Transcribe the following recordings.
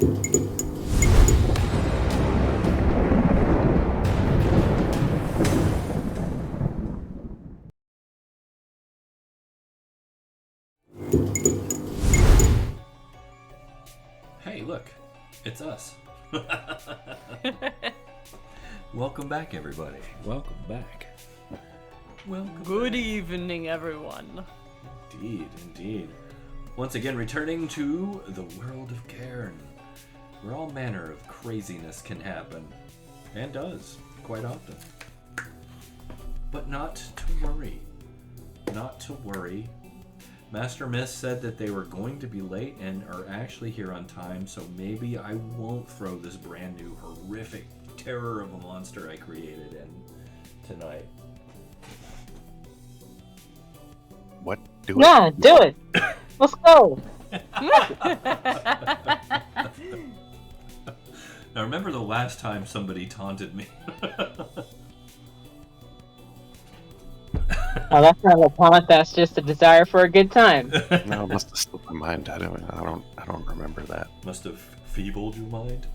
Hey, look, it's us. Welcome back, everybody. Welcome back. Welcome Good back. evening, everyone. Indeed. Once again, returning to the world of Cairne, where all manner of craziness can happen, and does, quite often. But not to worry. Not to worry. Master Mist said that they were going to be late and are actually here on time, so maybe I won't throw this brand new horrific terror of a monster I created in tonight. What? Do it. Let's go. Now remember the last time somebody taunted me? Oh, that's not a taunt. That's just a desire for a good time. No, it must have slipped my mind. I don't remember that. Must have feebled your mind.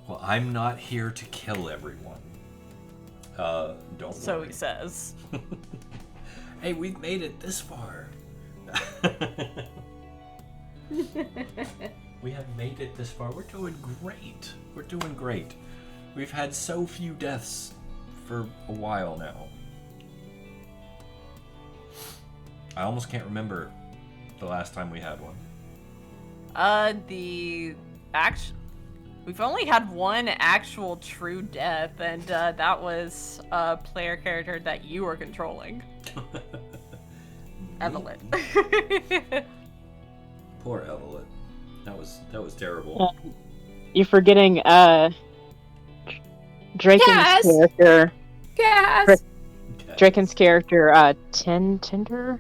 Well, I'm not here to kill everyone. Don't So worry. he says. Hey, we've made it this far. We have made it this far. We're doing great. We're doing great. We've had so few deaths for a while now. I almost can't remember the last time we had one. We've only had one actual true death, and that was a player character that you were controlling. Evelyn. Poor Evelyn. That was terrible. You're forgetting Draken's character. Yes. Draken's character, Timber,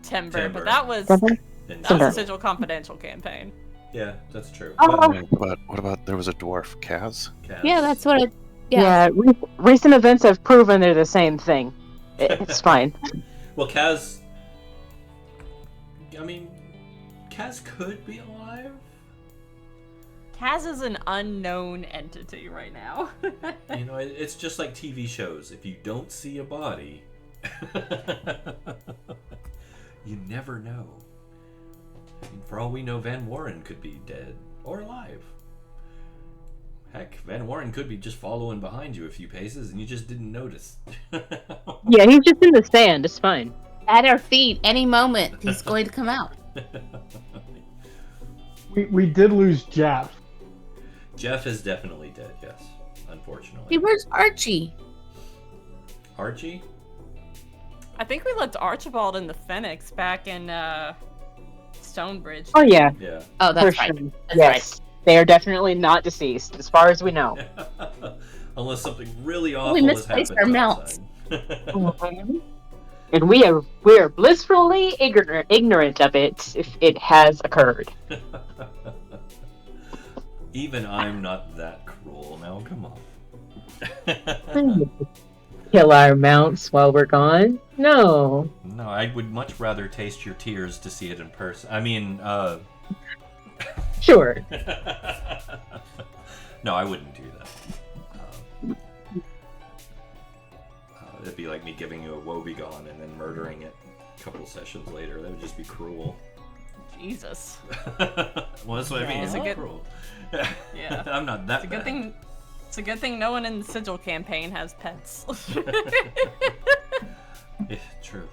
But that was a Sigil Confidential campaign. Yeah, that's true. What about there was a dwarf, Kaz? Yeah, that's what it. Yeah, recent events have proven they're the same thing. It's fine. Well, Kaz... I mean, Kaz could be alive. Kaz is an unknown entity right now. You know, it's just like TV shows. If you don't see a body, you never know. I mean, for all we know, Van Warren could be dead or alive. Heck, Van Warren could be just following behind you a few paces and you just didn't notice. Yeah, he's just in the sand. It's fine. At our feet, any moment, he's going to come out. We did lose Jeff. Jeff is definitely dead, yes. Unfortunately. Hey, where's Archie? Archie? I think we left Archibald and the Phoenix back in Stonebridge. Oh, yeah. Yeah. Oh, that's For right. sure. That's Yes. They are definitely not deceased, as far as we know. Unless something really awful We has misplaced happened. our mounts. And we are blissfully ignorant of it if it has occurred. Even I'm not that cruel. Now, come on. Kill our mounts while we're gone? No. No, I would much rather taste your tears to see it in person. I mean, Sure. No, I wouldn't do that. It'd be like me giving you a woebegone and then murdering it a couple sessions later. That would just be cruel. Jesus. Well, that's what I mean. It's cruel. Yeah. I'm not that It's a good bad. thing. It's a good thing no one in the Sigil campaign has pets. Yeah, true.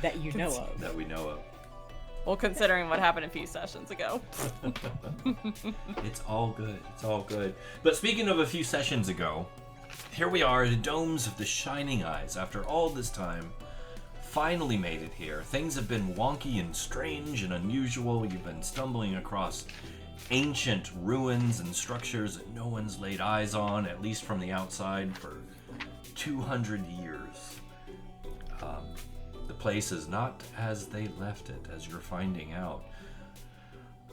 That you know of. That we know of. Well, considering what happened a few sessions ago. It's all good. It's all good. But speaking of a few sessions ago, here we are, the Domes of the Shining Eyes. After all this time, finally made it here. Things have been wonky and strange and unusual. You've been stumbling across ancient ruins and structures that no one's laid eyes on, at least from the outside, for 200 years. The place is not as they left it, as you're finding out.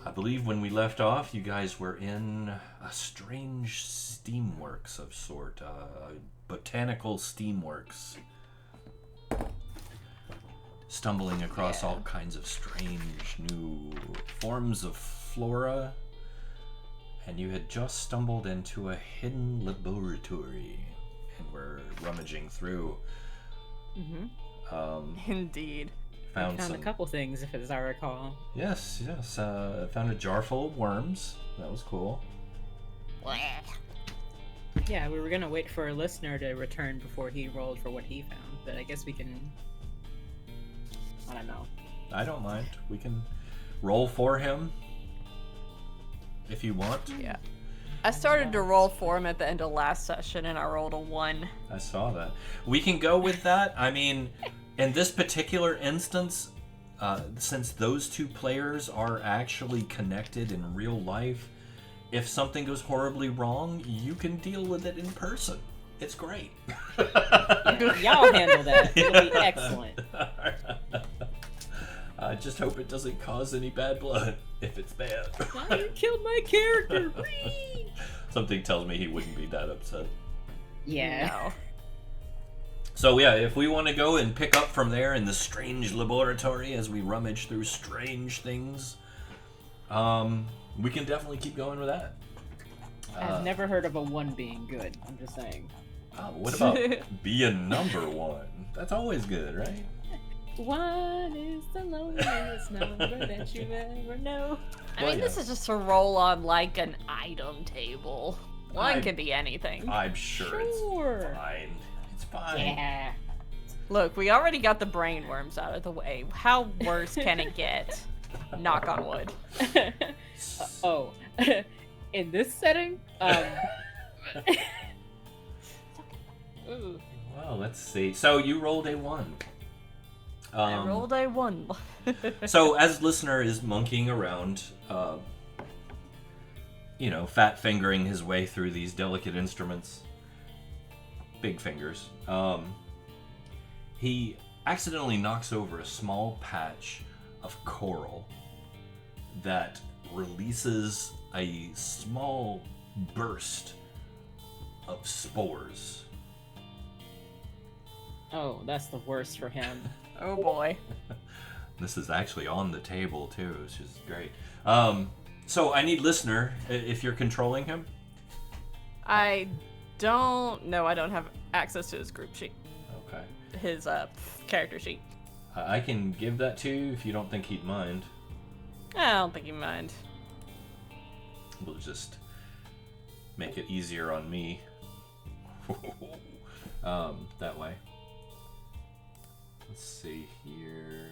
I believe when we left off, you guys were in a strange steamworks of sort, botanical steamworks. stumbling across all kinds of strange new forms of flora, and you had just stumbled into a hidden laboratory, and were rummaging through. Indeed. Found a couple things, as I recall. Yes. Found a jar full of worms. That was cool. Yeah, we were gonna wait for a listener to return before he rolled for what he found, but I guess we can... I don't know. I don't mind. We can roll for him if you want. Yeah. I started to roll for him at the end of last session, and I rolled a 1. I saw that. We can go with that. I mean, in this particular instance, since those two players are actually connected in real life, if something goes horribly wrong, you can deal with it in person. It's great. Y'all handle that. It'll be excellent. I just hope it doesn't cause any bad blood, if it's bad. Why you killed my character? Something tells me he wouldn't be that upset. Yeah. No. So yeah, if we want to go and pick up from there in the strange laboratory as we rummage through strange things, we can definitely keep going with that. I've never heard of a 1 being good. I'm just saying. What about being number 1? That's always good, right? 1 is the loneliest number that you ever know. I mean, this is just a roll on like an item table. One can be anything. I'm sure it's fine. It's fine. Yeah. Look, we already got the brain worms out of the way. How worse can it get? Knock on wood. In this setting, Ooh. Well, let's see. So you rolled a 1. I rolled a 1. So as listener is monkeying around, fat fingering his way through these delicate instruments, big fingers, he accidentally knocks over a small patch of coral that releases a small burst of spores. Oh, that's the worst for him. Oh boy. This is actually on the table too, which is great. So I need listener if you're controlling him. I don't know. I don't have access to his group sheet. Okay. His character sheet. I can give that to you if you don't think he'd mind. I don't think you mind. We'll just make it easier on me. That way. Let's see here.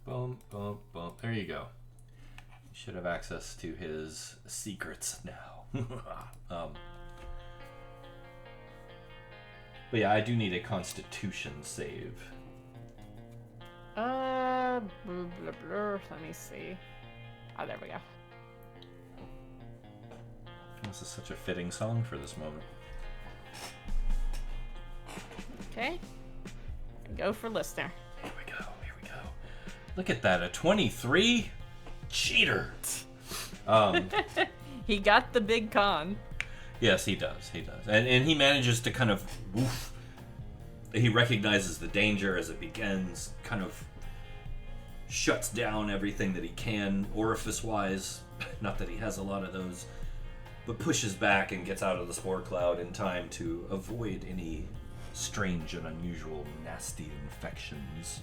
Boom, boom, boom. There you go. You should have access to his secrets now. But yeah, I do need a Constitution save. Blah, blah, blah. Let me see. Oh, there we go. This is such a fitting song for this moment. Okay. Go for listener. Here we go. Look at that, a 23? Cheater! He got the big con. Yes, he does. And he manages to kind of, he recognizes the danger as it begins, kind of shuts down everything that he can, orifice-wise. Not that he has a lot of those, but pushes back and gets out of the spore cloud in time to avoid any strange and unusual nasty infections.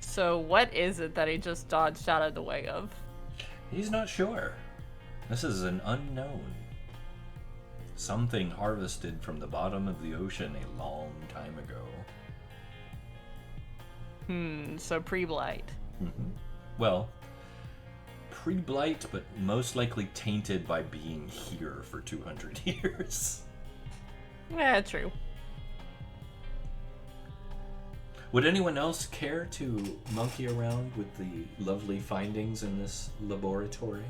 So what is it that he just dodged out of the way of? He's not sure. This is an unknown. Something harvested from the bottom of the ocean a long time ago. So pre-blight. Mm-hmm. Well, pre-blight, but most likely tainted by being here for 200 years. Yeah, true. Would anyone else care to monkey around with the lovely findings in this laboratory?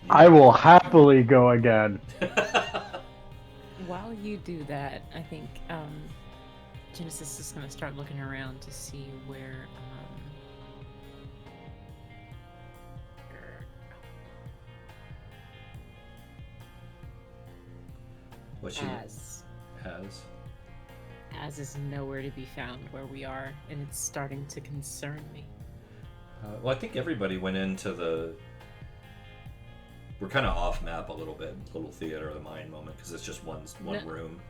I will happily go again. While you do that, I think Genesis is gonna start looking around to see where What she Az has. is nowhere to be found where we are, and it's starting to concern me. Well, I think everybody went into the. We're kind of off map a little bit, little theater of the mind moment, because it's just one No. room.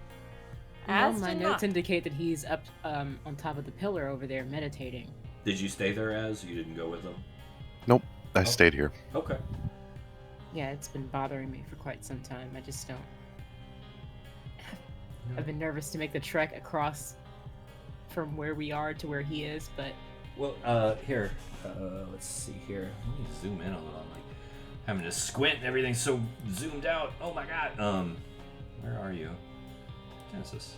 No, Az my did notes not. indicate that he's up on top of the pillar over there meditating. Did you stay there as? You didn't go with them? I stayed here. Okay. Yeah, it's been bothering me for quite some time. I just don't. I've been nervous to make the trek across from where we are to where he is, but Well, here. Let's see here. Let me zoom in a little. I'm like having to squint and everything's so zoomed out. Oh my god. Where are you? Genesis.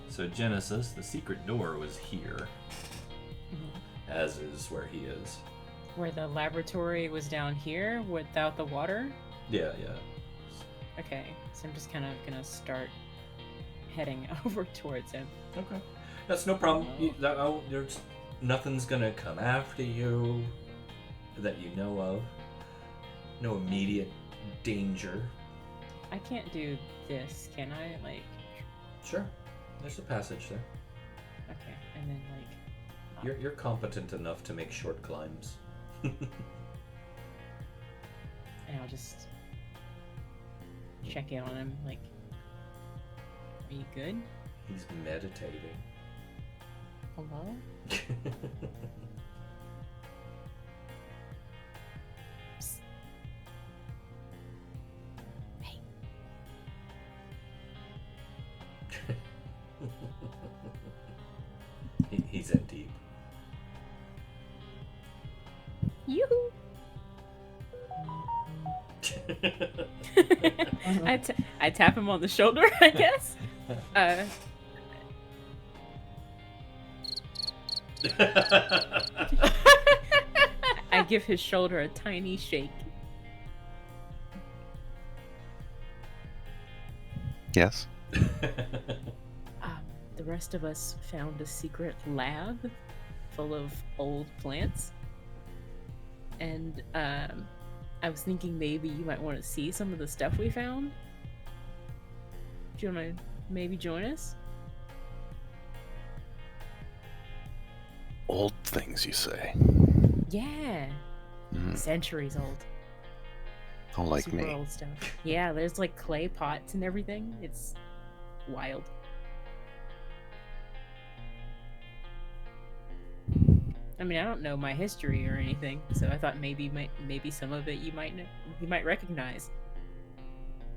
So Genesis, the secret door was here. As is where he is. where the laboratory was down here without the water. Yeah. Okay, so I'm just kind of gonna start heading over towards him. Okay. That's no problem. There's nothing's gonna come after you that you know of. No immediate danger. I can't do this, can I? Like, Sure. There's a passage there. okay, and then like, You're competent enough to make short climbs. and I'll just check in on him. Like, are you good? He's meditating. Hello? He's in deep. Yoo-hoo! I tap him on the shoulder, I guess. I give his shoulder a tiny shake. Yes. The rest of us found a secret lab full of old plants. And I was thinking maybe you might want to see some of the stuff we found. Do you want to maybe join us? Old things, you say? Yeah. Mm, Centuries old. don't like Super me. old stuff. Yeah, there's like clay pots and everything. It's wild. I mean, I don't know my history or anything, so I thought maybe some of it you might recognize.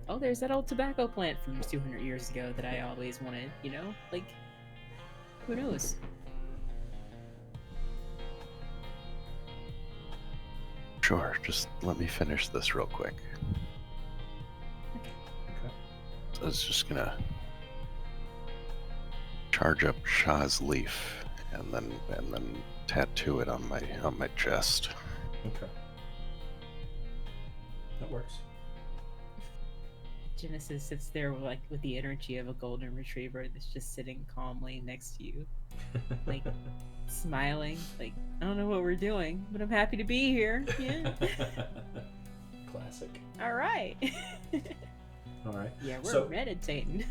Oh, there's that old tobacco plant from 200 years ago that I always wanted, you know? Like, who knows? Sure, just let me finish this real quick. Okay. So I was just gonna charge up Shah's leaf and then tattoo it on my chest. Okay. That works. Genesis sits there with the energy of a golden retriever that's just sitting calmly next to you, like smiling. Like, I don't know what we're doing, but I'm happy to be here. Yeah. Classic. All right. All right. Yeah, we're So- meditating.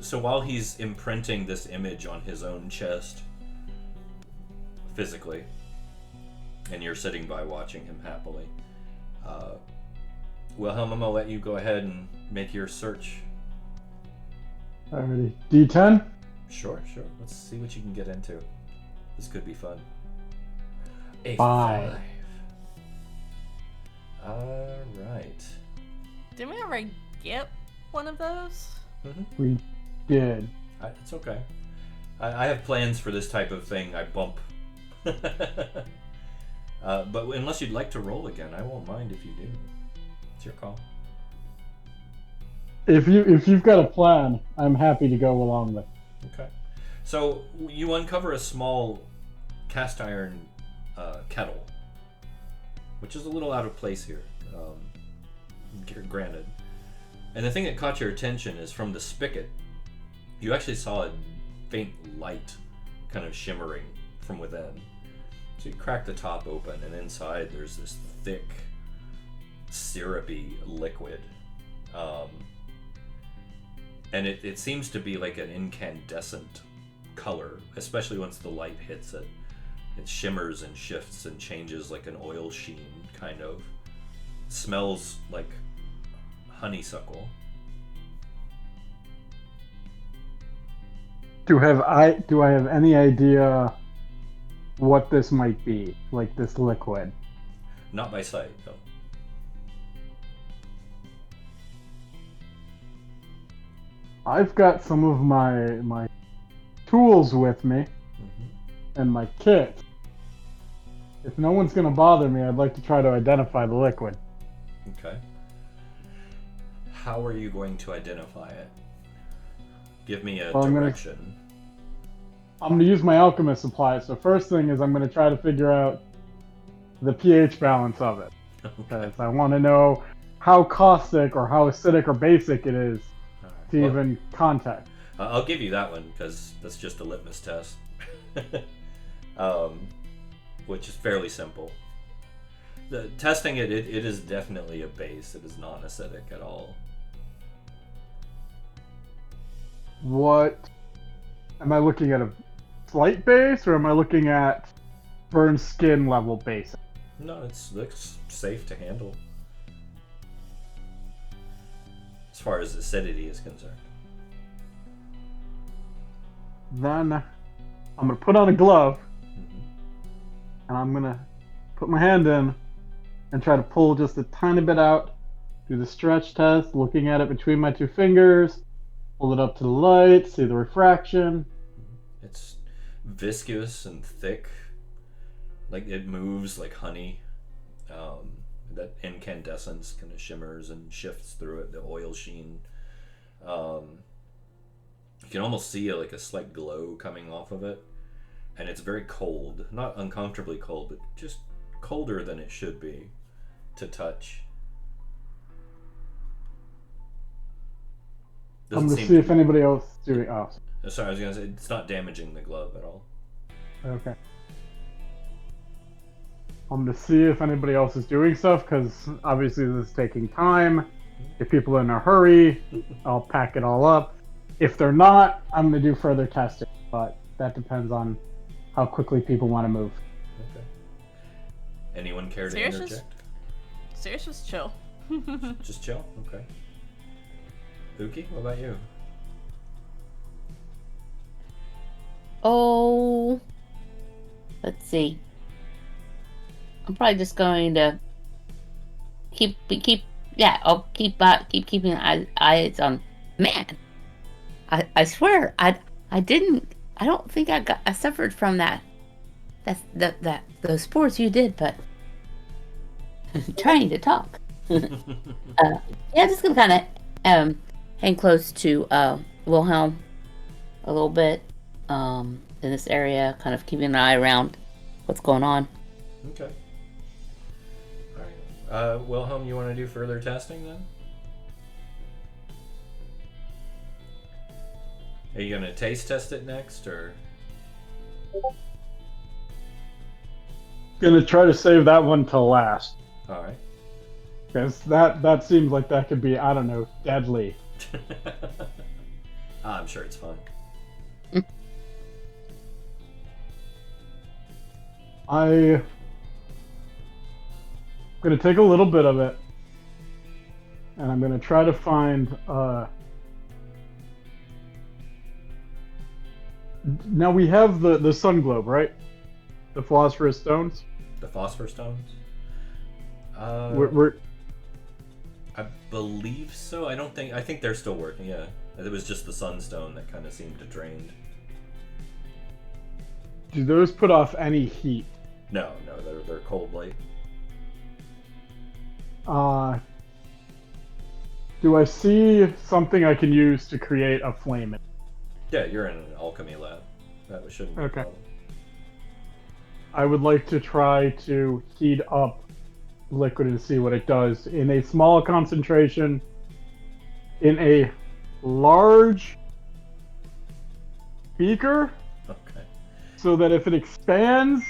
So while he's imprinting this image on his own chest, physically, and you're sitting by watching him happily, Wilhelm, I'm gonna let you go ahead and make your search. Alrighty. D10? Sure. Let's see what you can get into. This could be fun. A 5. 5. All right. Didn't we ever get one of those? We did. It's okay. I have plans for this type of thing. I bump. But unless you'd like to roll again, I won't mind if you do. It's your call. If you've got a plan, I'm happy to go along with. Okay. So you uncover a small cast iron kettle, which is a little out of place here, granted. And the thing that caught your attention is from the spigot, you actually saw faint light kind of shimmering from within. So you crack the top open, and inside there's this thick, syrupy liquid. And it seems to be like an incandescent color, especially once the light hits it. It shimmers and shifts and changes like an oil sheen, kind of. Smells like honeysuckle. Do I have any idea what this might be? Like this liquid? Not by sight, no. I've got some of my tools with me and my kit. If no one's gonna bother me, I'd like to try to identify the liquid. Okay. How are you going to identify it? Give me a direction. I'm gonna use my alchemist supplies. So first thing is I'm gonna try to figure out the pH balance of it. Because I want to know how caustic or how acidic or basic it is to even contact. I'll give you that one because that's just a litmus test. Which is fairly simple. Testing it is definitely a base. It is not acidic at all. What am I looking at? A slight base, or am I looking at burned skin level base? No, it looks safe to handle as far as acidity is concerned. Then I'm gonna put on a glove, and I'm gonna put my hand in and try to pull just a tiny bit out. Do the stretch test, looking at it between my two fingers. Hold it up to the light, see the refraction. It's viscous and thick. Like it moves like honey. That incandescence kind of shimmers and shifts through it, the oil sheen. You can almost see like a slight glow coming off of it. And it's very cold. Not uncomfortably cold, but just colder than it should be to touch. I'm going to see if anybody else is doing... Oh. Sorry, I was going to say, it's not damaging the glove at all. Okay. I'm going to see if anybody else is doing stuff, because obviously this is taking time. If people are in a hurry, I'll pack it all up. If they're not, I'm going to do further testing, but that depends on how quickly people want to move. Okay. Anyone care to Serious interject? Serious, just chill. Just chill? Okay. Uki, what about you? Oh, let's see. I'm probably just going to keep I'll keep keeping eyes on. Man, I swear I don't think I suffered from that. That's those sports you did, but trying to talk. Just gonna kind of hang close to Wilhelm a little bit in this area, kind of keeping an eye around what's going on. Okay. All right. Wilhelm, you want to do further testing then? Are you going to taste test it next, or? Gonna try to save that one till last. All right. Because that seems like that could be, I don't know, deadly. I'm sure it's fine. I'm going to take a little bit of it, and I'm going to try to find... Now we have the sun globe, right? The phosphorus stones? The phosphor stones? We're I believe so. I think they're still working, yeah. It was just the sunstone that kind of seemed to drained. Do those put off any heat? No, they're cold light. Do I see something I can use to create a flame? Yeah, you're in an alchemy lab. That shouldn't be a problem. I would like to try to heat up liquid and see what it does in a small concentration, in a large beaker Okay. so that if it expands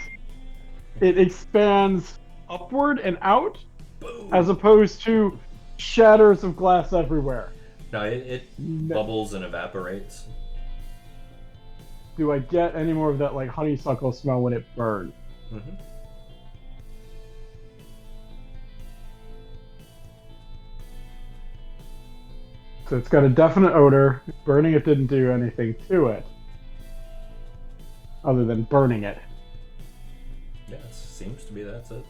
upward and out, Boom. as opposed to shatters of glass everywhere. No, it bubbles and evaporates. Do I get any more of that like honeysuckle smell when it burns? Mm-hmm. So it's got a definite odor. Burning it didn't do anything to it, other than burning it. Yeah, it seems to be that's it.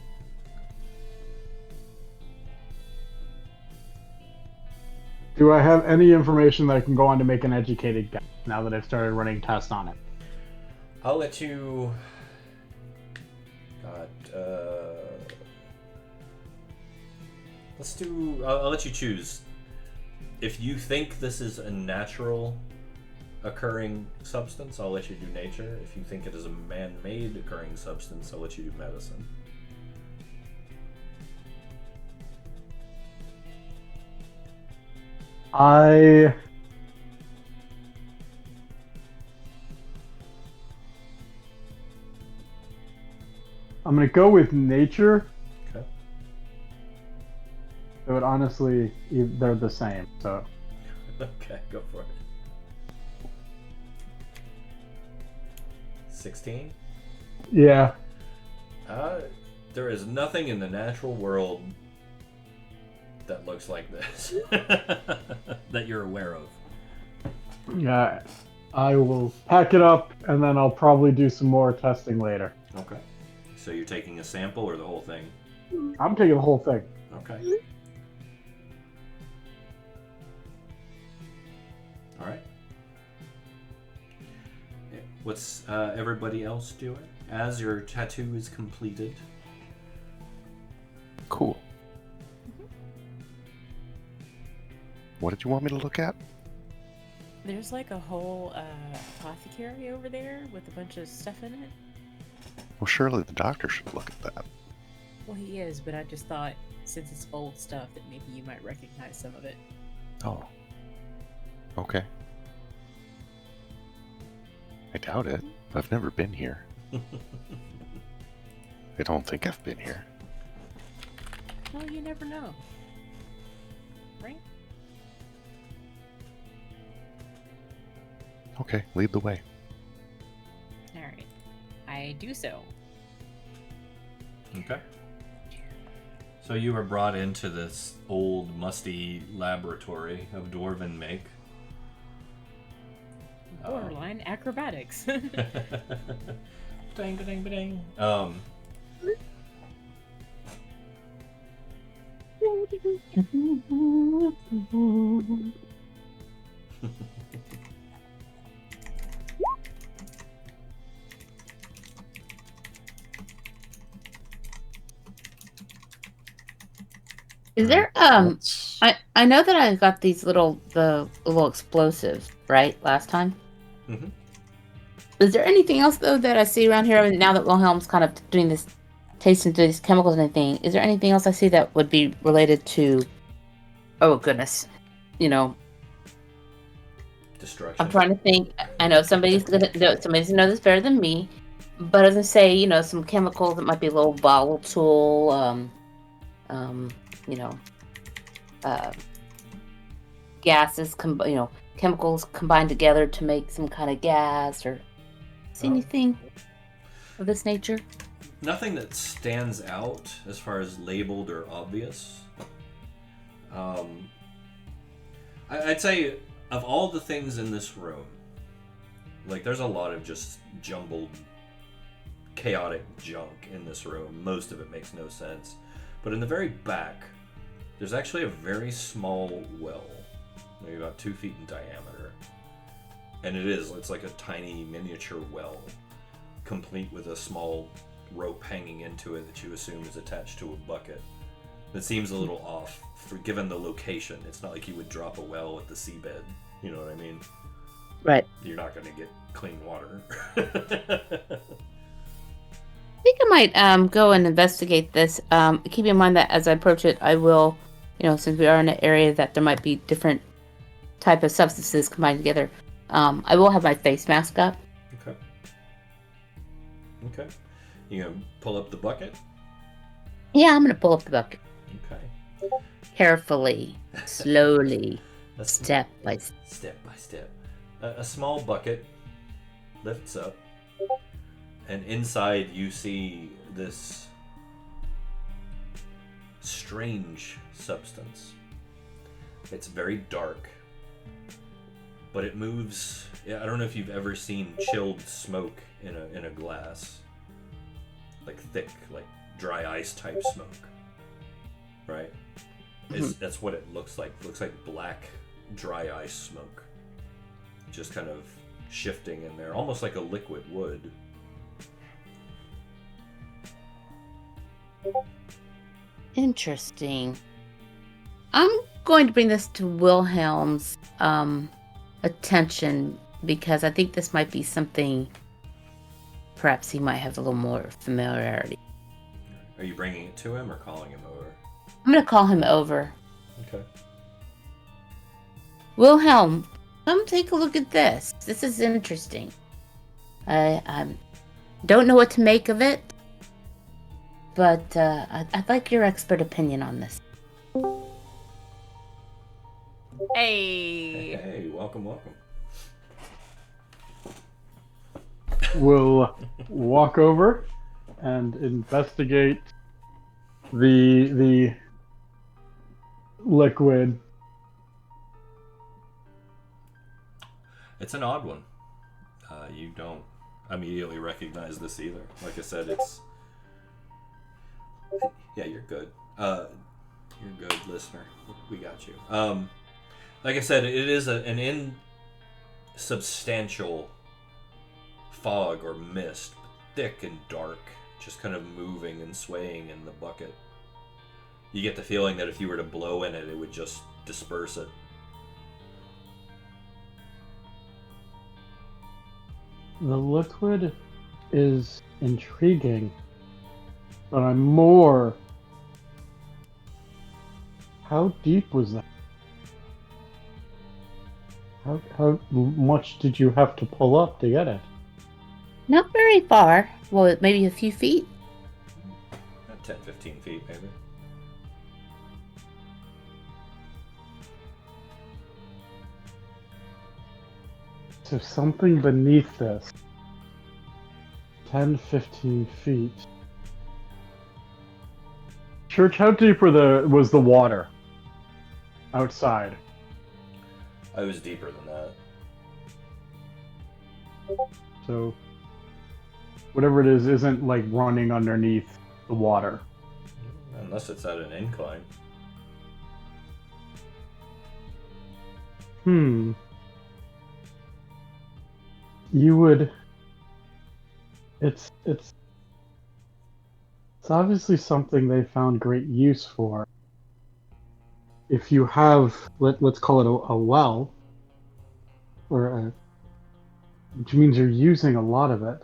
Do I have any information that I can go on to make an educated guess now that I've started running tests on it? I'll let you. God, let's do. I'll let you choose. If you think this is a natural occurring substance, I'll let you do nature. If you think it is a man-made occurring substance, I'll let you do medicine. I'm gonna go with nature. Okay. But honestly, they're the same. So Okay, go for it. 16? yeah, There is nothing in the natural world that looks like this that you're aware of. yeah. I will pack it up and then I'll probably do some more testing later. Okay. So you're taking a sample or the whole thing? I'm taking the whole thing. Okay. All right. What's everybody else doing? As your tattoo is completed. Cool. What did you want me to look at? There's like a whole apothecary over there with a bunch of stuff in it. Well, surely the doctor should look at that. Well, he is, but I just thought since it's old stuff that maybe you might recognize some of it. Oh. Okay. I doubt it. I've never been here. I don't think I've been here. Well, you never know. Right? Okay, lead the way. Alright. I do so. Okay. So you were brought into this old, musty laboratory of dwarven make. Borderline acrobatics. Ding, ding, ding. Is there I know that I got these little explosives, right, last time? Mm-hmm. Is there anything else though that I see around here now that Wilhelm's kind of doing this tasting these chemicals and anything? Is there anything else I see that would be related to oh goodness. Destruction. I'm trying to think. I know somebody's gonna know this better than me. But I was gonna say, some chemicals that might be a little volatile, gases, chemicals combined together to make some kind of gas, or see anything of this nature? Nothing that stands out as far as labeled or obvious. I'd say of all the things in this room, like there's a lot of just jumbled, chaotic junk in this room. Most of it makes no sense. But in the very back, there's actually a very small well, maybe about 2 feet in diameter. And it's like a tiny miniature well, complete with a small rope hanging into it that you assume is attached to a bucket. That seems a little off, given the location. It's not like you would drop a well at the seabed, you know what I mean? Right. You're not going to get clean water. I think I might go and investigate this. Keep in mind that as I approach it, I will, since we are in an area that there might be different type of substances combined together, I will have my face mask up. Okay. Okay. You gonna pull up the bucket? Yeah, I'm gonna pull up the bucket Okay. carefully, slowly, That's step by step. step by step. A small bucket lifts up, and inside you see this strange substance. It's very dark, but it moves. Yeah, I don't know if you've ever seen chilled smoke in a glass, like thick, like dry ice type smoke, right? That's what it looks like. It looks like black, dry ice smoke, just kind of shifting in there, almost like a liquid would. Interesting. I'm going to bring this to Wilhelm's attention because I think this might be something perhaps he might have a little more familiarity. Are you bringing it to him or calling him over? I'm going to call him over. Okay. Wilhelm, come take a look at this. This is interesting. I don't know what to make of it, but I'd like your expert opinion on this. Hey. Hey, welcome. We'll walk over and investigate the liquid. It's an odd one. You don't immediately recognize this either. Like I said, it's... Yeah, you're good. You're good, listener. We got you. Like I said, it is an insubstantial fog or mist, thick and dark, just kind of moving and swaying in the bucket. You get the feeling that if you were to blow in it, it would just disperse it. The liquid is intriguing, but I'm more... How deep was that? How much did you have to pull up to get it? Not very far. Well, maybe a few feet. 10, 15 feet, maybe. So something beneath this. 10, 15 feet. Church, how deep was the water? Outside. I was deeper than that. So whatever it is isn't like running underneath the water. Unless it's at an incline. You would... It's obviously something they found great use for. If you have, let's call it a well, which means you're using a lot of it.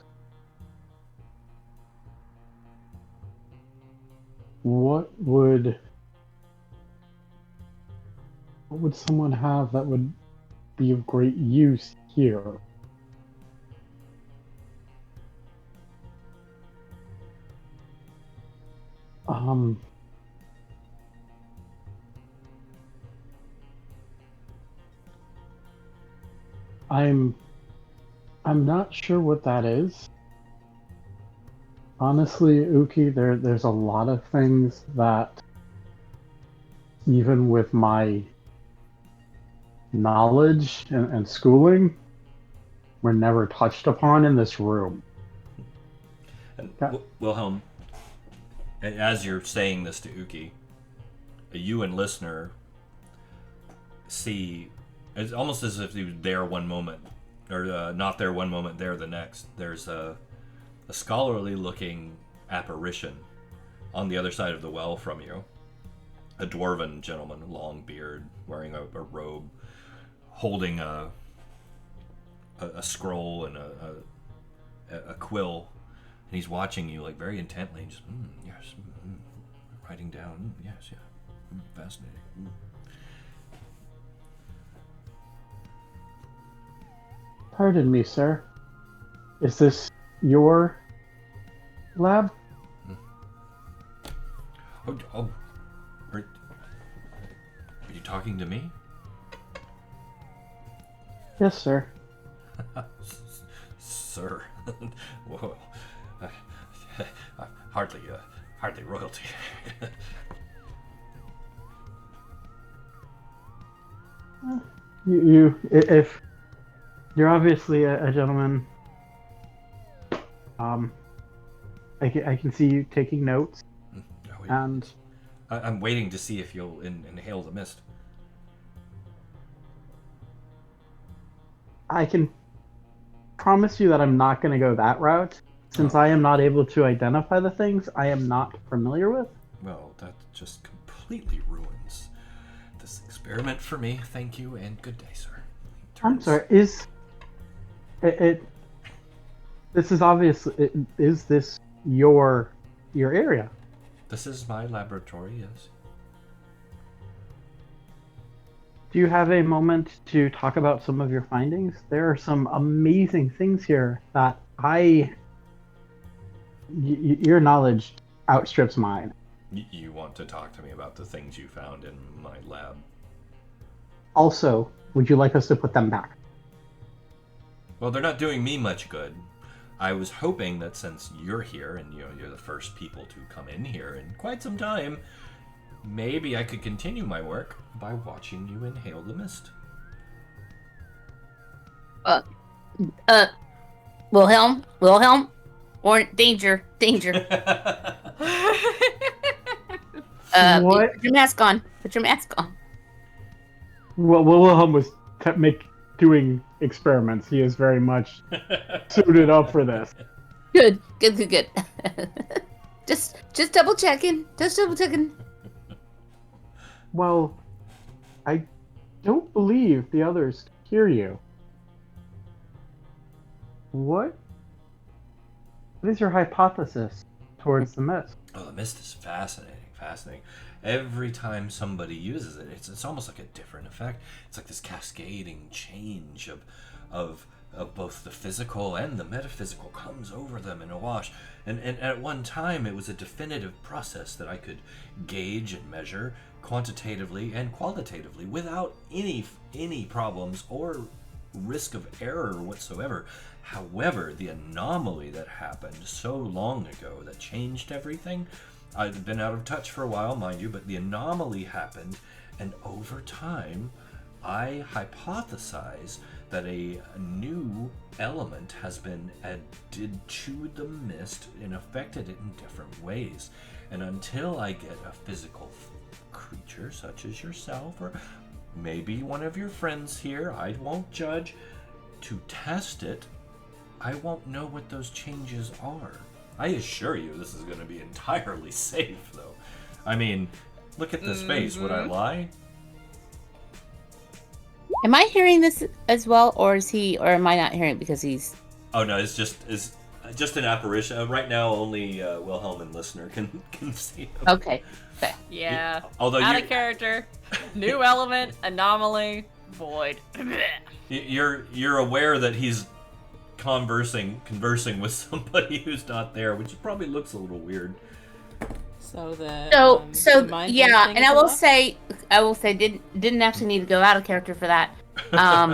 What would someone have that would be of great use here? I'm not sure what that is. Honestly, Uki, there's a lot of things that, even with my knowledge and schooling, were never touched upon in this room. And Wilhelm, as you're saying this to Uki, you and listener see, it's almost as if he was there one moment, or not there one moment, there the next. There's a scholarly-looking apparition on the other side of the well from you. A dwarven gentleman, a long beard, wearing a robe, holding a scroll and a quill, and he's watching you like very intently. Just yes, writing down. Yes, yeah, fascinating. Pardon me, sir. Is this your lab? Oh, are you talking to me? Yes, sir. Sir. Whoa. Hardly royalty. If you're obviously a gentleman, I can see you taking notes, and I'm waiting to see if you'll inhale the mist. I can promise you that I'm not going to go that route, since I am not able to identify the things I am not familiar with. Well, that just completely ruins this experiment for me. Thank you, and good day, sir. I'm sorry. Is it? This is obviously. Is this your area? This is my laboratory, yes. Do you have a moment to talk about some of your findings? There are some amazing things here that your knowledge outstrips mine. You want to talk to me about the things you found in my lab? Also, would you like us to put them back? Well, they're not doing me much good. I was hoping that since you're here and you're the first people to come in here in quite some time, maybe I could continue my work by watching you inhale the mist. Wilhelm, or danger. What? Put your mask on. Well, Wilhelm was doing experiments. He is very much suited up for this. Good. Just double checking. Well, I don't believe the others hear you. What is your hypothesis towards the mist? Oh, the mist is fascinating. Every time somebody uses it, it's almost like a different effect. It's like this cascading change of both the physical and the metaphysical comes over them in a wash. And at one time, it was a definitive process that I could gauge and measure quantitatively and qualitatively without any problems or risk of error whatsoever. However, the anomaly that happened so long ago that changed everything, I've been out of touch for a while, mind you, but the anomaly happened, and over time, I hypothesize that a new element has been added to the mist and affected it in different ways. And until I get a physical creature such as yourself, or maybe one of your friends here, I won't judge, to test it, I won't know what those changes are. I assure you this is going to be entirely safe, though. I mean, look at the space. Would I lie? Am I hearing this as well, or am I not hearing it because he's... Oh, no, it's just an apparition. Right now, only Wilhelm and listener can see him. Okay. Yeah. Although out of character, new element, anomaly, void. You're aware that he's conversing with somebody who's not there, which probably looks a little weird. So the yeah, and I will say didn't actually need to go out of character for that,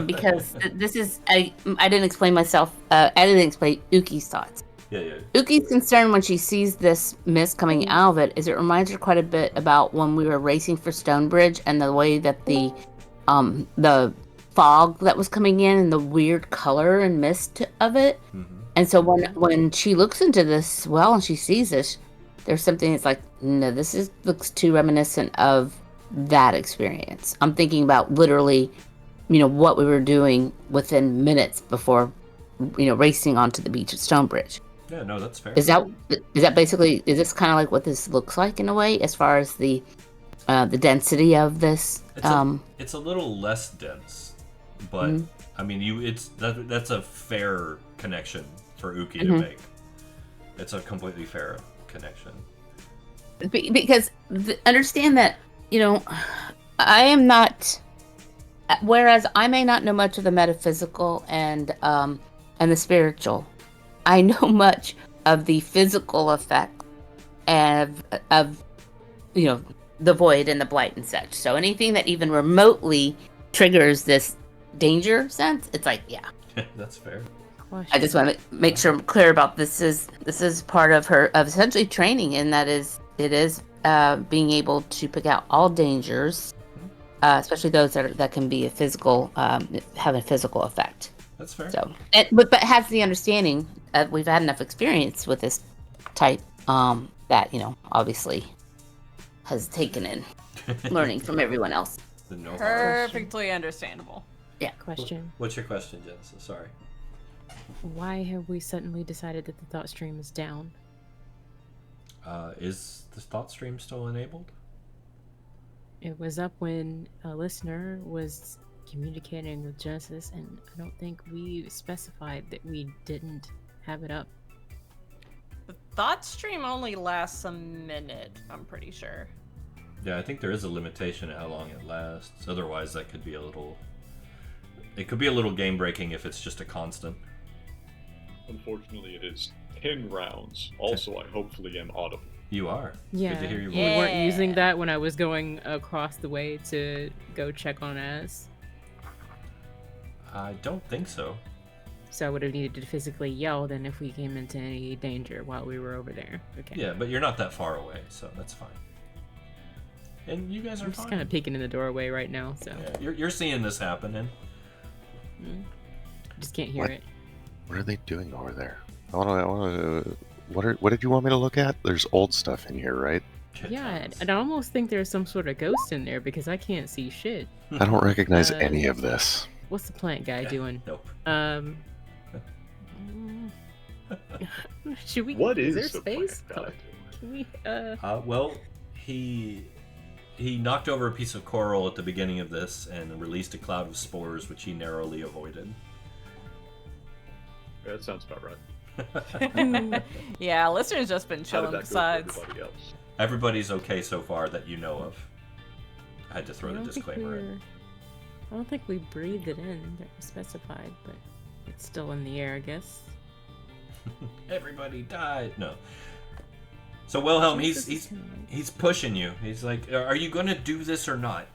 because this is I didn't explain myself. I didn't explain Uki's thoughts. Yeah. Uki's concern when she sees this mist coming out of it is it reminds her quite a bit about when we were racing for Stonebridge and the way that the fog that was coming in and the weird color and mist of it. Mm-hmm. And so when she looks into this well and she sees this, there's something that's like, no, looks too reminiscent of that experience. I'm thinking about literally, what we were doing within minutes before, racing onto the beach at Stonebridge. Yeah, no, that's fair. Is that basically, is this kind of like what this looks like in a way, as far as the density of this? It's a little less dense. But mm-hmm. I mean, that's a fair connection for Uki to make. It's a completely fair connection. Because understand that I am not whereas I may not know much of the metaphysical and the spiritual, I know much of the physical effect of the void and the blight and such. So anything that even remotely triggers this danger sense, it's like, yeah. That's fair. I just want to make sure I'm clear about this is part of her of essentially training, and it is being able to pick out all dangers, especially those that can be a physical have a physical effect. That's fair. So, but has the understanding that we've had enough experience with this type that obviously has taken in learning from everyone else. The know-how. Perfectly understandable. Yeah. Question. What's your question, Genesis? Sorry. Why have we suddenly decided that the thought stream is down? Is the thought stream still enabled? It was up when a listener was communicating with Genesis, and I don't think we specified that we didn't have it up. The thought stream only lasts a minute, I'm pretty sure. Yeah, I think there is a limitation at how long it lasts. Otherwise, that could be a little... It could be a little game-breaking if it's just a constant. Unfortunately, it is 10 rounds. Also, I hopefully am audible. You are. Yeah. Good to hear your voice. We weren't Yeah. using that when I was going across the way to go check on Az. I don't think so. So I would have needed to physically yell then if we came into any danger while we were over there. Okay. Yeah, but you're not that far away, so that's fine. And you guys are I'm just fine. kind of peeking in the doorway right now, so Yeah, you're seeing this happening. just can't hear What? it. What are they doing over there? I want to. What did you want me to look at? There's old stuff in here, right? Yeah, and I almost think there's some sort of ghost in there because I can't see shit. I don't recognize Uh, any of this. What's the plant guy doing? Nope. Should we? What is there the space? plant guy Can we? Well, he knocked over a piece of coral at the beginning of this and released a cloud of spores, which he narrowly avoided. Yeah, that sounds about right. Yeah, listener's just been How did chilling that go besides. for everybody else? Everybody's okay so far that you know of. I had to throw I the don't think disclaimer in. I don't think we breathed it in that was specified, but it's still in the air, I guess. Everybody died. No. So Wilhelm, he's pushing you. He's like, "Are you gonna do this or not?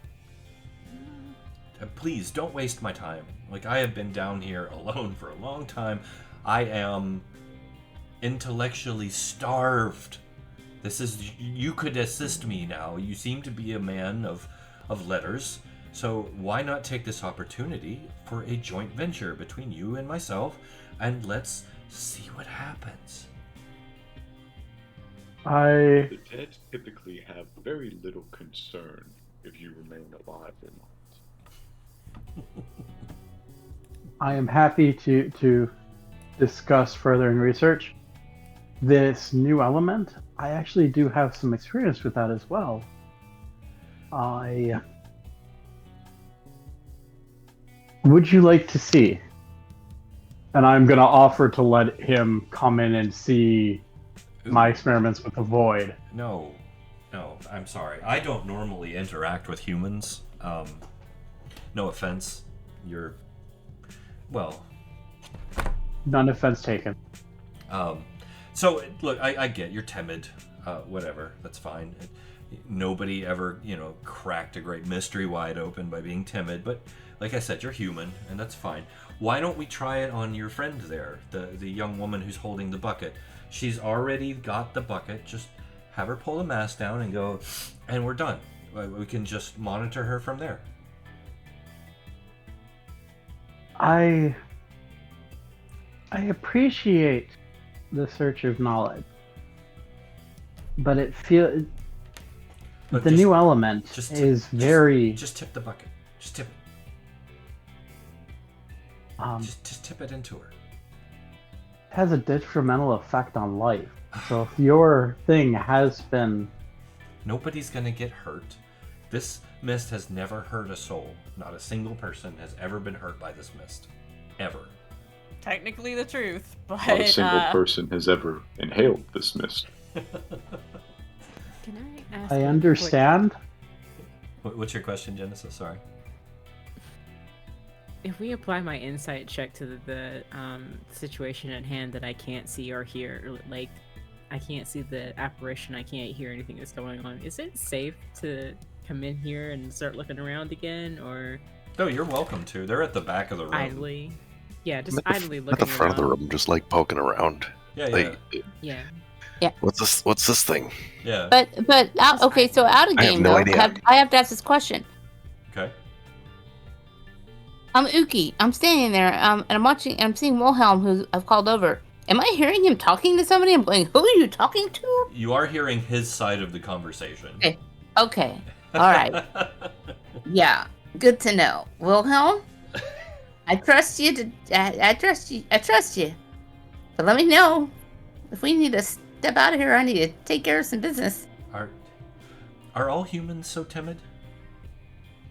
Please don't waste my time. Like, I have been down here alone for a long time. I am intellectually starved. You could assist me now. You seem to be a man of letters. So why not take this opportunity for a joint venture between you and myself, and let's see what happens." The dead typically have very little concern if you remain alive or not. I am happy to discuss further in research. This new element, I actually do have some experience with that as well. Would you like to see? And I'm going to offer to let him come in and see my experiments with the void. No, I'm sorry. I don't normally interact with humans. No offense. None offense taken. So, look, I get you're timid. Whatever, that's fine. Nobody ever, cracked a great mystery wide open by being timid. But, like I said, you're human, and that's fine. Why don't we try it on your friend there, the young woman who's holding the bucket? She's already got the bucket. Just have her pull the mask down and go, and we're done. We can just monitor her from there. I appreciate the search of knowledge, but it feels Look, the new element is very. Just tip the bucket. Just tip it. Just tip it into her. Has a detrimental effect on life. So if your thing has been... Nobody's gonna get hurt. This mist has never hurt a soul. Not a single person has ever been hurt by this mist. Ever. Technically the truth, but Not a single person has ever inhaled this mist. Can I ask? I understand. What's your question, Genesis? Sorry. if we apply my insight check to the situation at hand that I can't see or hear, like I can't see the apparition, I can't hear anything that's going on, is it safe to come in here and start looking around again, or? No, you're welcome to. They're at the back of the room. Idly. Yeah, just I'm idly at looking the front of the around. room, just like poking around. Yeah, Like, Yeah. what's this thing? yeah. But okay, so out of I have game no though, idea. I have to ask this question. Okay. I'm Uki. I'm standing there, and I'm watching. I'm seeing Wilhelm, who I've called over. Am I hearing him talking to somebody? I'm going, who are you talking to? You are hearing his side of the conversation. Okay. All right. Yeah. Good to know, Wilhelm. I trust you. I trust you. I trust you. But let me know if we need to step out of here. I need to take care of some business. Are all humans so timid?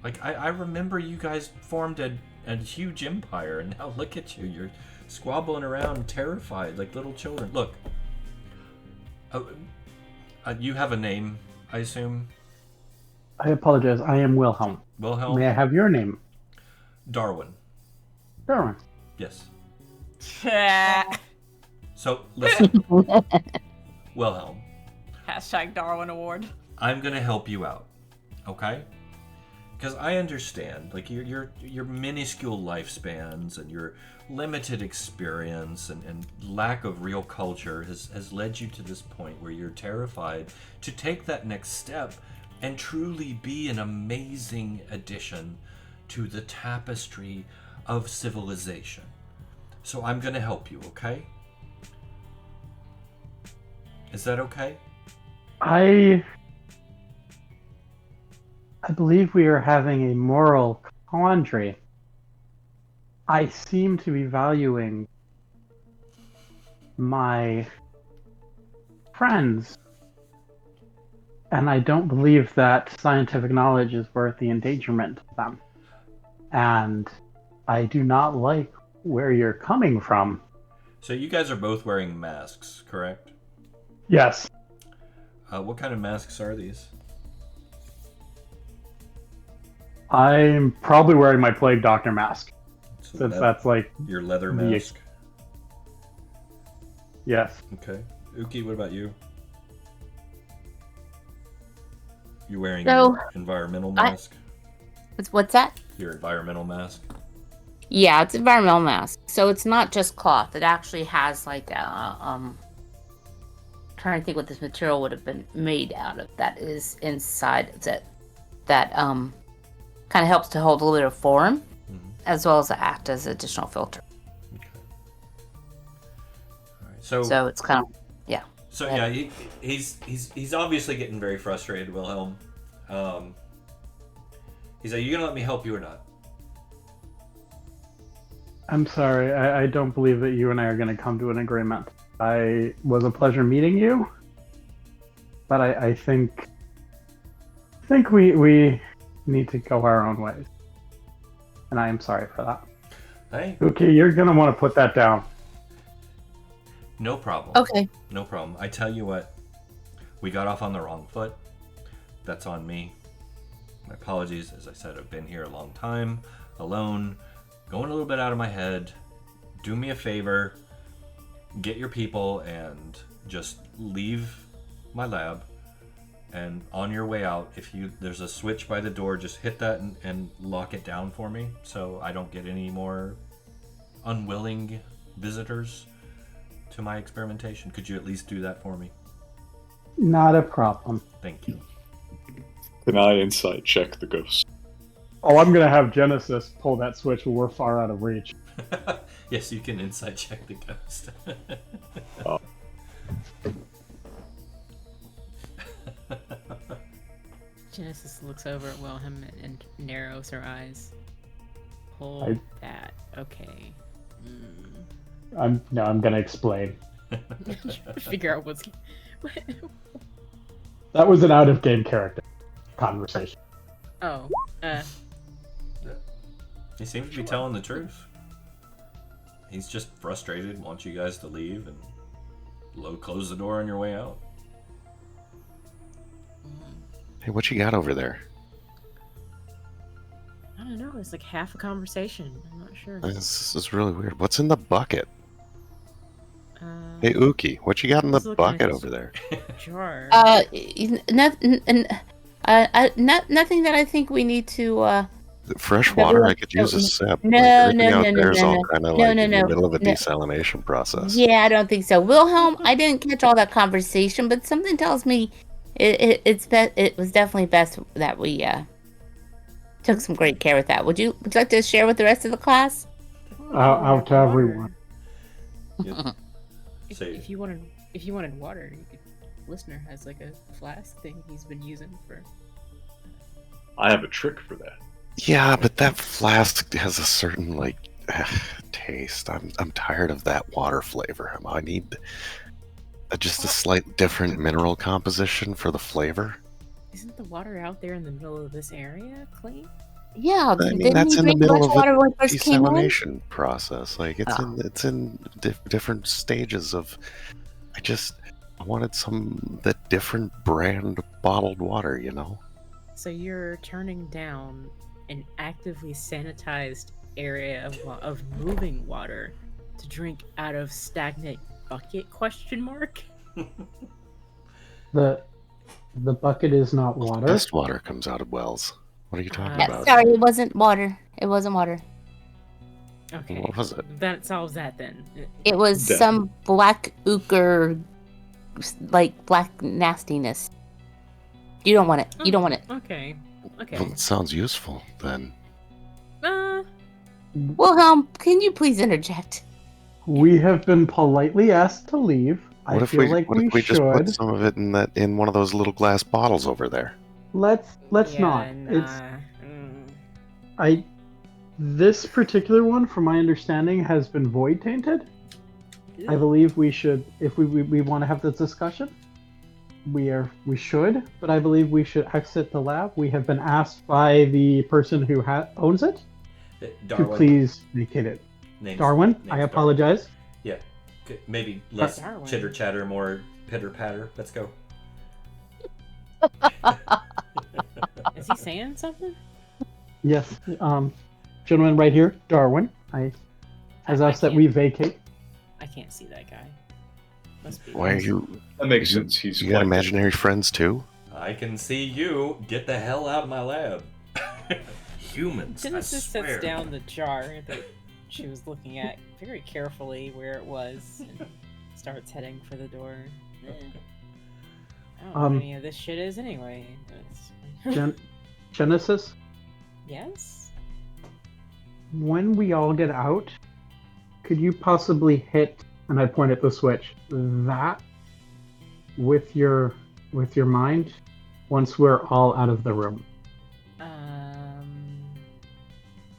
Like, I remember you guys formed a huge empire, and now look at you. You're squabbling around terrified like little children. Look. You have a name, I assume? I apologize. I am Wilhelm. Wilhelm? May I have your name? Darwin. Darwin. Yes. Hashtag So, listen. Wilhelm, Darwin Award. I'm gonna help you out, okay? Because I understand, like, your minuscule lifespans and your limited experience and lack of real culture has led you to this point where you're terrified to take that next step and truly be an amazing addition to the tapestry of civilization. So I'm gonna help you, okay? Is that okay? I believe we are having a moral quandary. I seem to be valuing my friends, and I don't believe that scientific knowledge is worth the endangerment of them. And I do not like where you're coming from. So you guys are both wearing masks, correct? Yes. What kind of masks are these? I'm probably wearing my Plague Doctor mask, So since that's like, your leather the- mask. yes. Okay. Uki, what about you? You wearing So, your environmental mask? What's that? Your environmental mask? Yeah, it's environmental mask. So it's not just cloth. It actually has like trying to think what this material would have been made out of that is inside that kind of helps to hold a little bit of form, as well as act as additional filter. Okay. All right. So it's kind of So yeah, he's obviously getting very frustrated, Wilhelm. He's like, "You gonna let me help you or not?" I'm sorry, I don't believe that you and I are going to come to an agreement. I was a pleasure meeting you, but I think we need to go our own ways, and I am sorry for that. Hey, Okay, you're going to want to put that down. no problem. okay. No problem. I tell you what, we got off on the wrong foot. That's on me. My apologies. As I said, I've been here a long time, alone, going a little bit out of my head. Do me a favor, get your people and just leave my lab. And on your way out, there's a switch by the door, just hit that and lock it down for me so I don't get any more unwilling visitors to my experimentation. Could you at least do that for me? Not a problem. Thank you. Can I insight check the ghost? Oh, I'm going to have Genesis pull that switch when we're far out of reach. Yes, you can insight check the ghost. Oh. Genesis looks over at Wilhelm and narrows her eyes. Hold that. Okay. I'm going to explain. Figure out what's. That was an out-of-game character conversation. Oh. He seems to be telling the truth. He's just frustrated, wants you guys to leave, and close the door on your way out. Hey, what you got over there? I don't know. It's like half a conversation. I'm not sure. This is really weird. What's in the bucket? Uh, Hey, Uki, what you got in the He's looking at bucket his- over there? jar. Nothing that I think we need to. Fresh That water? was- I could use a sip. No, Everything no, out no, no, there is no, all no. kind of No, like no, in no, the middle of a no. desalination process. Yeah, I don't think so. Wilhelm, I didn't catch all that conversation, but something tells me it was definitely best that we took some great care with that. Would you like to share with the rest of the class? Out to everyone. If, Say- if you wanted water, you could. Listener has like a flask thing he's been using for. I have a trick for that. Yeah, but that flask has a certain like taste. I'm tired of that water flavor. I need just a slight different mineral composition for the flavor. Isn't the water out there in the middle of this area clean? Yeah, I mean, didn't that's we in the drink middle much of water a when we first came in? desalination process. Like it's in different stages of. I wanted the different brand bottled water. You know. So you're turning down an actively sanitized area of moving water to drink out of stagnant bucket? Question mark. The bucket is not water. Best water comes out of wells. What are you talking Yeah, Yeah, about? sorry, it wasn't water. It wasn't water. Okay. What was it? That solves that then. It was Death. some black ochre, like black nastiness. You don't want it. You don't want it. Okay. Okay. Well, it sounds useful then. Wilhelm, can you please interject? We have been politely asked to leave. What I if feel we like what we if we just put should. some of it in one of those little glass bottles over there? Let's yeah, not. It's nah. this particular one, from my understanding, has been void tainted. I believe we should, if we want to have this discussion, we should, but I believe we should exit the lab. We have been asked by the person who owns it to please vacate it. Name's- Darwin, name's I apologize. Yeah. Maybe less Darwin. chitter chatter, more pitter patter. Let's go. Is he saying something? Yes, gentleman right here, Darwin, has I asked that can't- we vacate. I can't see that guy. Must be. Why are you? That makes You- sense. He's You got quite- imaginary friends too? I can see you. Get the hell out of my lab. Humans, I Genesis swear. sets down the jar that she was looking at very carefully where it was and starts heading for the door. I don't know what any of this shit is anyway. Genesis, Yes? when we all get out, could you possibly hit, and I point at the switch, that with your mind once we're all out of the room?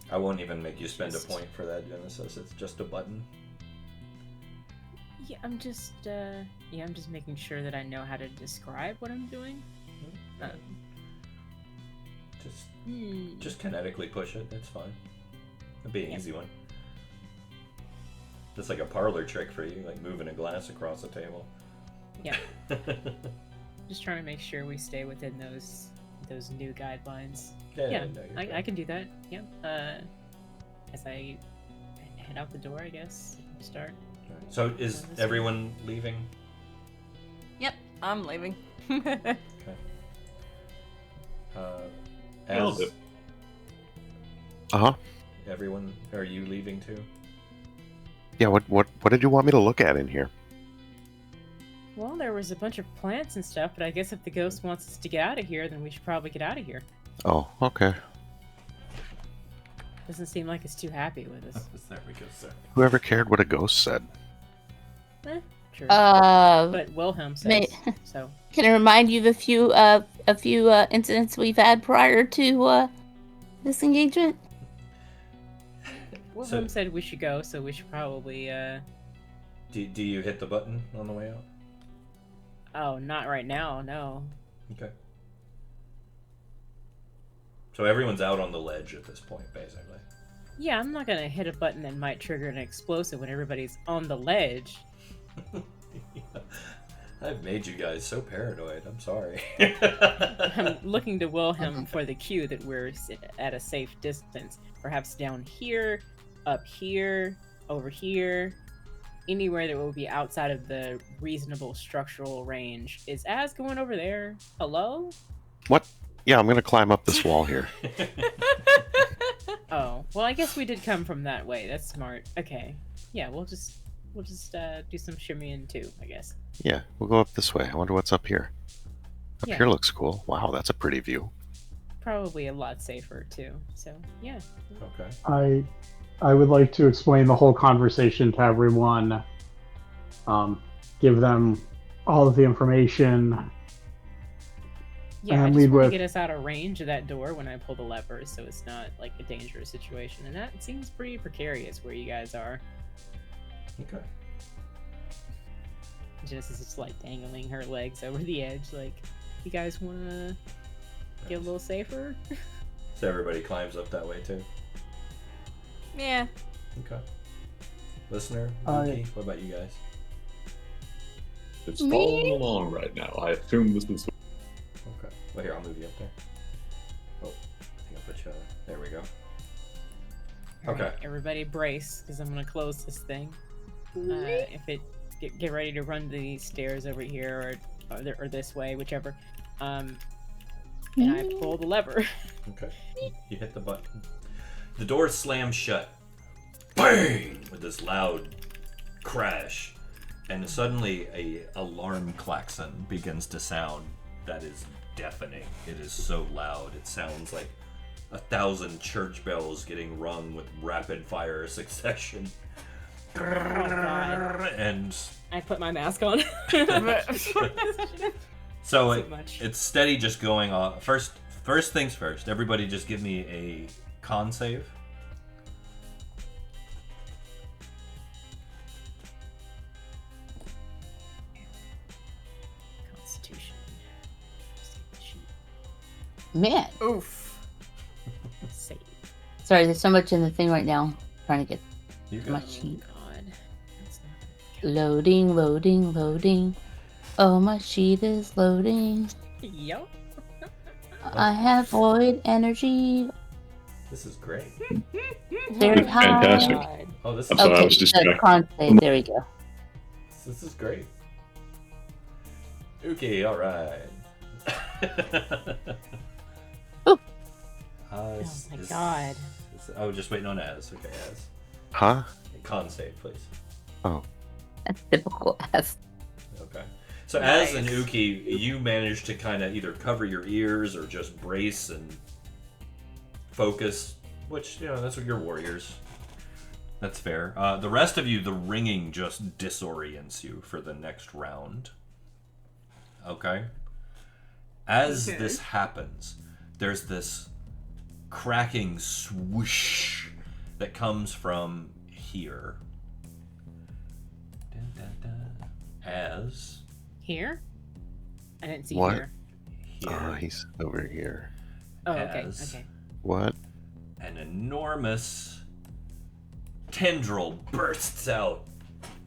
I won't even make you spend a point for that, Genesis. It's just a button. Yeah, I'm just making sure that I know how to describe what I'm doing. Just kinetically push it. It's fine. It'd be an easy one. Just like a parlor trick for you, like moving a glass across a table. Yeah. Just trying to make sure we stay within those new guidelines. Yeah, no, you're I fine. can do that. Yeah. As I head out the door, I guess. Start. Alright. So is everyone leaving? Yep, I'm leaving. Okay. I'll As do. everyone, are you leaving too? Yeah. What did you want me to look at in here? Well, there was a bunch of plants and stuff, but I guess if the ghost wants us to get out of here, then we should probably get out of here. Oh, okay. Doesn't seem like it's too happy with us. There we go, sir. Whoever cared what a ghost said? True. Uh, But Wilhelm says may- so. can I remind you of a few incidents we've had prior to this engagement? Wilhelm said we should go, so we should probably. Do you hit the button on the way out? Oh, not right now. No. Okay. So everyone's out on the ledge at this point, basically. Yeah, I'm not gonna hit a button that might trigger an explosive when everybody's on the ledge. I've made you guys so paranoid. I'm sorry. I'm looking to Wilhelm for the cue that we're at a safe distance. Perhaps down here, up here, over here, anywhere that will be outside of the reasonable structural range. Is Az going over there? Hello? What? Yeah, I'm gonna climb up this wall here. Oh, well, I guess we did come from that way. That's smart. Okay. Yeah, we'll just do some shimmying too, I guess. Yeah, we'll go up this way. I wonder what's up here. Up Yeah. here looks cool. Wow, that's a pretty view. Probably a lot safer too. So, yeah. Okay. I would like to explain the whole conversation to everyone. Give them all of the information. Yeah, I And just lead want to with- get us out of range of that door when I pull the lever, so it's not like a dangerous situation. And that seems pretty precarious where you guys are. Okay. Genesis is like dangling her legs over the edge, like, you guys want to get a little safer? So everybody climbs up that way too. Yeah. Okay. Listener, I- Uki, what about you guys? It's following along right now. I assume this is. Okay. Well, here, I'll move you up there. Oh, I think I'll put you. There we go. Alright, Okay. everybody brace, because I'm gonna close this thing. If it get ready to run the stairs over here or this way, whichever. And I pull the lever. Okay. You hit the button. The door slams shut. Bang! With this loud crash. And suddenly a alarm klaxon begins to sound that is deafening. It is so loud. It sounds like 1,000 church bells getting rung with rapid fire succession. God. And I put my mask on. so Too much. it's steady just going off. First things first. Everybody just give me a con save. Constitution. Man, Oof. Save. sorry, there's so much in the thing right now. Trying to get You my got sheet. God. That's not... Loading, loading, loading. Oh, my sheet is loading. Yup. I have void energy This is great. very high. Fantastic. God. Oh, this I'm is sorry, I Okay, was the distracted. con save. There we go. this is great. Okay, all right. Ooh. Oh my God. Oh, just waiting on Az. Okay, Az. Huh? Con save, please. That's typical ass. Okay. So Az and Nice. Uki, you managed to kind of either cover your ears or just brace and focus, which, you know, that's what you're warriors. That's fair. The rest of you, the ringing just disorients you for the next round. Okay? As Okay. this happens, there's this cracking swoosh that comes from here. Dun, dun, dun. As Here? I didn't see What? here. here, He's over here. Oh, okay. As- Okay. What? an enormous tendril bursts out,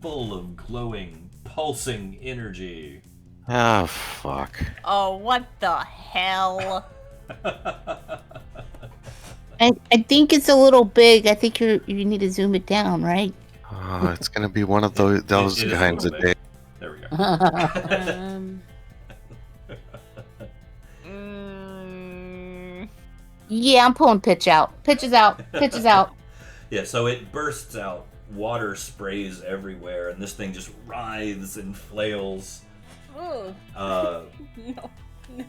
full of glowing, pulsing energy. Ah, fuck. Oh, what the hell? I think it's a little big. I think you need to zoom it down, right? Oh, it's gonna be one of those It is a kinds little of bit. days. There we go. Yeah, I'm pulling pitch out. Pitch is out. Pitch is out. Yeah, so it bursts out, water sprays everywhere, and this thing just writhes and flails. Ugh. No.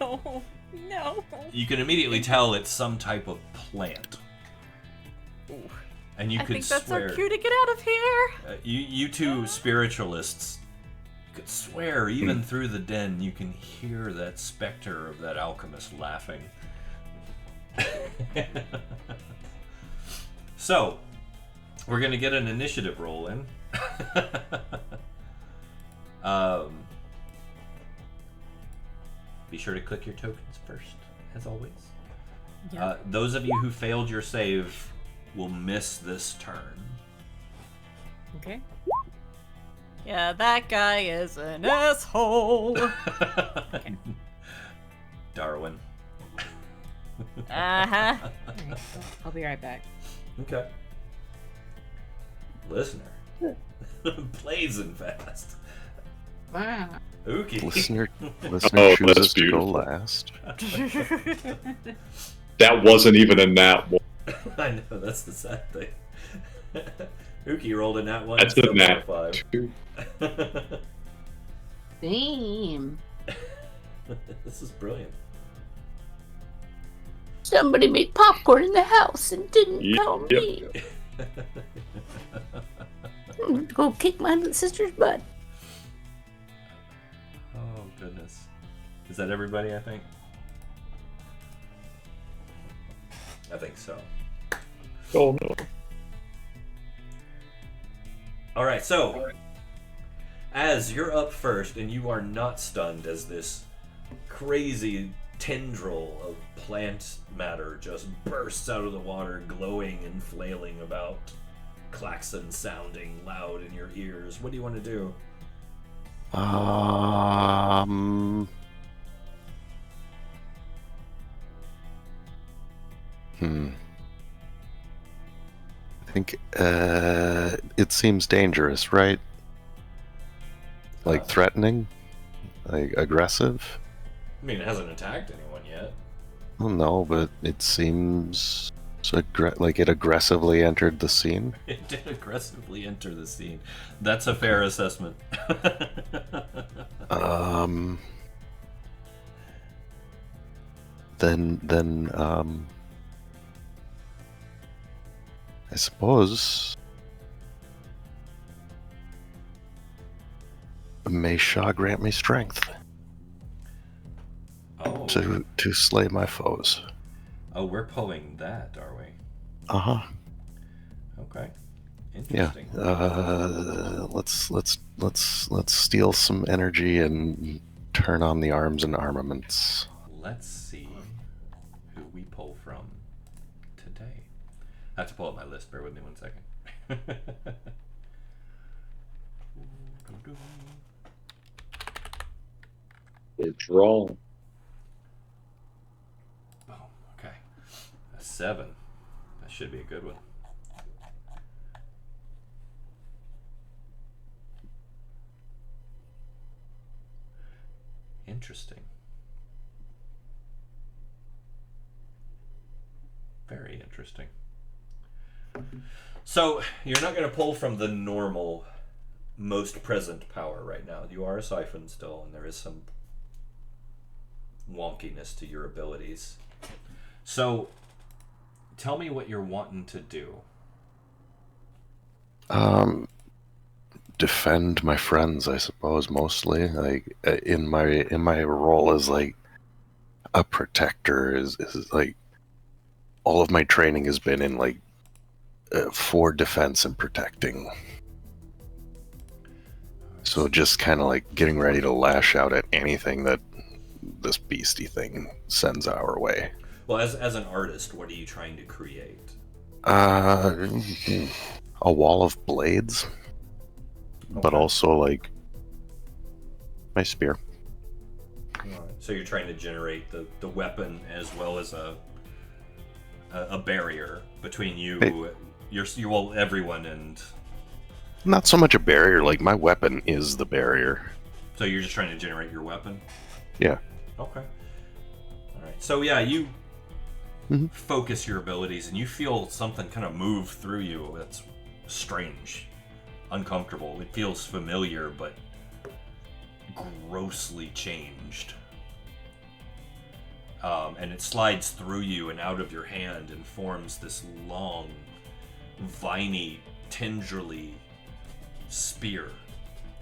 No. No. You can immediately tell it's some type of plant. And you I could think that's swear, our cue to get out of here. you two spiritualists could swear even through the den you can hear that specter of that alchemist laughing. So, we're gonna get an initiative roll in. Be sure to click your tokens first, as always. Yeah. Those of you who failed your save will miss this turn. Okay. Yeah, that guy is an asshole. Darwin. Uh-huh. Alright, I'll be right back. Okay. Listener. Blazing fast. Uki. Listener Oh, chooses that's to go beautiful. last. That wasn't even a nat one. I know, that's the sad thing. Uki rolled a nat 1. That's and a still nat got a 2. 5. Damn. This is brilliant. Somebody made popcorn in the house and didn't tell Yep. me. I'm gonna go kick my sister's butt. Oh, goodness. Is that everybody, I think? I think so. Oh no. Alright, so as you're up first and you are not stunned as this crazy tendril of plant matter just bursts out of the water, glowing and flailing about, klaxon sounding loud in your ears. What do you want to do? I think it seems dangerous, right? Like threatening? Like aggressive? I mean, it hasn't attacked anyone yet. Well, no, but it seems like it aggressively entered the scene. It did aggressively enter the scene. That's a fair assessment. Then I suppose may Shah grant me strength Oh. to slay my foes. Oh, we're pulling that, are we? Uh-huh. Okay. Yeah. Interesting. Let's steal some energy and turn on the arms and armaments. Let's see who we pull from today. I have to pull up my list. Bear with me 1 second. It's wrong. Boom. Okay. A 7. That should be a good one. Interesting. Very interesting. So, you're not going to pull from the normal, most present power right now. You are a siphon still, and there is some wonkiness to your abilities. So, tell me what you're wanting to do. Defend my friends, I suppose, mostly. Like in my role as like a protector is like all of my training has been in like for defense and protecting. So just kind of like getting ready to lash out at anything that this beastie thing sends our way. Well, as an artist, what are you trying to create? A wall of blades, but Okay. also like my spear. So you're trying to generate the weapon as well as a barrier between you, well, everyone, and Not so much a barrier, like my weapon is the barrier. so you're just trying to generate your weapon. Yeah. Okay. All right. So yeah, you Mhm. focus your abilities, and you feel something kind of move through you. That's strange, uncomfortable. It feels familiar, but grossly changed. And it slides through you and out of your hand and forms this long, viney, tendrily spear.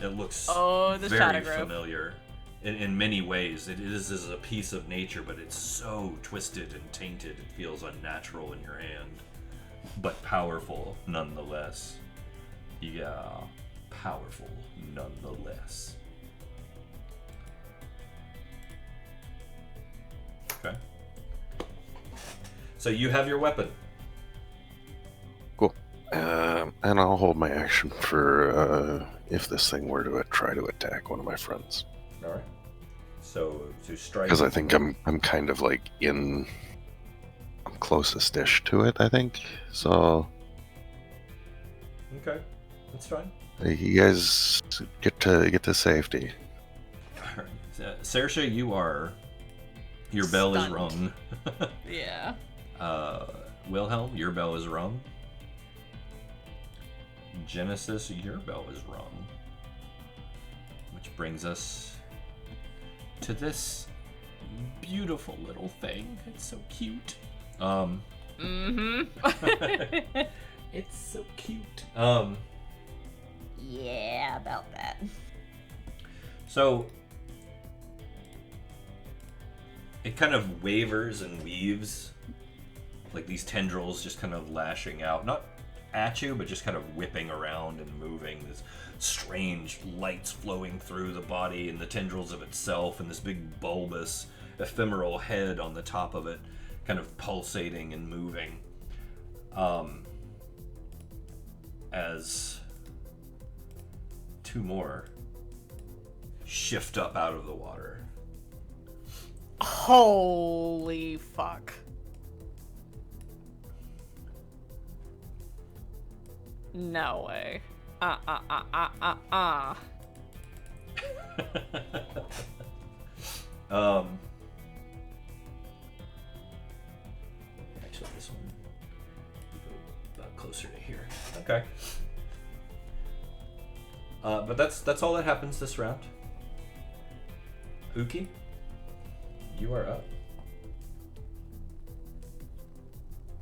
It looks Oh, the very shadow grove. familiar in many ways. It is as a piece of nature, but it's so twisted and tainted. It feels unnatural in your hand, but powerful nonetheless. Yeah, powerful nonetheless. Okay. So you have your weapon. Cool. And I'll hold my action for if this thing were to try to attack one of my friends. All right. So to strike. Because I think I'm kind of like I'm closest-ish to it, I think. So Okay, that's fine. you guys get to safety. All right. Saoirse, your bell is Stunned. rung. Yeah. Wilhelm, your bell is rung. Genesis, your bell is rung. Which brings us to this beautiful little thing. It's so cute. Mm-hmm. It's so cute. Yeah, about that. So it kind of wavers and weaves, like these tendrils just kind of lashing out, not at you, but just kind of whipping around and moving. This strange lights flowing through the body and the tendrils of itself, and this big bulbous ephemeral head on the top of it, kind of pulsating and moving. As two more shift up out of the water. Holy fuck. No way. Actually, this one go about closer to here. Okay. But that's all that happens this round. Uki, you are up.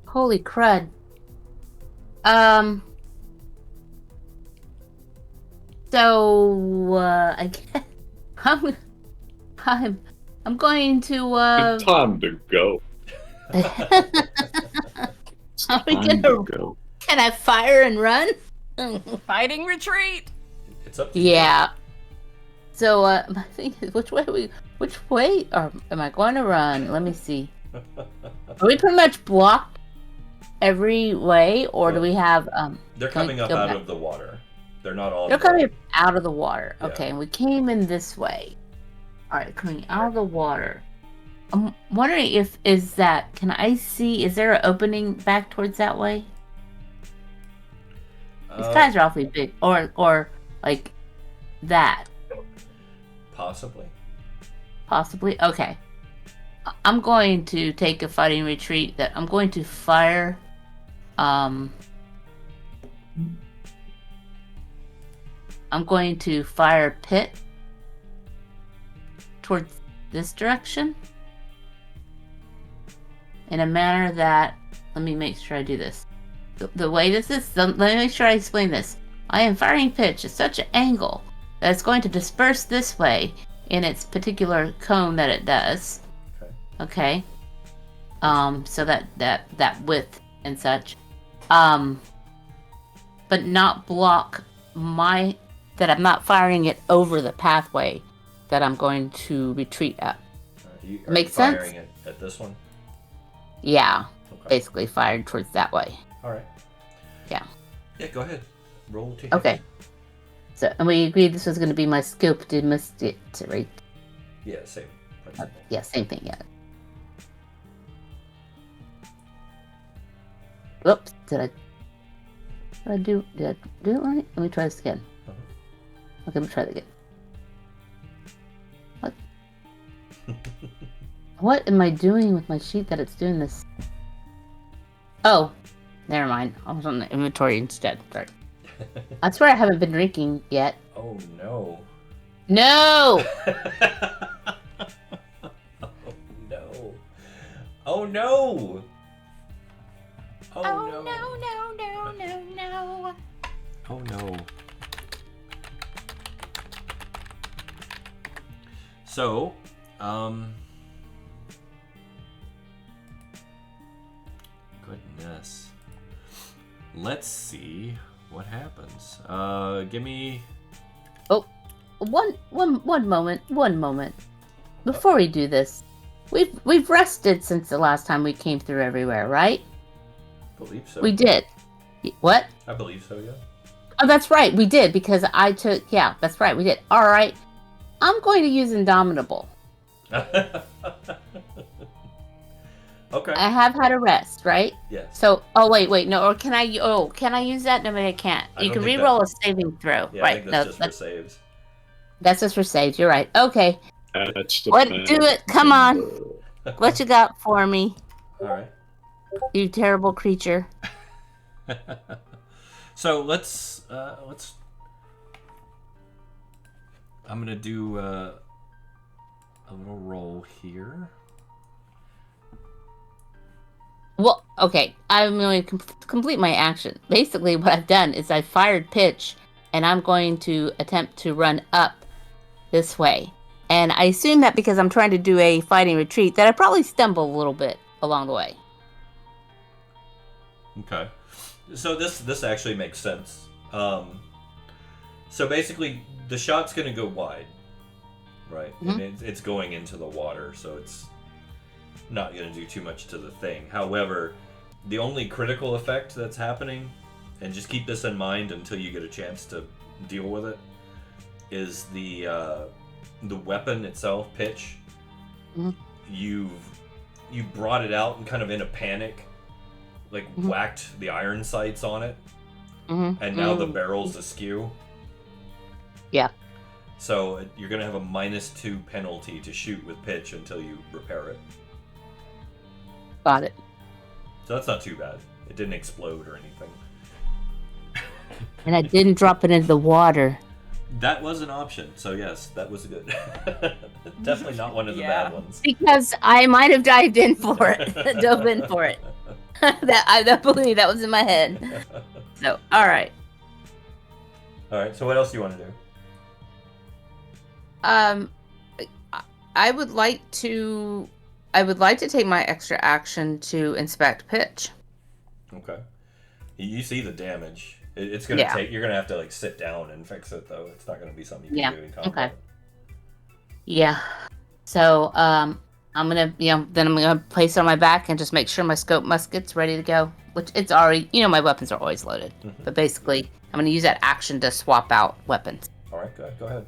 Holy crud. So I guess I'm going to It's time to go. Are we Time to gonna? go. Can I fire and run? Fighting retreat. It's up to you. Yeah. So my thing is, which way am I going to run? Let me see. Are we pretty much blocked every way, or do we have They're can we coming up go out back? of the water. They're not all. They're coming out of the water. Yeah. Okay, and we came in this way. All right, coming out of the water. I'm wondering is there an opening back towards that way? These guys are awfully big, or like that. Possibly. Possibly. Okay. I'm going to take a fighting retreat. I'm going to fire. I'm going to fire pit towards this direction in a manner that. Let me make sure I do this. The way this is. Let me make sure I explain this. I am firing pitch at such an angle that it's going to disperse this way in its particular cone that it does. Okay. So that width and such. But not block that I'm not firing it over the pathway that I'm going to retreat up. Makes sense? Firing it at this one. Yeah. Okay. Basically fired towards that way. All right. Yeah. Yeah. Go ahead. Roll to hit. Okay. So, and we agreed this was going to be my scope to right? Yeah. Same. principle. Yeah, same thing, yeah. Whoops, did I do it right? Let me try this again. Okay, let me try that again. What? What am I doing with my sheet that it's doing this? Oh, never mind. I was on the inventory instead. Sorry. I swear I haven't been drinking yet. Oh no. No! Oh no. Oh no. Oh no. No. Oh no. So, goodness. Let's see what happens. Give me. Oh, one moment. Before we do this, we've rested since the last time we came through everywhere, right? I believe so. We did. What? I believe so, yeah. Oh, that's right. We did because I took. Yeah, that's right. We did. All right. I'm going to use Indomitable. Okay. I have had a rest, right? Yes. So, oh wait, no. Or can I? Oh, can I use that? No, I can't. I You don't can think re-roll that- a saving throw. Yeah, Right. I think that's just for saves. That's just for saves. You're right. Okay. That's the What? bad Do it. Come on. number. What you got for me, All right. you terrible creature? So let's. I'm gonna do a little roll here. Well, okay. I'm going to complete my action. Basically, what I've done is I fired pitch, and I'm going to attempt to run up this way. And I assume that because I'm trying to do a fighting retreat, that I probably stumble a little bit along the way. Okay. So this actually makes sense. So basically, the shot's gonna go wide, right? Mhm. And it's going into the water, so it's not gonna do too much to the thing. However, the only critical effect that's happening, and just keep this in mind until you get a chance to deal with it, is the weapon itself, pitch. Mhm. You brought it out and kind of in a panic, like whacked the iron sights on it, and now the barrel's askew. Yeah. So you're gonna have a -2 penalty to shoot with pitch until you repair it. Got it. So that's not too bad. It didn't explode or anything. And I didn't drop it into the water. That was an option. So yes, that was good. Definitely not one of the bad ones. Because I might have dived in for it. Dove in for it. I don't believe that was in my head. So, all right. All right. So what else do you want to do? I would like to take my extra action to inspect pitch. Okay. You see the damage. It's gonna Yeah. take. You're gonna have to like sit down and fix it though. It's not gonna be something you can do in combat. Okay. Yeah. So, I'm gonna, then I'm gonna place it on my back and just make sure my scope musket's ready to go. Which it's already, my weapons are always loaded. Mhm. But basically, I'm gonna use that action to swap out weapons. All right. Go ahead.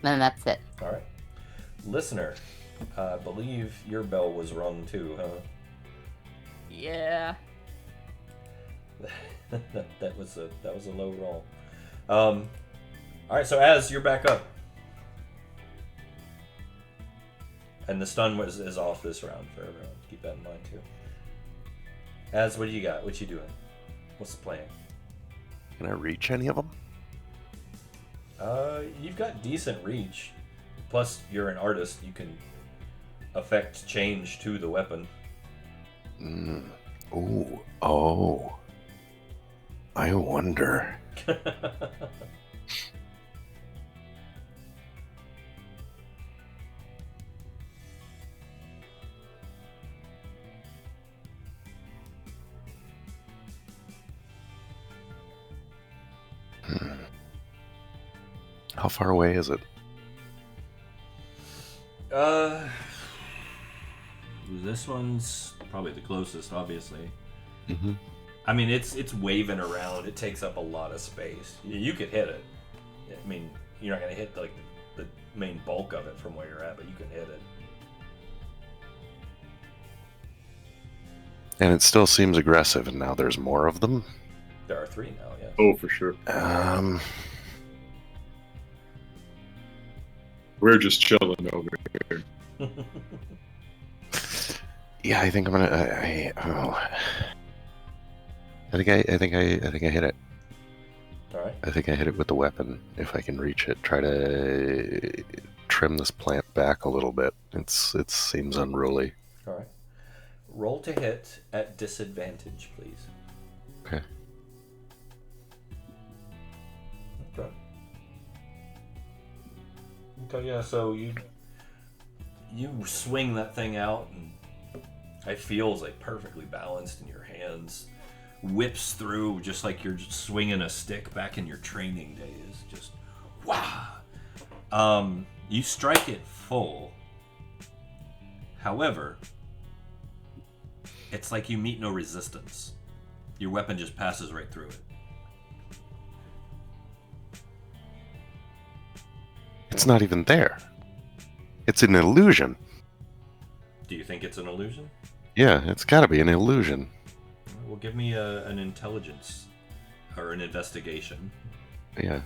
And that's it. All right. Listener, I believe your bell was rung too, huh? Yeah. that was a low roll. All right, so Az, you're back up, and the stun is off this round for everyone. Keep that in mind too. Az, what do you got? What you doing? What's the plan? Can I reach any of them? You've got decent reach. Plus, you're an artist. You can affect change to the weapon. Ooh. Oh. I wonder. How far away is it? This one's probably the closest, obviously. Mm-hmm. I mean, it's waving around. It takes up a lot of space. You could hit it. I mean, you're not gonna hit like the main bulk of it from where you're at, but you can hit it. And it still seems aggressive, and now there's more of them. There are 3 now, yeah. Oh, for sure. We're just chilling over here. Yeah, I think I'm gonna. I think I hit it. All right. I think I hit it with the weapon. If I can reach it, try to trim this plant back a little bit. It seems unruly. All right. Roll to hit at disadvantage, please. Okay. Okay. Okay. Yeah. So you swing that thing out, and it feels like perfectly balanced in your hands. Whips through just like you're just swinging a stick back in your training days. Just wow. You strike it full. However, it's like you meet no resistance. Your weapon just passes right through it. It's not even there. It's an illusion. Do you think it's an illusion? Yeah, it's got to be an illusion. Well, give me an intelligence or an investigation. Yeah.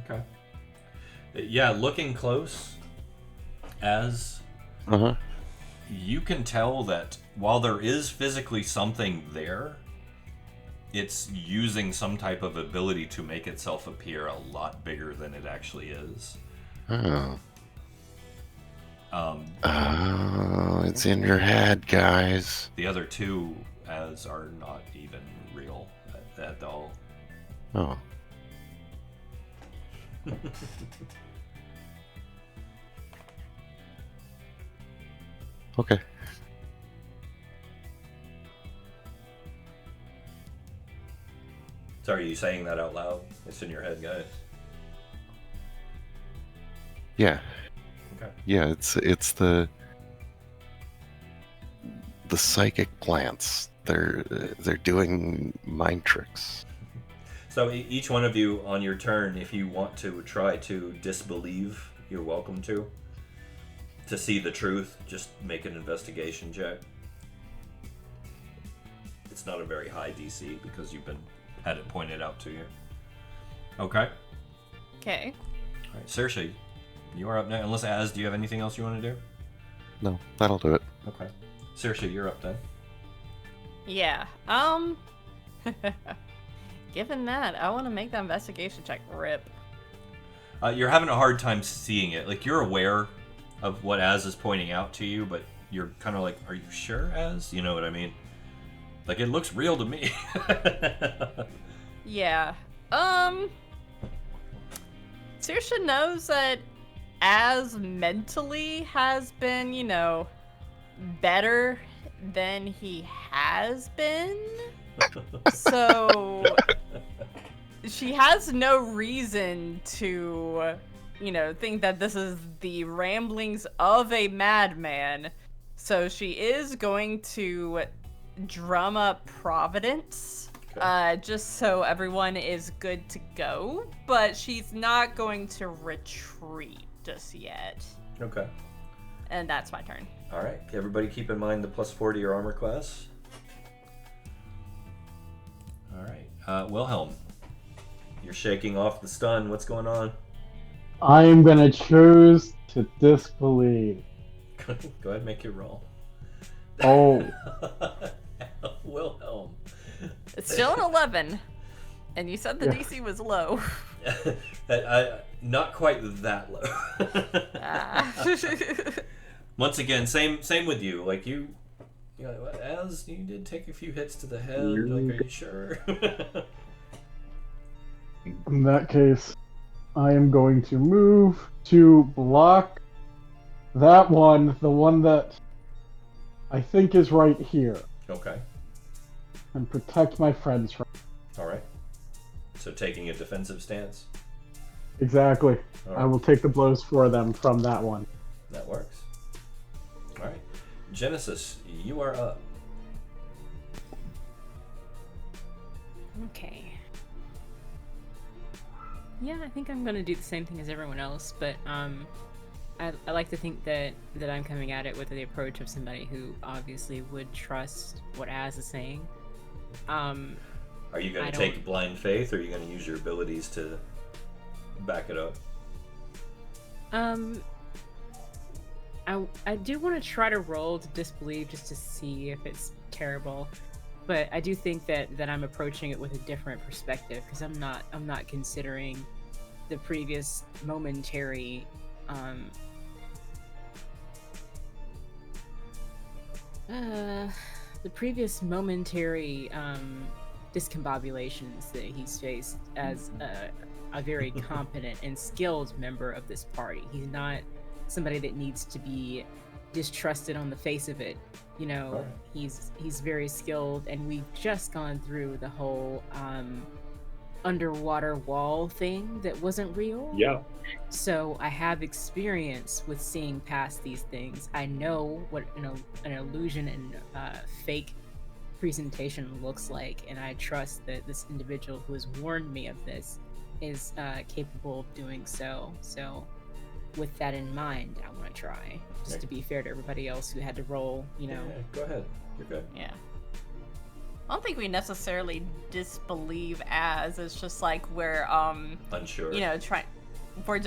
Okay. Yeah, looking close, as you can tell that while there is physically something there, it's using some type of ability to make itself appear a lot bigger than it actually is. Oh. It's in your head, guys. The other two as are not even real at all. Oh. Okay. So are you saying that out loud? It's in your head, guys. Yeah. Okay. Yeah, it's the psychic plants. They're doing mind tricks. So each one of you on your turn, if you want to try to disbelieve, you're welcome to. To see the truth, just make an investigation check. It's not a very high DC because you've had it pointed out to you. Okay. Okay. All right, Saoirse, you are up next. Unless Az, do you have anything else you want to do? No, that'll do it. Okay. Saoirse, you're up then. Yeah. Given that, I want to make that investigation check. Rip. You're having a hard time seeing it. Like, you're aware of what Az is pointing out to you, but you're kind of like, are you sure, Az? You know what I mean? Like, it looks real to me. Yeah. Saoirse knows that Az mentally has been, better than he has been. So she has no reason to, think that this is the ramblings of a madman. So she is going to drum up Providence, just so everyone is good to go. But she's not going to retreat just yet. Okay. And that's my turn. All right. Everybody keep in mind the +4 to your armor class. All right. Wilhelm, you're shaking off the stun. What's going on? I am gonna choose to disbelieve. Go ahead and make your roll. Oh. Wilhelm. It's still an 11. And you said the DC was low. Not quite that low. Once again, same with you. Like you know, as you did take a few hits to the head. Like, are you sure? In that case, I am going to move to block that one, the one that I think is right here, Okay. and protect my friends from. All right. So taking a defensive stance. Exactly. All I right. will take the blows for them from that one. That works. All right. Genesis, you are up. Okay. Yeah, I think I'm gonna do the same thing as everyone else, but I like to think that I'm coming at it with the approach of somebody who obviously would trust what Az is saying. Are you going I to don't- take blind faith, or are you going to use your abilities to back it up? I do want to try to roll to disbelieve just to see if it's terrible, but I do think that I'm approaching it with a different perspective because I'm not considering the previous momentary discombobulations that he's faced as a very competent and skilled member of this party. He's not somebody that needs to be distrusted on the face of it. He's very skilled, and we've just gone through the whole underwater wall thing that wasn't real. Yeah. So I have experience with seeing past these things. I know what an illusion and fake presentation looks like, and I trust that this individual who has warned me of this is capable of doing so. So with that in mind, I want to try, just to be fair to everybody else who had to roll, Yeah, go ahead. You're good. Yeah. I don't think we necessarily disbelieve as. It's just like we're Unsure. we're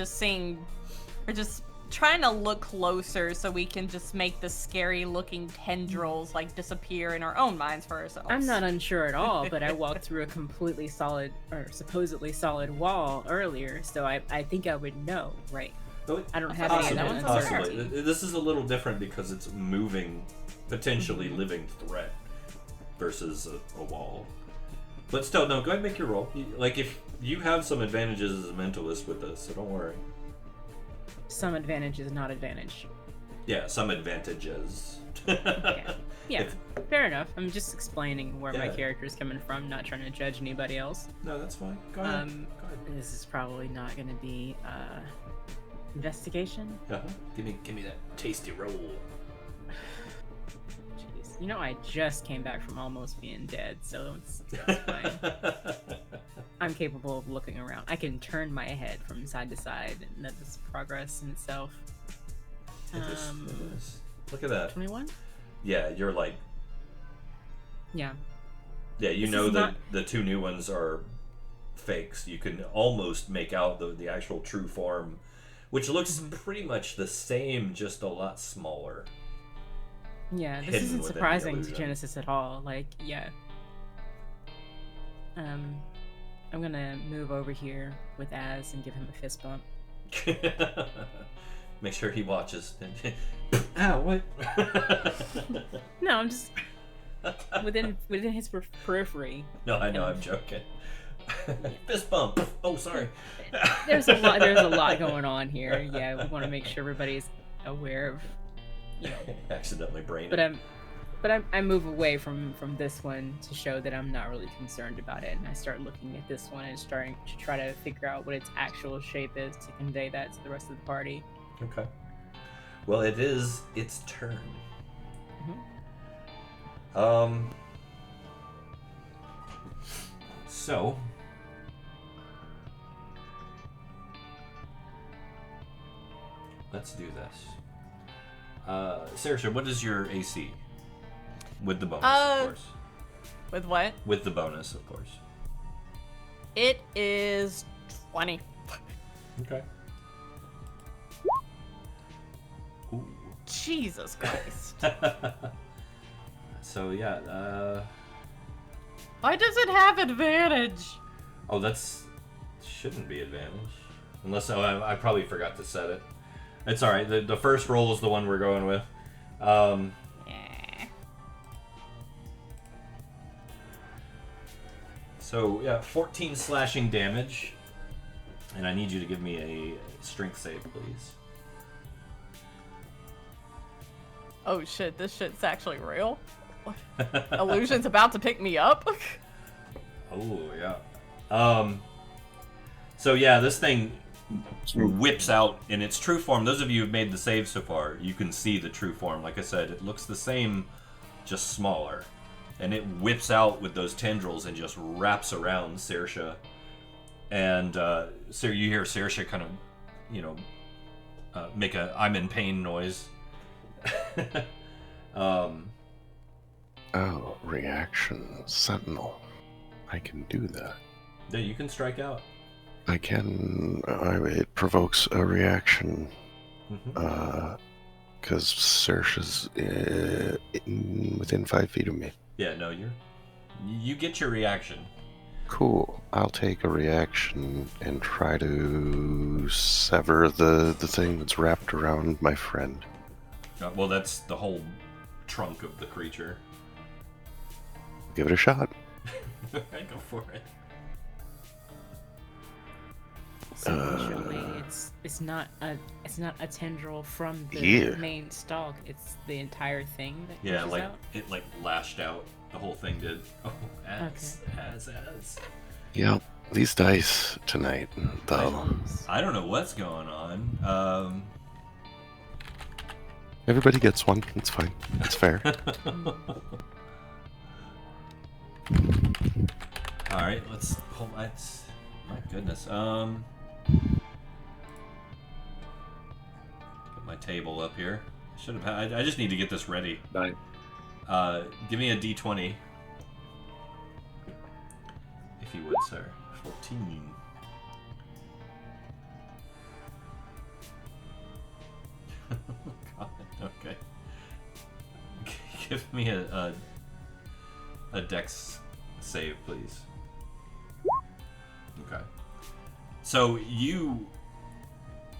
just trying to look closer so we can just make the scary looking tendrils like disappear in our own minds for ourselves. I'm not unsure at all, but I walked through a completely solid, or supposedly solid wall earlier, so I think I would know, right? I don't have any of that Possibly. uncertainty. This is a little different because it's moving, potentially living threat versus a wall. But still, no, go ahead and make your roll. Like, if you have some advantages as a mentalist with this, so don't worry. Some advantage is not advantage. Yeah, some advantages. Okay. Yeah, fair enough. I'm just explaining where my character is coming from, not trying to judge anybody else. No, that's fine. Go ahead. Go ahead. This is probably not going to be investigation. Uh-huh. Give me that tasty roll. Jeez, I just came back from almost being dead, so that's fine. I'm capable of looking around. I can turn my head from side to side, and that's progress in itself. It is. Look at that. 21? Yeah, you're like. Yeah. Yeah, you This know is that not- the two new ones are fakes. You can almost make out the actual true form, which looks pretty much the same, just a lot smaller. Yeah, this Hidden isn't within the surprising to illusion. Genesis at all. Like, yeah. I'm gonna move over here with Az and give him a fist bump. Make sure he watches. Ow, what? No, I'm just within his periphery. No, I know, I'm joking. Fist bump. Oh, sorry. There's a lot going on here. Yeah, we want to make sure everybody's aware of, Accidentally brain. But I move away from this one to show that I'm not really concerned about it, and I start looking at this one and starting to try to figure out what its actual shape is to convey that to the rest of the party. Okay. Well, it is its turn. So. Let's do this. Saoirse, what is your AC? With the bonus, of course. With what? With the bonus, of course. It is 20. Okay. Ooh. Jesus Christ. So yeah, Why does it have advantage? oh, that's shouldn't be advantage, unless I probably forgot to set it. It's all right. The first roll is the one we're going with. So yeah, 14 slashing damage, and I need you to give me a strength save, please. Oh shit, this shit's actually real? Illusion's about to pick me up? Oh yeah. So yeah, this thing whips out in its true form. Those of you who've made the save so far, you can see the true form. Like I said, it looks the same, just smaller. And it whips out with those tendrils and just wraps around Saoirse. And so you hear Saoirse kind of, make a "I'm in pain" noise. Oh, reaction sentinel. I can do that. Yeah, you can strike out. I can. It provokes a reaction. Mm-hmm. Because Saoirse's within 5 feet of me. Yeah, no, you get your reaction. Cool. I'll take a reaction and try to sever the thing that's wrapped around my friend. Well, that's the whole trunk of the creature. Give it a shot. Go for it. So literally, it's not a tendril from the Yeah. main stalk. It's the entire thing that Yeah, pushes like out. it lashed out. The whole thing did. Oh, as. Yep. These dice tonight, though. I don't know what's going on. Everybody gets one. It's fine. It's fair. All right, let's pull my goodness. Get my table up here. Should have. I just need to get this ready. Nice. Give me a D20, if you would, sir. 14. God, okay. Give me a dex save, please. Okay. So you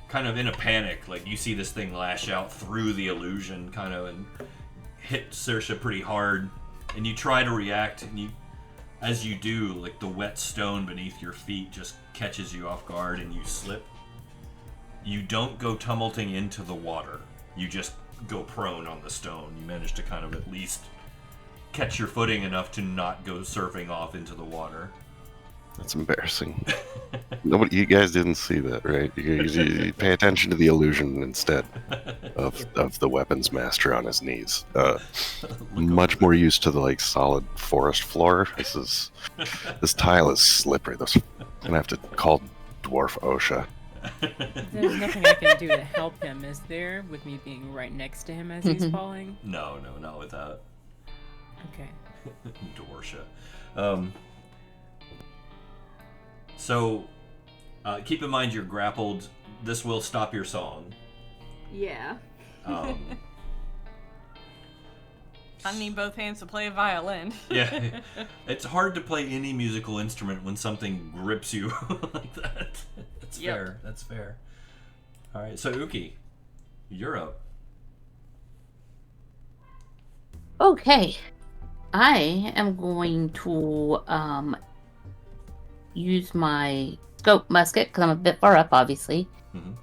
kind of in a panic, like you see this thing lash out through the illusion kind of and hit Saoirse pretty hard, and you try to react, and as you do, like the wet stone beneath your feet just catches you off guard and you slip. You don't go tumulting into the water. You just go prone on the stone. You manage to kind of at least catch your footing enough to not go surfing off into the water. That's embarrassing. Nobody, you guys didn't see that, right? You pay attention to the illusion instead of the weapons master on his knees. Much more used to the like solid forest floor. This tile is slippery. I'm gonna have to call Dwarf OSHA. There's nothing I can do to help him, is there? With me being right next to him as he's falling? No, not with that. Okay. Dwarf. So, keep in mind you're grappled. This will stop your song. Yeah. Um, I need both hands to play a violin. yeah, it's hard to play any musical instrument when something grips you like that. That's fair. That's fair. All right, so Uki, you're up. Okay. I am going to use my scope musket, because I'm a bit far up, obviously,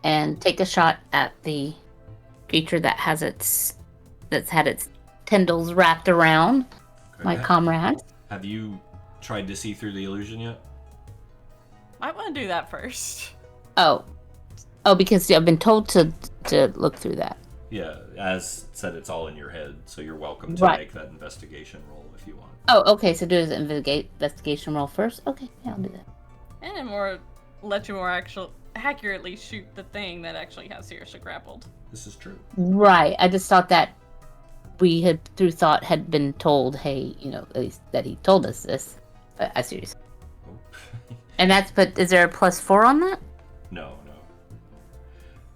and take a shot at the creature that has that's had its tendrils wrapped around my comrade. Have you tried to see through the illusion yet? Might want to do that first. Oh, because I've been told to look through that. Yeah, as said, it's all in your head, so you're welcome to make that investigation roll if you want. Oh, okay, so do the investigation roll first? Okay, yeah, I'll do that. And let you more accurately shoot the thing that actually has Saoirse grappled. This is true. Right, I just thought that we had, through thought, had been told, hey, at least that he told us this. But I see. And but is there a +4 on that?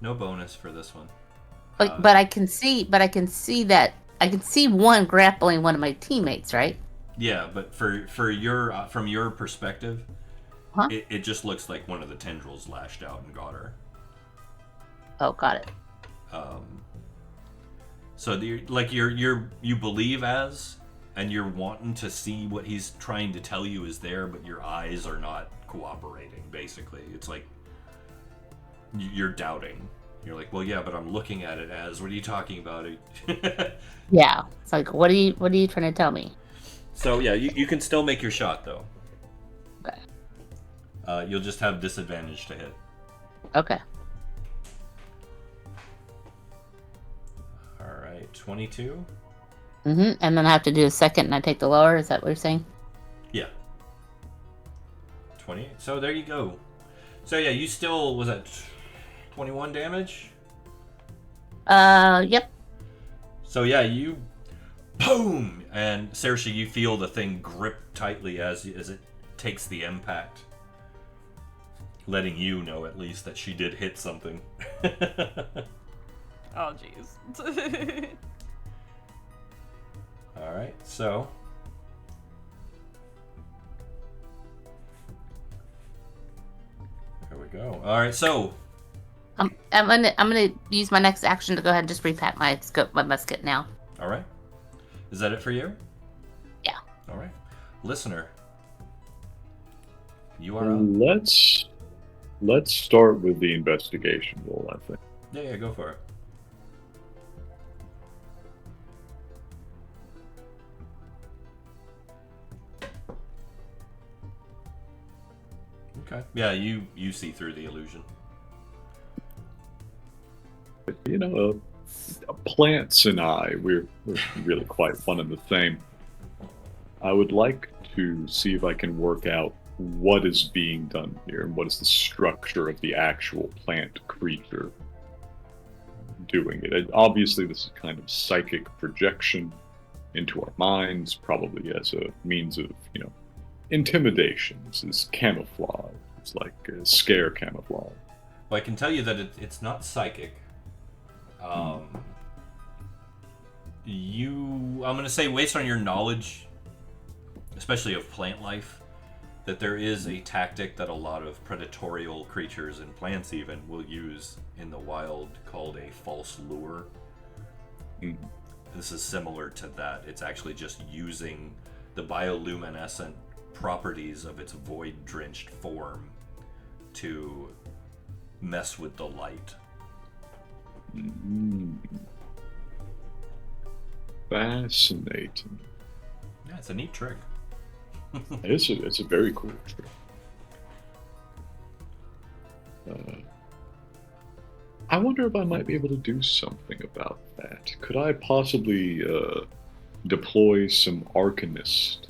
No bonus for this one. But I can see that I can see one grappling one of my teammates, right? Yeah, but for your from your perspective, it just looks like one of the tendrils lashed out and got her. Oh, got it. So you believe and you're wanting to see what he's trying to tell you is there, but your eyes are not cooperating. Basically, it's like you're doubting. You're like, well, yeah, but I'm looking at it as. What are you talking about? Yeah, it's like, what are you trying to tell me? So yeah, you can still make your shot though. Okay. You'll just have disadvantage to hit. Okay. All right, 22. And then I have to do a second, and I take the lower. Is that what you're saying? Yeah. 28. So there you go. So yeah, you still was at 21 damage. Yep. So yeah, you boom, and Saoirse, you feel the thing grip tightly as it takes the impact, letting you know at least that she did hit something. Oh jeez. All right, so there we go. All right, so I'm gonna use my next action to go ahead and just repack my musket now. all right, is that it for you? Yeah. All right, listener, you are up. Let's start with the investigation roll, I think. Yeah, go for it. Okay. Yeah, you see through the illusion. You know, plants and we're really quite one and the same. I would like to see if I can work out what is being done here and what is the structure of the actual plant creature doing it. Obviously, this is kind of psychic projection into our minds, probably as a means of, intimidation. This is camouflage. It's like scare camouflage. Well, I can tell you that it's not psychic. I'm going to say, based on your knowledge, especially of plant life, that there is a tactic that a lot of predatorial creatures and plants even will use in the wild called a false lure. This is similar to that. It's actually just using the bioluminescent properties of its void-drenched form to mess with the light. Fascinating. Yeah, it's a neat trick. It's a very cool trick. I wonder if I might be able to do something about that. Could I possibly deploy some Arcanist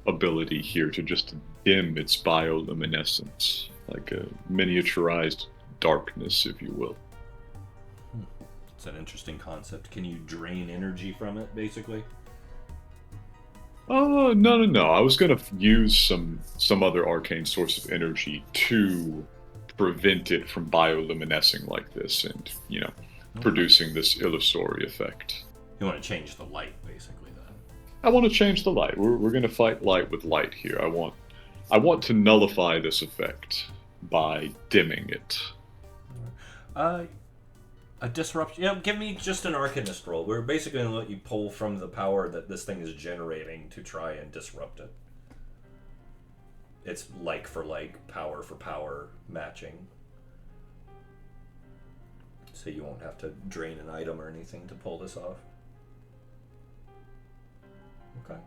ability here to just dim its bioluminescence, like a miniaturized darkness, if you will? It's an interesting concept. Can you drain energy from it, basically? Oh, no. I was gonna use some other arcane source of energy to prevent it from bioluminescing like this and, producing this illusory effect. You want to change the light, basically, then. I want to change the light. We're gonna fight light with light here. I want to nullify this effect by dimming it. A disruption. Yeah, give me just an Arcanist roll. We're basically going to let you pull from the power that this thing is generating to try and disrupt it. It's like for like, power for power matching. So you won't have to drain an item or anything to pull this off. Okay.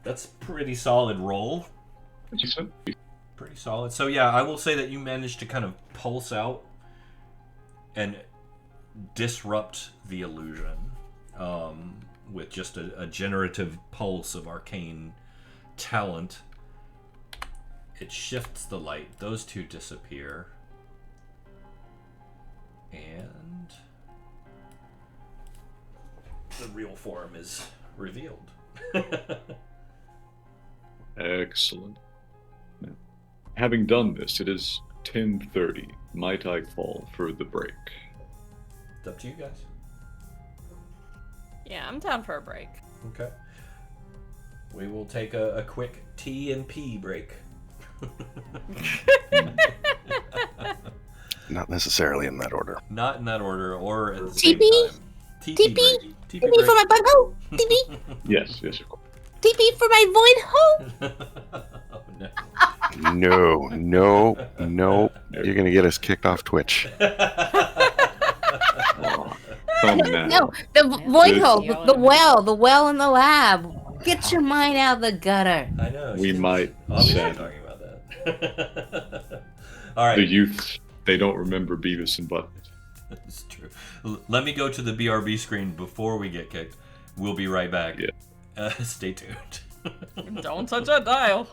That's pretty solid roll. Pretty solid. So yeah, I will say that you managed to kind of pulse out and disrupt the illusion with just a generative pulse of arcane talent. It shifts the light. Those two disappear. And the real form is revealed. Excellent. Now, having done this, it is 10:30. Might I call for the break? It's up to you guys. Yeah, I'm down for a break. Okay. We will take a quick T and P break. Not necessarily in that order. Not in that order, or at the same TP? time. TP? break. TP for my butthole? TP? Yes, of course. TP for my void hole? Oh no. No. You're going to get us kicked off Twitch. Come now. No, the void Good. hole, the well in the lab. Get your mind out of the gutter. I know. We might obviously sad. talking about that. All right. The youth, they don't remember Beavis and Butthead. That's true. Let me go to the BRB screen before we get kicked. We'll be right back. Yeah. Stay tuned. Don't touch that dial.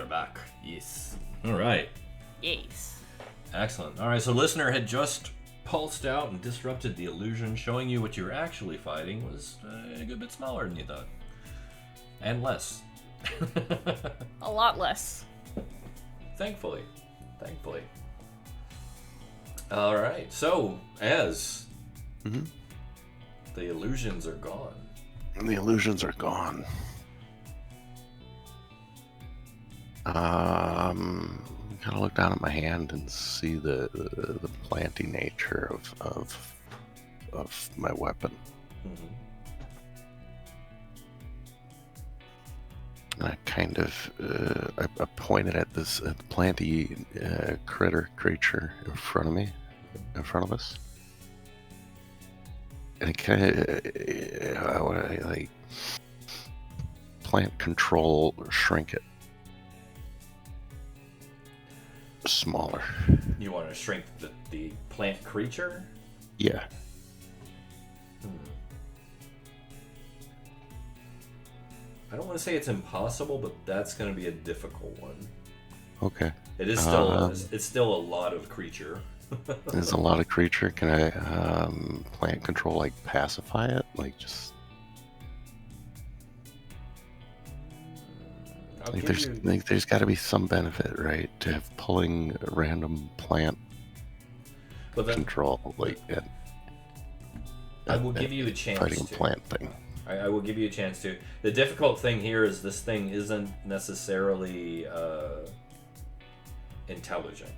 back. Yes. All right. Yes. Excellent. All right, so listener had just pulsed out and disrupted the illusion, showing you what you were actually fighting was a good bit smaller than you thought. And less. A lot less. Thankfully. All right, so as the illusions are gone. The illusions are gone. Kind of look down at my hand and see the planty nature of my weapon. And I kind of I pointed at this planty creature in front of us, and it kind of like plant control, shrink it smaller. You want to shrink the plant creature? Yeah. I don't want to say it's impossible, but that's going to be a difficult one. Okay. It is still it's still a lot of creature. There's a lot of creature. Can I plant control, like pacify it, like just there's got to be some benefit, right, to have pulling a random plant control, like I will give you a chance fighting to. A plant thing. I will give you a chance to. The difficult thing here is this thing isn't necessarily intelligent.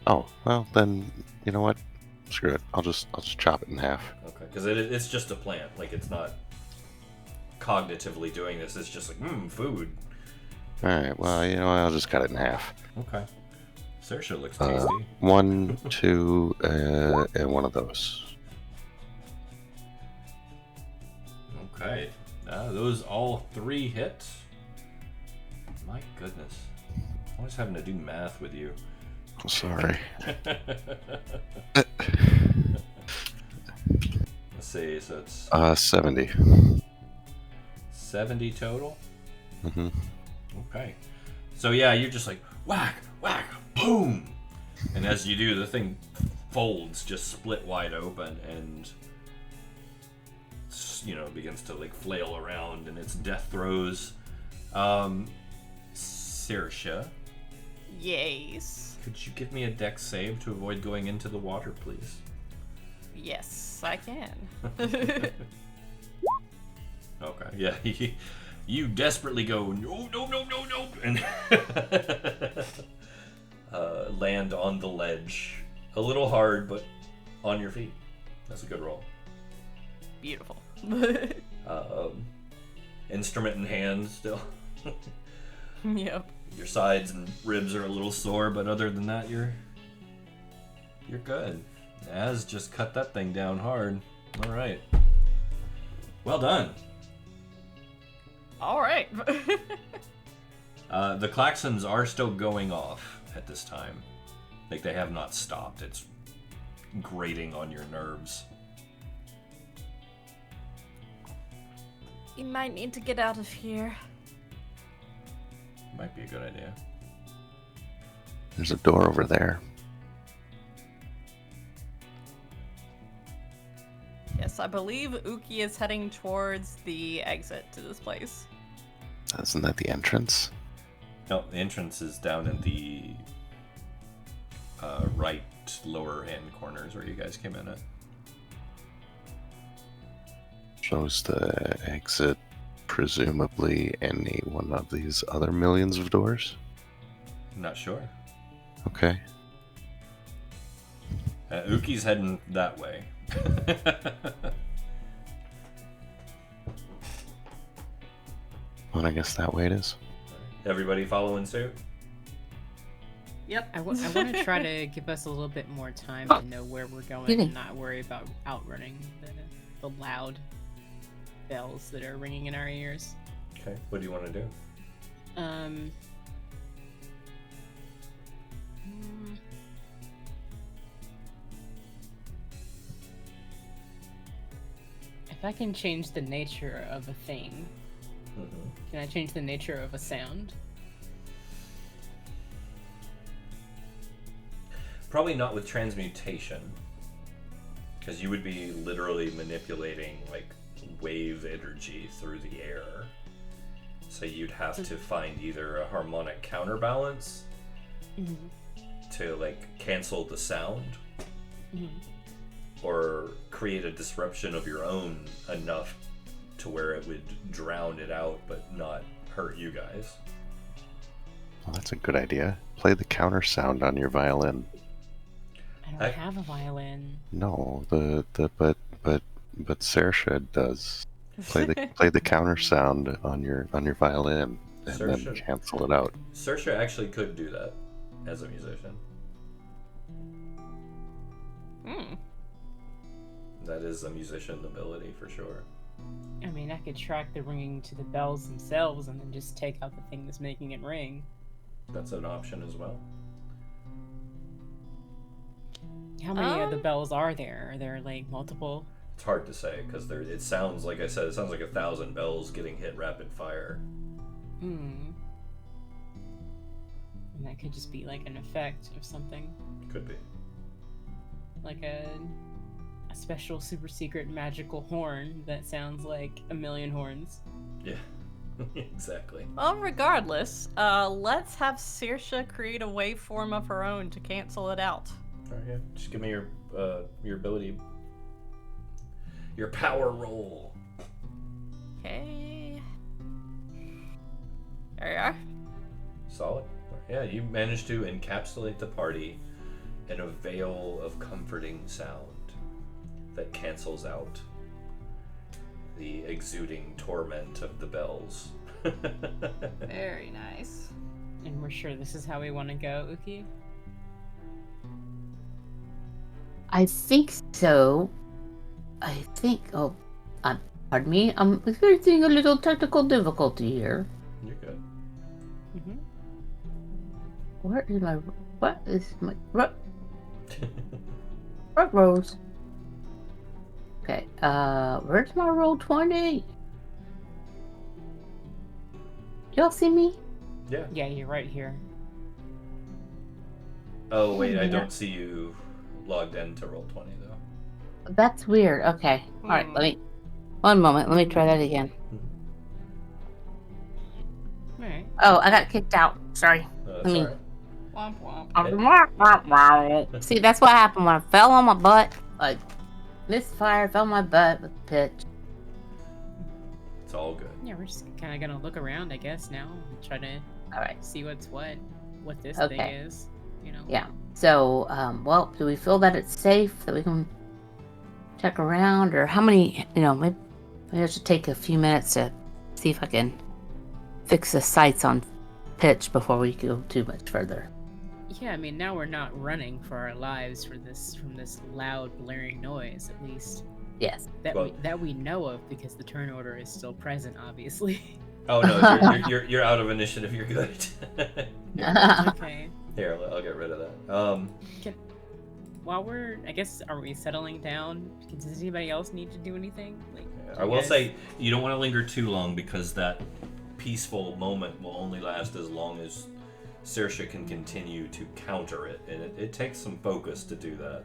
Oh, well then, you know what? Screw it. I'll just chop it in half. Okay, because it's just a plant. Like, it's not cognitively doing this. It's just like, food. All right. Well, you know what? I'll just cut it in half. Okay. Saoirse looks tasty. 1, 2, and one of those. Okay. Those all 3 hit. My goodness. Always having to do math with you. Sorry. Let's see, so it's 70. 70 total? Mm-hmm. Okay. So yeah, you're just like, whack, whack, boom! And as you do, the thing folds, just split wide open, and begins to like flail around in its death throes. Saoirse, Yes. could you give me a dex save to avoid going into the water, please? Yes, I can. Okay, yeah. You desperately go, no, and land on the ledge. A little hard, but on your feet. That's a good roll. Beautiful. Instrument in hand still. Yep. Your sides and ribs are a little sore, but other than that, you're good. Az just cut that thing down hard. All right. Well done. All right. The klaxons are still going off at this time. Like, they have not stopped. It's grating on your nerves. You might need to get out of here. Might be a good idea. There's a door over there. Yes, I believe Uki is heading towards the exit to this place. Isn't that the entrance? No, the entrance is down in the right lower hand corners where you guys came in at. Shows the exit, presumably any one of these other millions of doors? Not sure. Okay. Uki's heading that way. Well, I guess that way it is. Everybody following suit? Yep. I want to try to give us a little bit more time to know where we're going and not worry about outrunning the loud bells that are ringing in our ears. Okay. What do you want to do? If I can change the nature of a thing, can I change the nature of a sound? Probably not with transmutation, because you would be literally manipulating like wave energy through the air. So you'd have to find either a harmonic counterbalance to like cancel the sound, or create a disruption of your own enough to where it would drown it out but not hurt you guys. Well, that's a good idea. Play the counter sound on your violin. I don't have a violin. No, but Saoirse does. Play the counter sound on your violin and then Saoirse. cancel it out. Saoirse actually could do that as a musician. That is a musician ability for sure. I mean, I could track the ringing to the bells themselves and then just take out the thing that's making it ring. That's an option as well. How many of the bells are there? Are there like multiple? It's hard to say because it sounds like I said. It sounds like 1,000 bells getting hit rapid fire. And that could just be like an effect of something, Could be. like a special, super secret, magical horn that sounds like a million horns. Yeah. Exactly. Well, regardless, let's have Saoirse create a waveform of her own to cancel it out. All right, yeah. Just give me your ability, your power roll. Okay. There you are. Solid. Yeah, you managed to encapsulate the party in a veil of comforting sound that cancels out the exuding torment of the bells. Very nice. And we're sure this is how we want to go, Uki? I think so. I think. Oh, pardon me. I'm experiencing a little technical difficulty here. You're good. Where is my? What is my? What rose? Okay. Where's my roll 20? Y'all see me? Yeah. Yeah, you're right here. Oh wait, I don't see you logged in to roll 20 though. That's weird. Okay. All right. Let me. One moment. Let me try that again. Alright. Oh, I got kicked out. Sorry. That's I mean- alright. Womp womp. See, that's what happened when I fell on my butt. Like, misfire, fell on my butt with the pitch. It's all good. Yeah, we're just kind of gonna look around, I guess, now. And try to All right. see what this thing Okay. is, you know? Yeah. So, well, do we feel that it's safe that we can check around, or how many? Maybe I should take a few minutes to see if I can fix the sights on pitch before we go too much further. Yeah, I mean, now we're not running for our lives from this loud, blaring noise, at least. Yes. That we know of, because the turn order is still present, obviously. Oh no, you're out of initiative. You're good. Okay. Here, I'll get rid of that. While I guess, are we settling down? Does anybody else need to do anything? Like, I will say you don't want to linger too long because that peaceful moment will only last as long as Saoirse can continue to counter it, and it takes some focus to do that.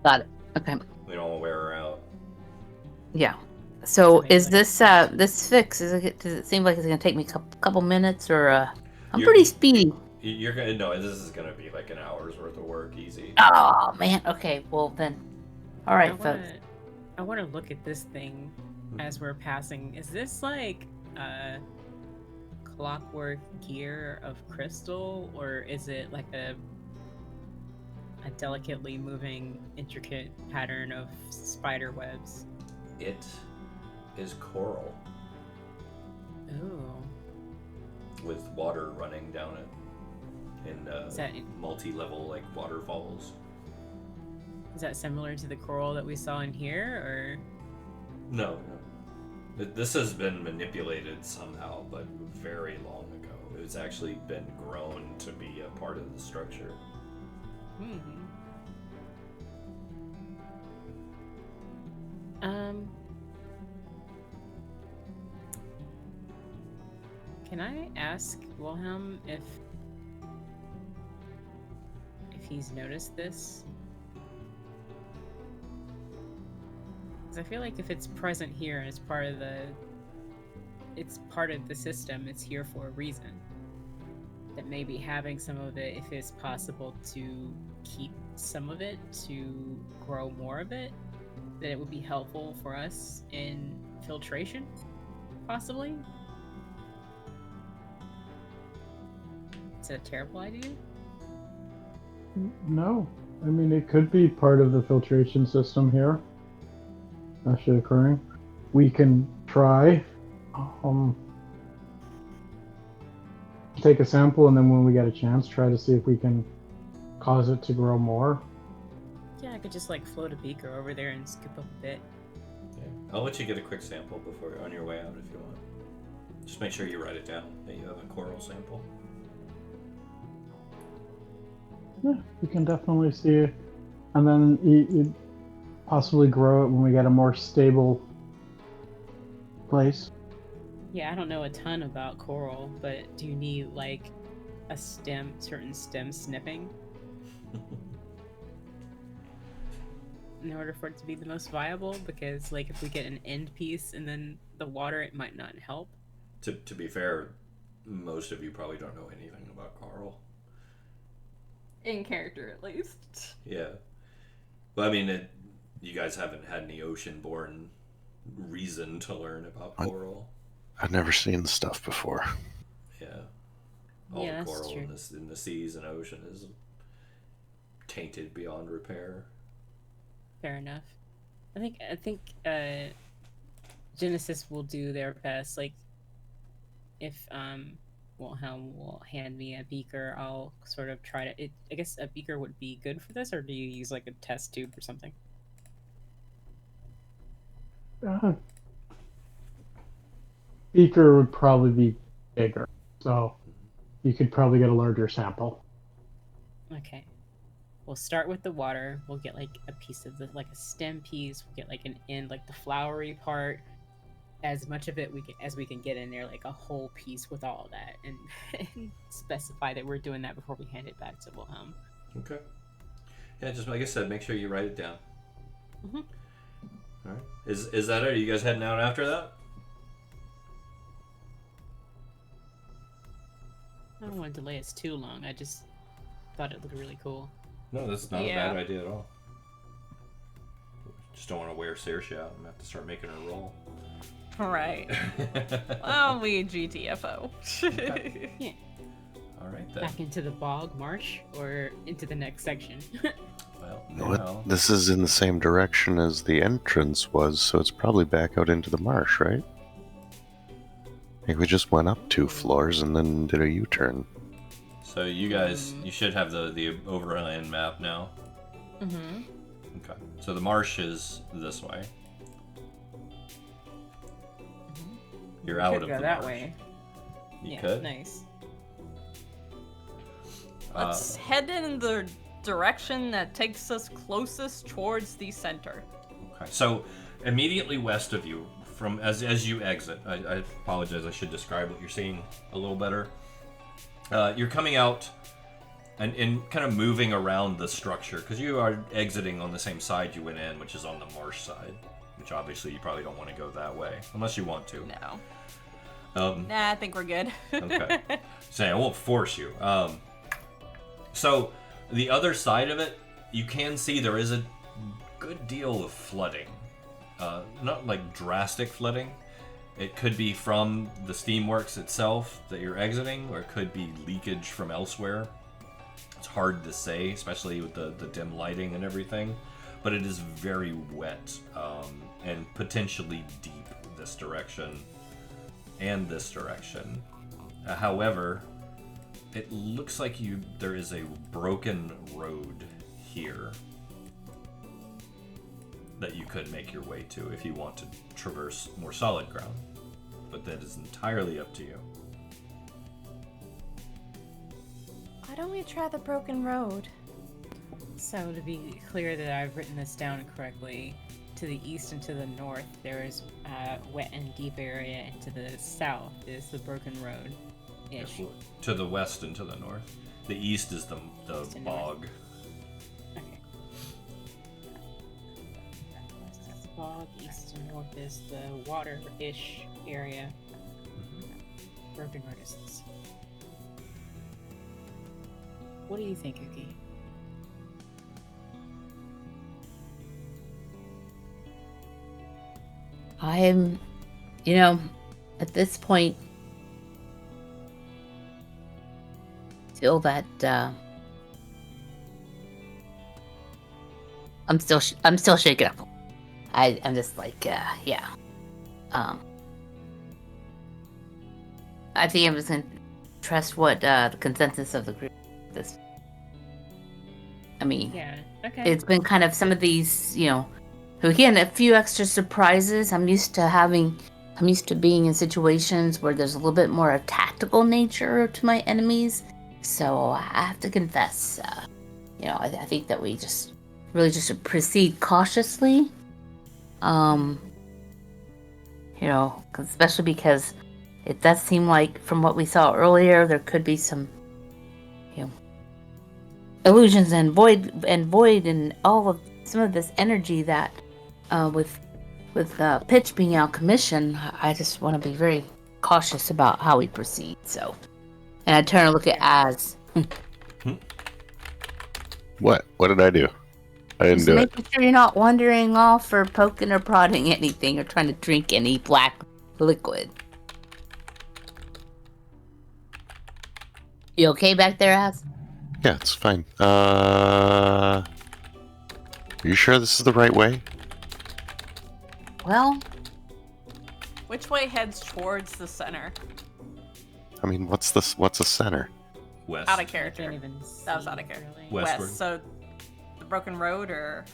Got it. Okay. We don't want to wear her out. Yeah. So is this fix? Does it seem like it's gonna take me a couple minutes, or I'm pretty speedy? You're gonna this is gonna be like an hour's worth of work, easy. Oh man. Okay. Well then. All right, folks. I want to look at this thing as we're passing. Is this like a clockwork gear of crystal, or is it like a delicately moving, intricate pattern of spider webs? It is coral Ooh. with water running down it in Is that multi-level like waterfalls. Is that similar to the coral that we saw in here, or? No. This has been manipulated somehow, but very long ago. It's actually been grown to be a part of the structure. Can I ask Wilhelm if he's noticed this. Because I feel like if it's present here and it's part of the system, it's here for a reason. That maybe having some of it, if it's possible to keep some of it, to grow more of it, that it would be helpful for us in filtration, possibly. Is that a terrible idea? No. I mean, it could be part of the filtration system here. Actually occurring. We can try. Take a sample, and then when we get a chance, try to see if we can cause it to grow more. Yeah, I could just like float a beaker over there and scoop up a bit. Yeah. I'll let you get a quick sample before on your way out if you want. Just make sure you write it down that you have a coral sample. Yeah, we can definitely see it. And then you possibly grow it when we get a more stable place. Yeah, I don't know a ton about coral, but do you need like a certain stem snipping in order for it to be the most viable? Because like if we get an end piece and then the water, it might not help. To be fair, most of you probably don't know anything about coral. In character, at least. Yeah. Well, I mean, you guys haven't had any ocean-born reason to learn about coral. I've never seen stuff before. Yeah. All Yeah, the that's coral true. in the seas and ocean is tainted beyond repair. Fair enough. I think Genesis will do their best. Like if Wilhelm will hand me a beaker, I'll sort of try to. I guess a beaker would be good for this, or do you use like a test tube or something? Beaker would probably be bigger, so you could probably get a larger sample. Okay. We'll start with the water. We'll get like a piece of like a stem piece. We'll get like an end, like the flowery part. As much of it as we can get in there, like a whole piece with all of that, and specify that we're doing that before we hand it back to Wilhelm. Okay. Yeah, just like I said, make sure you write it down. Mm-hmm. All right. Is that it? Are you guys heading out after that? I don't want to delay us too long. I just thought it looked really cool. No, that's not Yeah. a bad idea at all. Just don't want to wear Saoirse out and have to start making her roll. Right. Well, we GTFO. Yeah. All right then. Back into the bog marsh or into the next section. Well, What? now, This is in the same direction as the entrance was, so it's probably back out into the marsh, right? I think we just went up 2 floors and then did a U-turn. so you guys, you should have the overland map now. Mm-hmm. Okay. So the marsh is this way. You're out Could of go the that marsh. way. You Yeah, could. nice. Let's head in the direction that takes us closest towards the center. Okay. So immediately west of you, from as you exit, I apologize. I should describe what you're seeing a little better. You're coming out and kind of moving around the structure because you are exiting on the same side you went in, which is on the marsh side. Which obviously you probably don't want to go that way unless you want to. No. Nah, I think we're good. Okay. So I won't force you. So the other side of it, you can see there is a good deal of flooding. Not like drastic flooding. It could be from the steamworks itself that you're exiting, or it could be leakage from elsewhere. It's hard to say, especially with the dim lighting and everything. But it is very wet and potentially deep this direction and this direction. However, it looks like there is a broken road here that you could make your way to if you want to traverse more solid ground. But that is entirely up to you. Why don't we try the broken road? So to be clear that I've written this down correctly, to the east and to the north there is a wet and deep area, and to the south is the broken road. Ish. To the west and to the north. The east is the East and bog. southeast and north is the water-ish area. Broken artists. What do you think, Uki? I'm, at this point, feel that I'm still shaken up. I'm just like, yeah. I think I'm just gonna trust what the consensus of the group is. I mean, Yeah, okay. it's been kind of some of these, again, a few extra surprises. I'm used to being in situations where there's a little bit more a tactical nature to my enemies. So I have to confess, I think that we just really just proceed cautiously. Especially because it does seem like from what we saw earlier, there could be some, illusions and void and all of some of this energy that, with Pitch being out of commission, I just want to be very cautious about how we proceed. So, and I turn and look at Az. What? What did I do? I didn't Just do it. making sure you're not wandering off or poking or prodding anything or trying to drink any black liquid. You okay back there, Az? Yeah, it's fine. Are you sure this is the right way? Well, Which way heads towards the center? I mean, what's a center? West. Out of I character. can't even That was see, out of character. really. Westward. West. So the broken road, or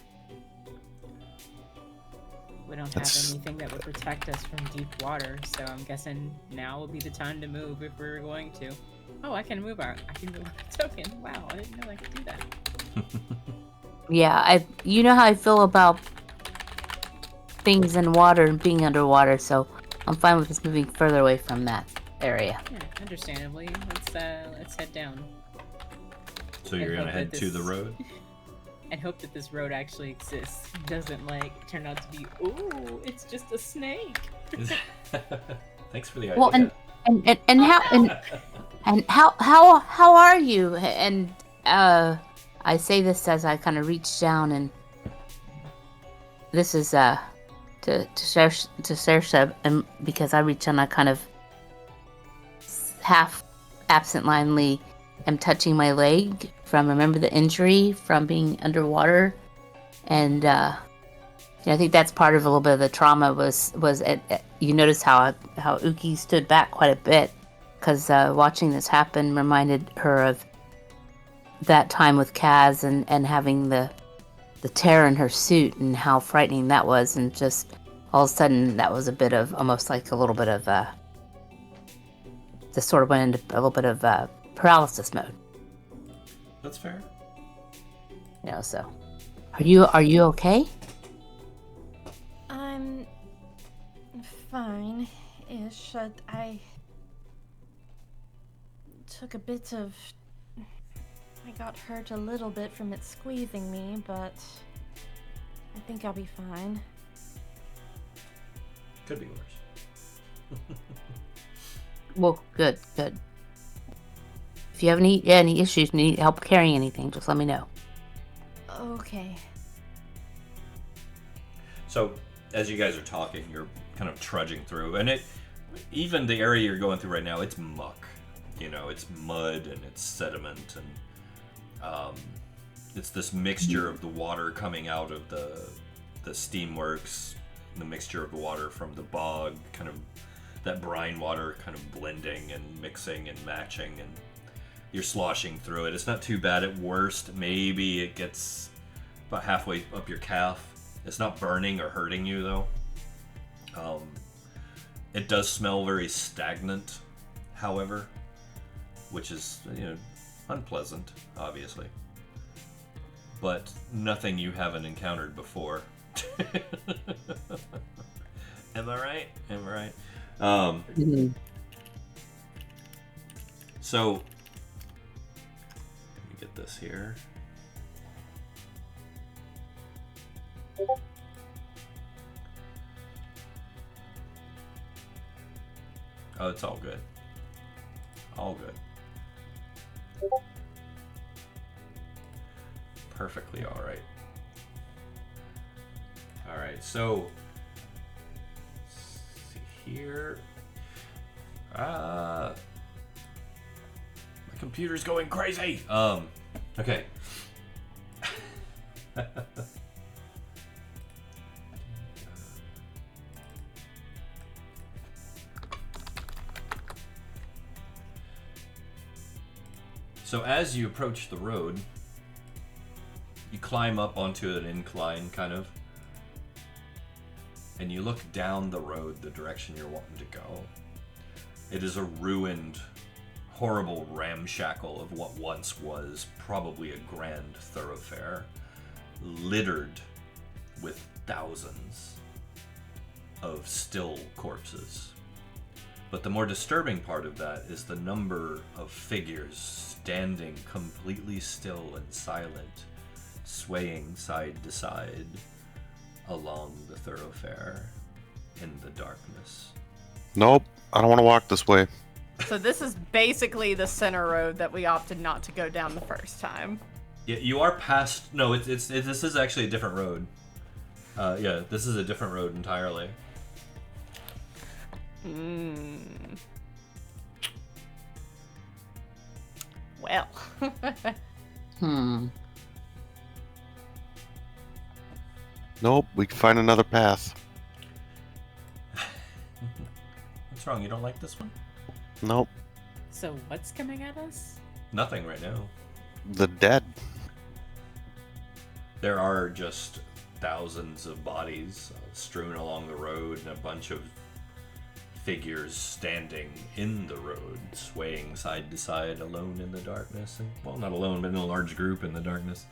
We don't have That's- anything that would protect us from deep water, so I'm guessing now would be the time to move if we were going to. Oh, I can move our token. Wow, I didn't know I could do that. yeah, you know how I feel about things in water and being underwater, so I'm fine with us moving further away from that area. Yeah, understandably. Let's head down So you're I gonna hope head that to the this- road? and hope that this road actually exists. Doesn't turn out to be, ooh, it's just a snake. Thanks for the idea. Well, and how are you? And I say this as I kind of reach down, and this is to Sersha, and because I reach down, I kind of half absentmindedly am touching my leg from, remember the injury from being underwater, and I think that's part of a little bit of the trauma was you notice how Uki stood back quite a bit, because watching this happen reminded her of that time with Kaz and having the tear in her suit and how frightening that was, and just all of a sudden that was a bit of almost like a little bit of just sort of went into a little bit of paralysis mode. That's fair. So are you okay? I'm fine-ish. I took a bit of... I got hurt a little bit from it squeezing me, but I think I'll be fine. Could be worse. Well, good. If you have any issues, need help carrying anything, just let me know. Okay. So, as you guys are talking, you're kind of trudging through, and even the area you're going through right now, it's muck. It's mud and it's sediment, and it's this mixture of the water coming out of the steamworks, the mixture of the water from the bog, kind of that brine water kind of blending and mixing and matching, and you're sloshing through it. It's not too bad. At worst, maybe it gets about halfway up your calf. It's not burning or hurting you, though. It does smell very stagnant, however, which is, unpleasant, obviously. But nothing you haven't encountered before. Am I right? So, let me get this here. Oh, it's all good. All good. Perfectly all right. All right, so let's see here. My computer's going crazy. Okay. So as you approach the road, you climb up onto an incline, kind of, and you look down the road the direction you're wanting to go. It is a ruined, horrible ramshackle of what once was probably a grand thoroughfare, littered with thousands of still corpses. But the more disturbing part of that is the number of figures standing completely still and silent, swaying side to side along the thoroughfare in the darkness. Nope, I don't want to walk this way. So this is basically the center road that we opted not to go down the first time. Yeah, you are past. No, this is actually a different road. Yeah, this is a different road entirely. Well. Nope, we can find another path. What's wrong? You don't like this one? Nope. So what's coming at us? Nothing right now. The dead. There are just thousands of bodies strewn along the road and a bunch of figures standing in the road, swaying side to side, alone in the darkness. And, well, not alone, but in a large group in the darkness.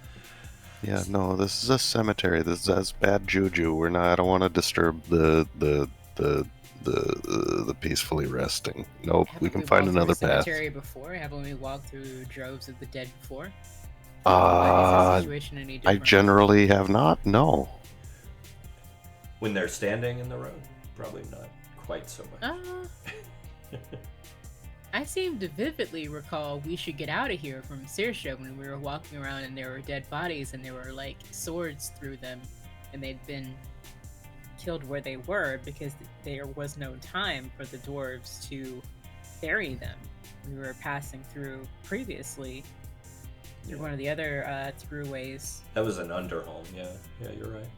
Yeah, no, this is a cemetery. This has bad juju. We're not. I don't want to disturb the peacefully resting. Nope, we can find another path. Cemetery before? Haven't we walked through droves of the dead before? Is the situation any I different? generally have not. No. When they're standing in the road, probably not quite so much. I seem to vividly recall we should get out of here from Saoirse when we were walking around and there were dead bodies and there were like swords through them and they'd been killed where they were because there was no time for the dwarves to bury them. We were passing through previously through one of the other throughways. That was an underhome, yeah. Yeah, you're right.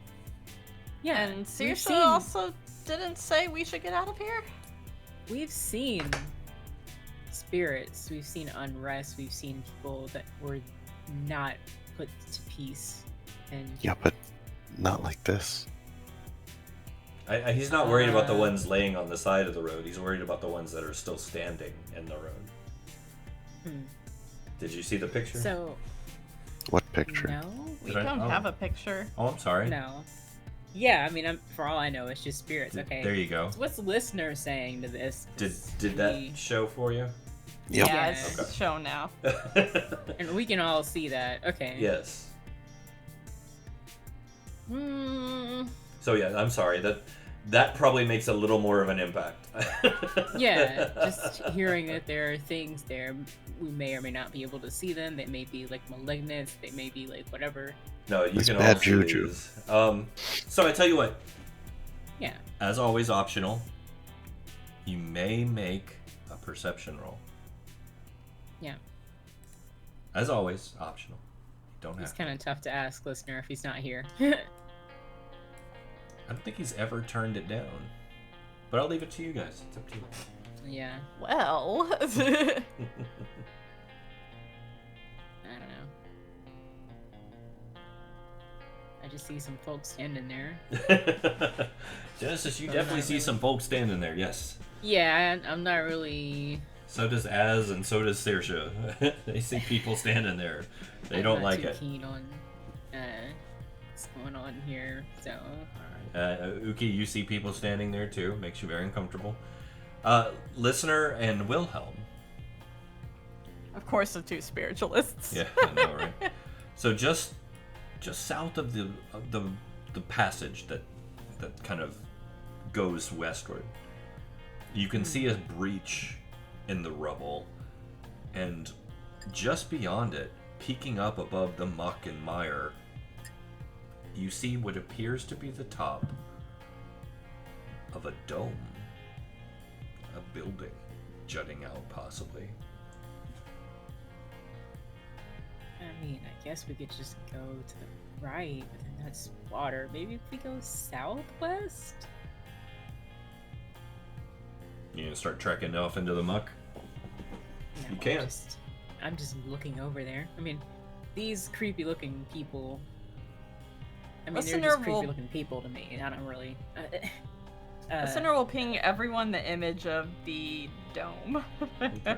Yeah, And we've Saoirse seen- also didn't say we should get out of here? We've seen spirits, we've seen unrest, we've seen people that were not put to peace. And Yeah, but not like this. He's not worried about the ones laying on the side of the road. He's worried about the ones that are still standing in the road. Did you see the picture? So, What picture? no, We Did I- don't oh. have a picture. Oh, I'm sorry. no. Yeah, I mean, for all I know, it's just spirits. Okay. There you go. So what's the listener saying to this? 'Cause Did that show for you? Yep. Yeah, Yeah. it's Okay. shown now. And we can all see that. Okay. Yes. Hmm. So yeah, I'm sorry. That probably makes a little more of an impact. Yeah, just hearing that there are things there, we may or may not be able to see them. They may be like malignant. They may be like whatever. No, you It's can bad all see juju. these. So I tell you what. Yeah. As always, optional. You may make a perception roll. Yeah. As always, optional. You don't It's have. kind of tough to ask listener if he's not here. I don't think he's ever turned it down. But I'll leave it to you guys. It's up to you. Yeah. Well. I don't know. I just see some folks standing there. Genesis, you Oh, definitely not see really. some folks standing there, yes. Yeah, I'm not really. So does Az and so does Saoirse. They see people standing there. They I'm don't not like too it. keen on what's going on here. So Uki, you see people standing there too. Makes you very uncomfortable. Listener and Wilhelm. Of course, the two spiritualists. Yeah, I know, right? So just south of the passage that kind of goes westward, You can see a breach in the rubble, and just beyond it, peeking up above the muck and mire, you see what appears to be the top of a dome. A building jutting out, possibly. I mean, I guess we could just go to the right, but then that's water. Maybe if we go southwest? You gonna start trekking off into the muck? No, You can. I'm just looking over there. I mean, these creepy looking people. I mean, they're Listener just creepy will- looking people to me. I don't really. Listener will ping everyone the image of the dome. Okay.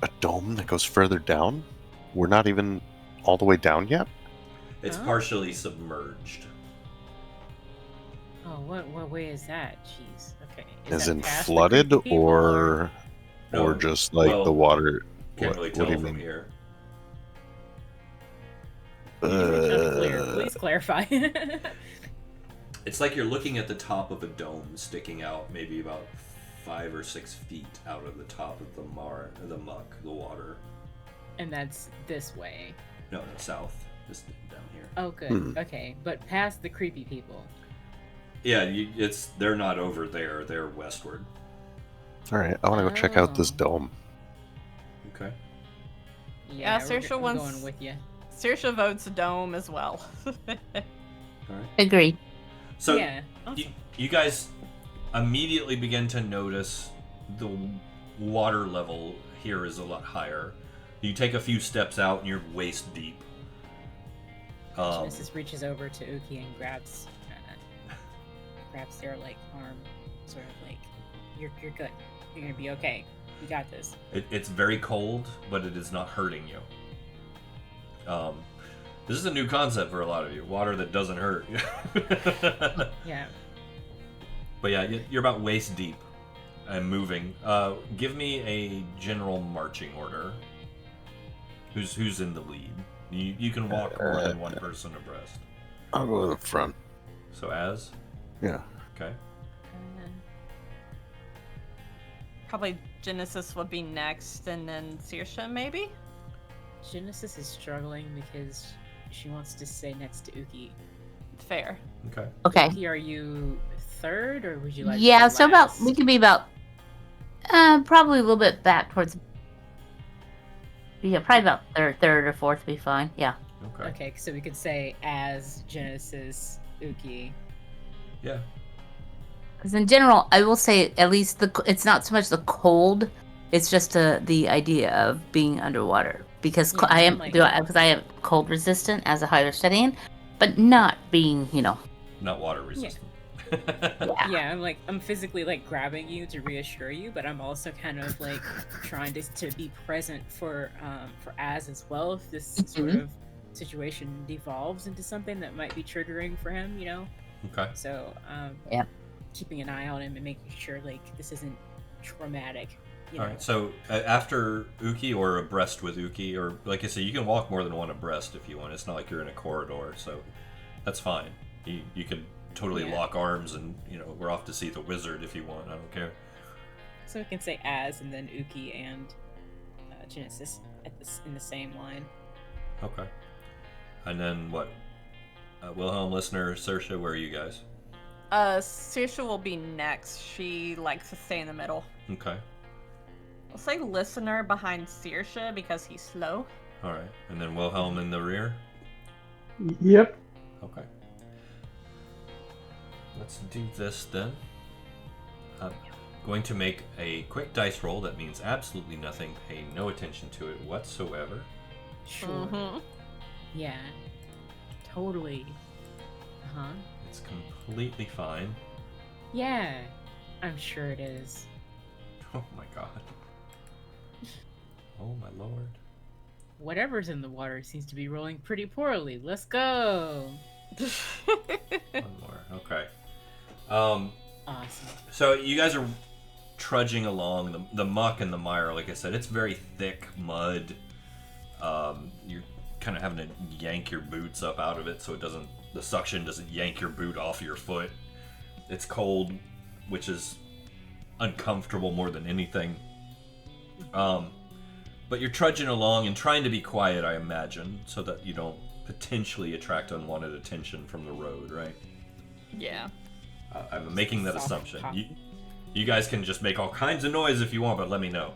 A dome that goes further down? We're not even all the way down yet? It's Oh. partially submerged. Oh, what way is that? Jeez. Okay. As that in past the flooded, creepy people, or No, just like well, the water? Can't really what tell do you from mean? here. It's unclear. Please clarify. It's like you're looking at the top of a dome sticking out maybe about 5 or 6 feet out of the top of the muck, the water. And that's this way. No, south. Just down here. Oh, good. Hmm. Okay, but past the creepy people. Yeah, they're not over there. They're westward. All right, I want to go check out this Oh. dome. Okay. Yeah, we're Saoirse I'm wants- going with you. Saoirse votes dome as well. All right. Agreed. So yeah. Awesome. you guys immediately begin to notice the water level here is a lot higher. You take a few steps out and you're waist deep. Genesis reaches over to Uki and grabs their like arm, sort of like, you're good. You're gonna be okay. You got this. It's very cold, but it is not hurting you. This is a new concept for a lot of you. Water that doesn't hurt. Yeah. But yeah, you're about waist deep and moving. Give me a general marching order. Who's in the lead? You can walk more than one person abreast. I'll go in the front. So as? Yeah. Okay. Probably Genesis would be next, and then Saoirse maybe? Genesis is struggling because she wants to stay next to Uki. Fair. Okay. Okay. Uki, are you third, or would you like? to Yeah, be so about last? we could be about probably a little bit back towards. Yeah, probably about third or fourth would be fine. Yeah. Okay. Okay, so we could say as Genesis, Uki. Yeah. Because in general, I will say at least it's not so much the cold, it's just the idea of being underwater. Because Yeah, I am like- because I am cold resistant as a higher studying, but not being Not water resistant. Yeah, I'm physically like grabbing you to reassure you, but I'm also kind of like trying to be present for Az as well if this sort of situation devolves into something that might be triggering for him, Okay. So Yeah. keeping an eye on him and making sure like this isn't traumatic. All right. So after Uki or abreast with Uki, or like I said, you can walk more than one abreast if you want. It's not like you're in a corridor, so that's fine. You can totally Yeah. lock arms and we're off to see the wizard if you want. I don't care. So we can say Az and then Uki and Genesis in the same line. Okay. And then what? Wilhelm, listener, Saoirse, where are you guys? Saoirse will be next. She likes to stay in the middle. Okay. I'll say listener behind Saoirse because he's slow. All right. And then Wilhelm in the rear? Yep. Okay. Let's do this then. I'm going to make a quick dice roll that means absolutely nothing. Pay no attention to it whatsoever. Sure. Mhm. Yeah. Totally. Uh-huh. It's completely fine. Yeah. I'm sure it is. Oh my god. Oh my lord. Whatever's in the water seems to be rolling pretty poorly. Let's go. One more. Okay. Awesome. So you guys are trudging along the muck and the mire. Like I said, it's very thick mud. You're kind of having to yank your boots up out of it so the suction doesn't yank your boot off your foot. It's cold, which is uncomfortable more than anything. But you're trudging along and trying to be quiet, I imagine, so that you don't potentially attract unwanted attention from the road, right? Yeah. I'm making that Soft assumption. pop. You guys can just make all kinds of noise if you want, but let me know.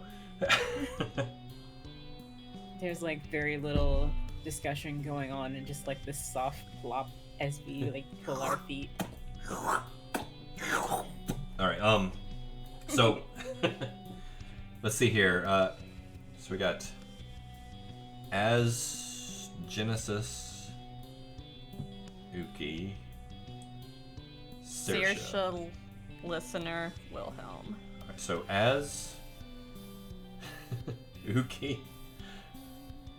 There's like very little discussion going on and just like this soft plop as we like pull our feet. Alright, so let's see here. So we got Genesis, Uki, Saoirse. Saoirse, listener, Wilhelm. Alright, so as Uki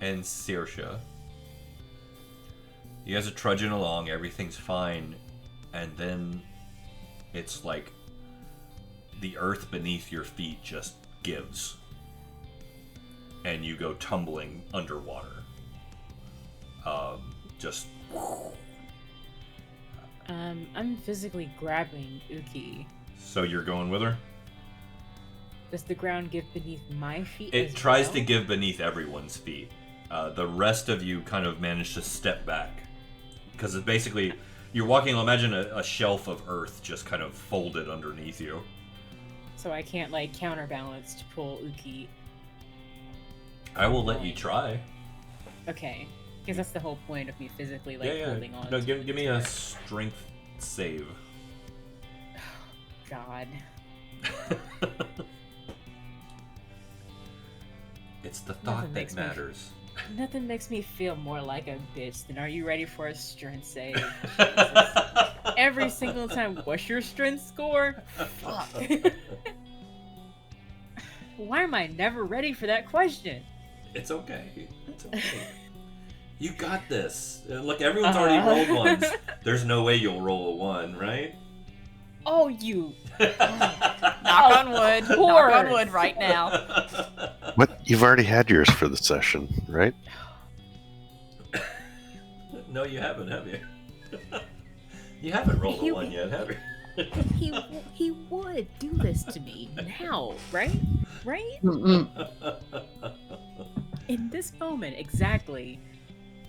and Saoirse, you guys are trudging along, everything's fine, and then it's like the earth beneath your feet just gives, and you go tumbling underwater. Just. I'm physically grabbing Uki. So you're going with her? Does the ground give beneath my feet? It as tries well? to give beneath everyone's feet. The rest of you kind of manage to step back. Because it's basically, you're walking, imagine a shelf of earth just kind of folded underneath you. So I can't like counterbalance to pull Uki. I will let you try. Okay, because that's the whole point of me physically like holding on. No, to give me her. a strength save. God. It's the thought Nothing that makes me- matters. Nothing makes me feel more like a bitch than are you ready for a strength save? Jesus. Every single time. What's your strength score? Fuck. Why am I never ready for that question? It's okay. It's okay. You got this. Look, everyone's already rolled ones. There's no way you'll roll a 1, right? Oh, you. Knock on wood. Knock on wood right now. What? You've already had yours for the session, right? No, you haven't, have you? You haven't rolled a 1 yet, have you? He would do this to me now, right? Right? Mm-mm. In this moment, exactly.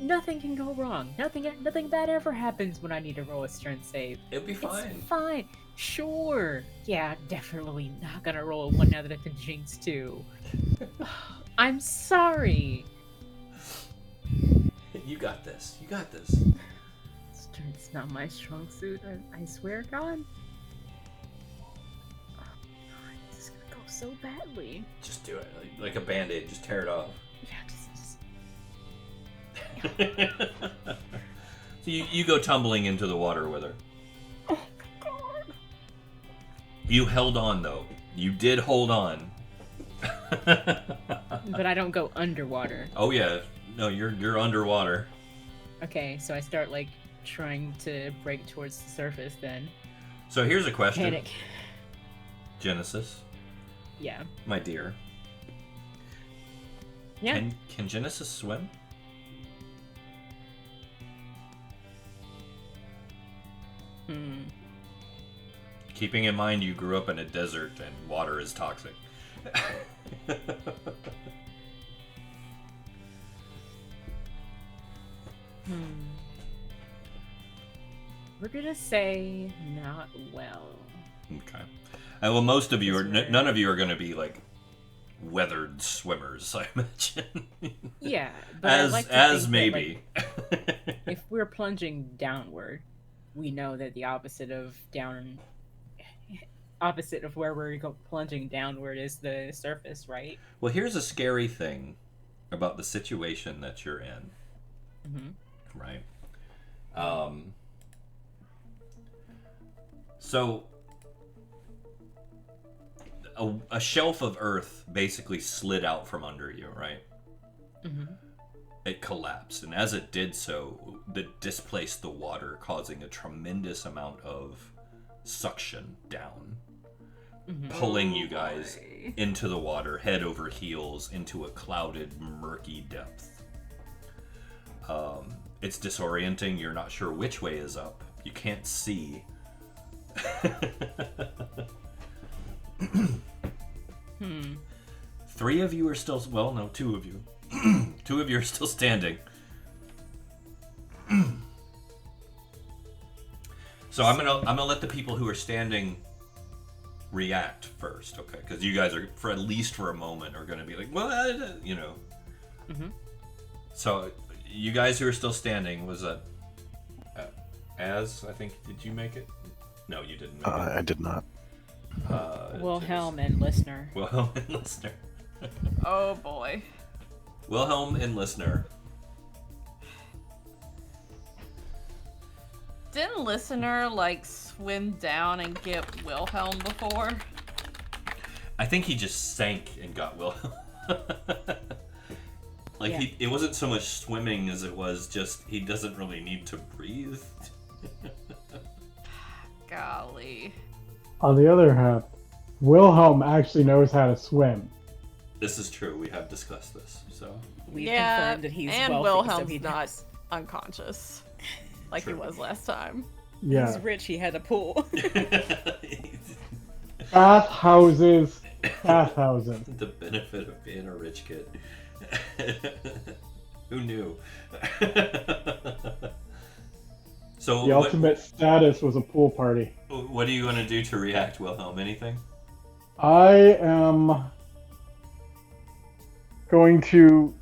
Nothing can go wrong. Nothing bad ever happens when I need to roll a strength save. It'll be fine. It's fine. Sure. Yeah, definitely not gonna roll a 1 now that I've been jinxed too. I'm sorry. You got this. You got this. Strength's not my strong suit. I swear, God. Oh, God, this is gonna go so badly. Just do it. Like a band-aid. Just tear it off. Yeah, just... So you go tumbling into the water with her. Oh, God. You held on, though. You did hold on. But I don't go underwater. Oh, yeah. No, you're underwater. Okay, so I start, like, trying to break towards the surface then. So here's a question. Panic. Genesis, Yeah. my dear. Yeah. Can Genesis swim? Keeping in mind you grew up in a desert and water is toxic. We're gonna say not well. Okay. Well, most of you are. None of you are going to be like weathered swimmers, I imagine. Yeah, but I like to as think maybe. that, like, if we're plunging downward, we know that the opposite of where we're plunging downward is the surface, right? Well, here's a scary thing about the situation that you're in. Mm-hmm. Right. So a shelf of earth basically slid out from under you, right? Mm-hmm. It collapsed, and as it did so, it displaced the water, causing a tremendous amount of suction down, pulling you guys into the water, head over heels, into a clouded, murky depth. It's disorienting. You're not sure which way is up. You can't see. Three of you are still, well, no, two of you. Two of you are still standing. So I'm gonna let the people who are standing react first, okay? Because you guys are, for at least for a moment, are gonna be like, well, you know. Mm-hmm. So you guys who are still standing, was that I think, did you make it? No, you didn't make it. I did not. Wilhelm and Listener. Wilhelm and Listener. Oh boy. Wilhelm and Listener. Didn't Listener like swim down and get Wilhelm before? I think he just sank and got Wilhelm. It wasn't so much swimming as it was just he doesn't really need to breathe. Golly. On the other hand, Wilhelm actually knows how to swim. This is true. We have discussed this. So We've Yeah, confirmed that he's and wealthy, Wilhelm's so he not knows. unconscious like True. he was last time. Yeah. He's rich. He had a pool. Bathhouses. Bathhouses. The benefit of being a rich kid. Who knew? So The ultimate status was a pool party. what are you going to do to react, Wilhelm? Anything? I am going to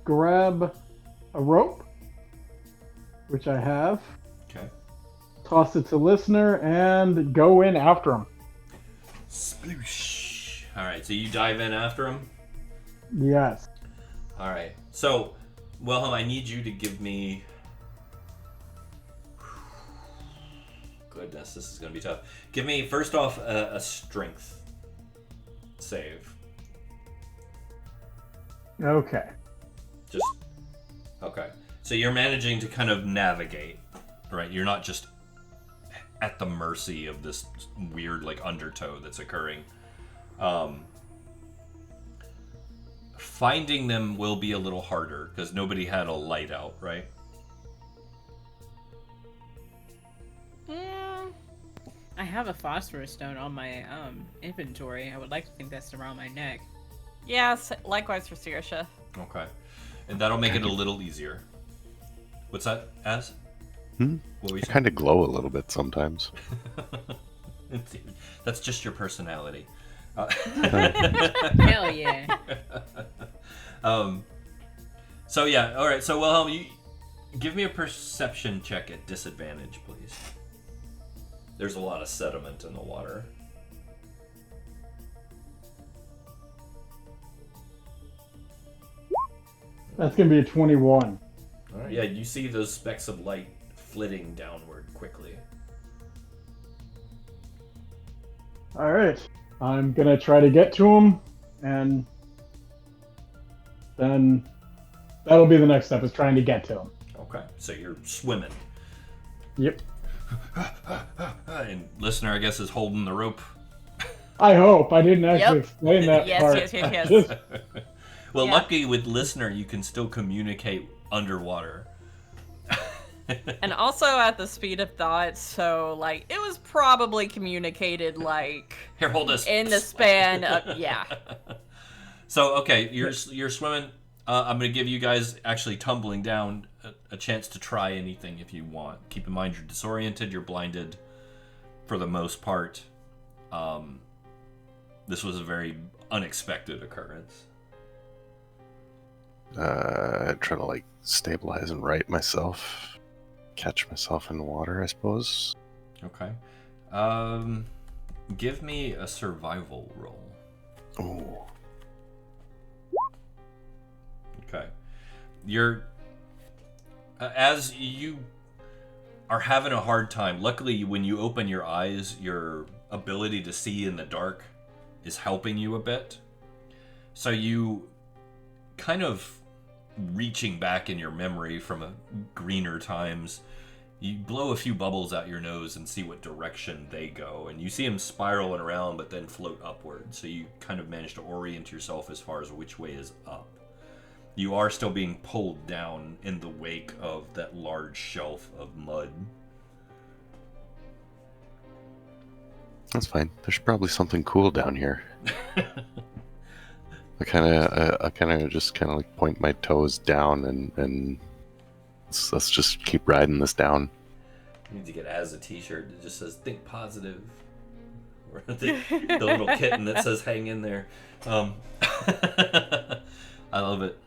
grab a rope, which I have, Okay. toss it to Listener, and go in after him. Sploosh. All right, so you dive in after him? Yes. All right. So, Wilhelm, I need you to give me... Goodness, this is going to be tough. Give me, first off, a strength save. Okay. Just... Okay. So you're managing to kind of navigate, right? You're not just at the mercy of this weird, like, undertow that's occurring. Finding them will be a little harder, because nobody had a light out, right? I have a phosphorus stone on my inventory. I would like to think that's around my neck. Yes, likewise for Saoirse. Okay. And that'll make it a little easier. What's that, Az? Hmm? What were you I saying? kind of glow a little bit sometimes. That's just your personality. Hell yeah. So yeah, all right. So Wilhelm, you give me a perception check at disadvantage, please. There's a lot of sediment in the water. That's going to be a 21. All right. Yeah, you see those specks of light flitting downward quickly. Alright. I'm going to try to get to him, and then that'll be the next step, is trying to get to him. Okay. So you're swimming. Yep. And listener, I guess, is holding the rope. I hope. I didn't actually explain that Yes, part. yes. Just- Well, Yeah. lucky with listener, you can still communicate underwater. And also at the speed of thought, so like it was probably communicated like Here, hold this. in the span of yeah. So okay, you're swimming. I'm gonna give you guys actually tumbling down a chance to try anything if you want. Keep in mind you're disoriented, you're blinded, for the most part. This was a very unexpected occurrence. Try to like stabilize and right myself, catch myself in the water, I suppose. Okay. Give me a survival roll. Ooh. Okay. You're as you are having a hard time. Luckily, when you open your eyes, your ability to see in the dark is helping you a bit. So you kind of reaching back in your memory from greener times, you blow a few bubbles out your nose and see what direction they go, and you see them spiraling around but then float upward. So you kind of manage to orient yourself as far as which way is up. You are still being pulled down in the wake of that large shelf of mud. That's fine. There's probably something cool down here. I kind of just like point my toes down and let's just keep riding this down. You need to get as a t-shirt that just says "Think Positive," or the little kitten that says "Hang in there." I love it.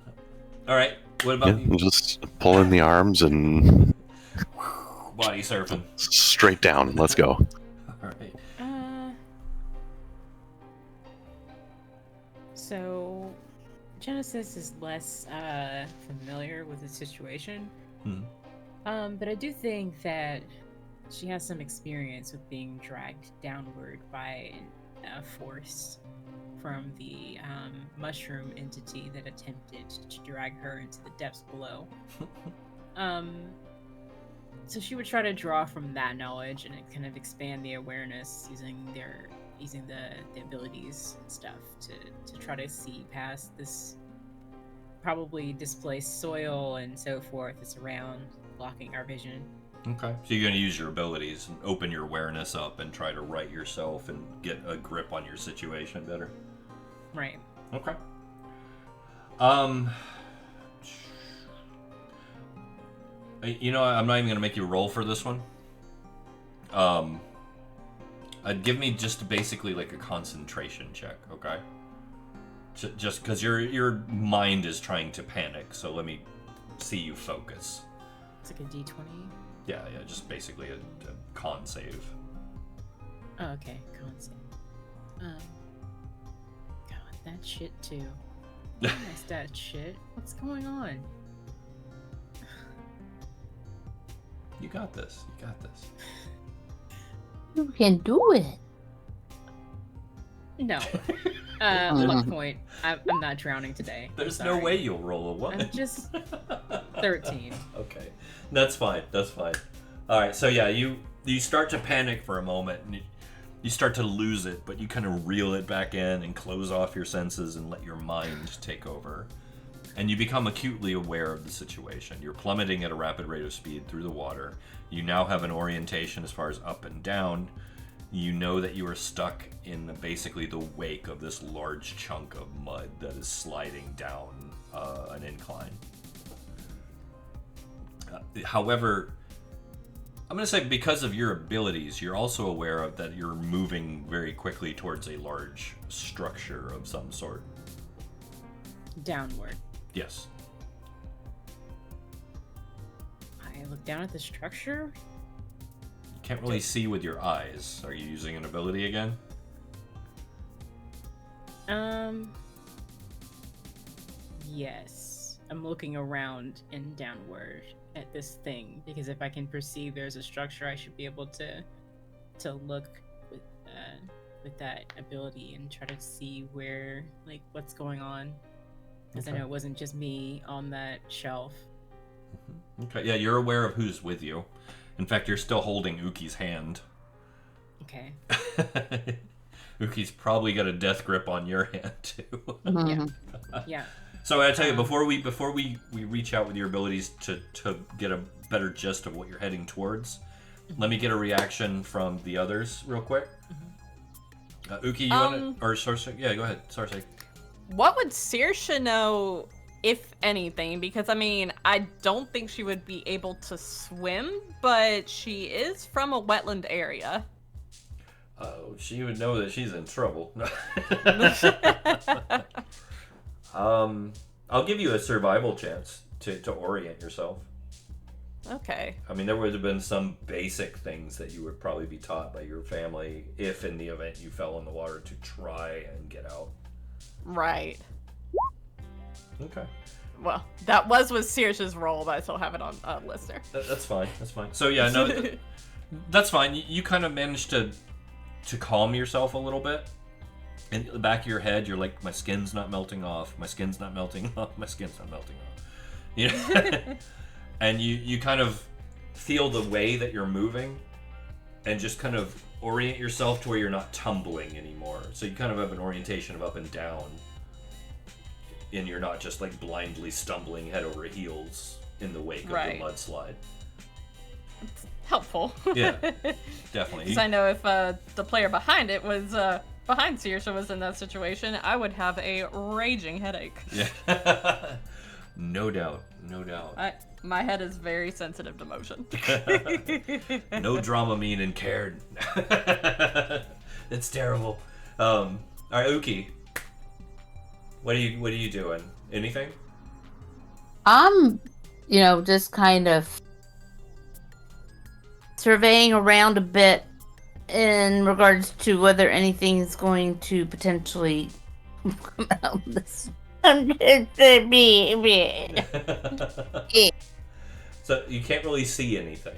All right, what about you? Just pull in the arms and Body surfing. Straight down. Let's go. All right. So, Genesis is less familiar with the situation. But I do think that she has some experience with being dragged downward by a force from the mushroom entity that attempted to drag her into the depths below. So she would try to draw from that knowledge and kind of expand the awareness using the abilities and stuff to try to see past this probably displaced soil and so forth that's around, blocking our vision. Okay. So you're going to use your abilities and open your awareness up and try to right yourself and get a grip on your situation better. Right. Okay. You know, I'm not even going to make you roll for this one. Give me just basically like a concentration check, okay? Just because your mind is trying to panic, so let me see you focus. It's like a D20. Yeah, just basically a con save. Oh, okay, con save. God, that shit too. Nice that shit. What's going on? You got this. You got this. You can do it. No. Luck point. I'm not drowning today. There's no way you'll roll a 1. I'm just 13. Okay. That's fine. That's fine. All right. So yeah, you start to panic for a moment and you start to lose it, but you kind of reel it back in and close off your senses and let your mind take over. And you become acutely aware of the situation. You're plummeting at a rapid rate of speed through the water. You now have an orientation as far as up and down. You know that you are stuck in basically the wake of this large chunk of mud that is sliding down an incline. However, I'm going to say because of your abilities, you're also aware of that you're moving very quickly towards a large structure of some sort. Downward. Yes. I look down at the structure. You can't really see with your eyes. Are you using an ability again? Yes. I'm looking around and downward at this thing because if I can perceive there's a structure, I should be able to look with that ability and try to see where, like, what's going on. Because I know it wasn't just me on that shelf. Okay, yeah, you're aware of who's with you. In fact, you're still holding Uki's hand. Okay. Uki's probably got a death grip on your hand too. Yeah. So I tell you, before we reach out with your abilities to get a better gist of what you're heading towards, let me get a reaction from the others real quick. Uki, you want to, or Sarsay? Yeah, go ahead, Sarsay. What would Saoirse know, if anything? Because, I mean, I don't think she would be able to swim, but she is from a wetland area. Oh, she would know that she's in trouble. I'll give you a survival chance to orient yourself. Okay. I mean, there would have been some basic things that you would probably be taught by your family if in the event you fell in the water to try and get out. Right. Okay. Well, that was with Saoirse's role, but I still have it on listener. That's fine. That's fine. So yeah, no, that's fine. You kind of managed to calm yourself a little bit. In the back of your head, you're like, my skin's not melting off. My skin's not melting off. My skin's not melting off. You know? And you kind of feel the way that you're moving and just kind of orient yourself to where you're not tumbling anymore. So you kind of have an orientation of up and down. And you're not just like blindly stumbling head over heels in the wake of the mudslide. Help helpful. Yeah, definitely. Because I know if the player behind it was behind Saoirse was in that situation, I would have a raging headache. Yeah. No doubt. My head is very sensitive to motion. No Dramamine in Cairne. It's terrible. All right, Uki. What are you doing? Anything? I'm, just kind of surveying around a bit in regards to whether anything is going to potentially come out of this. So you can't really see anything.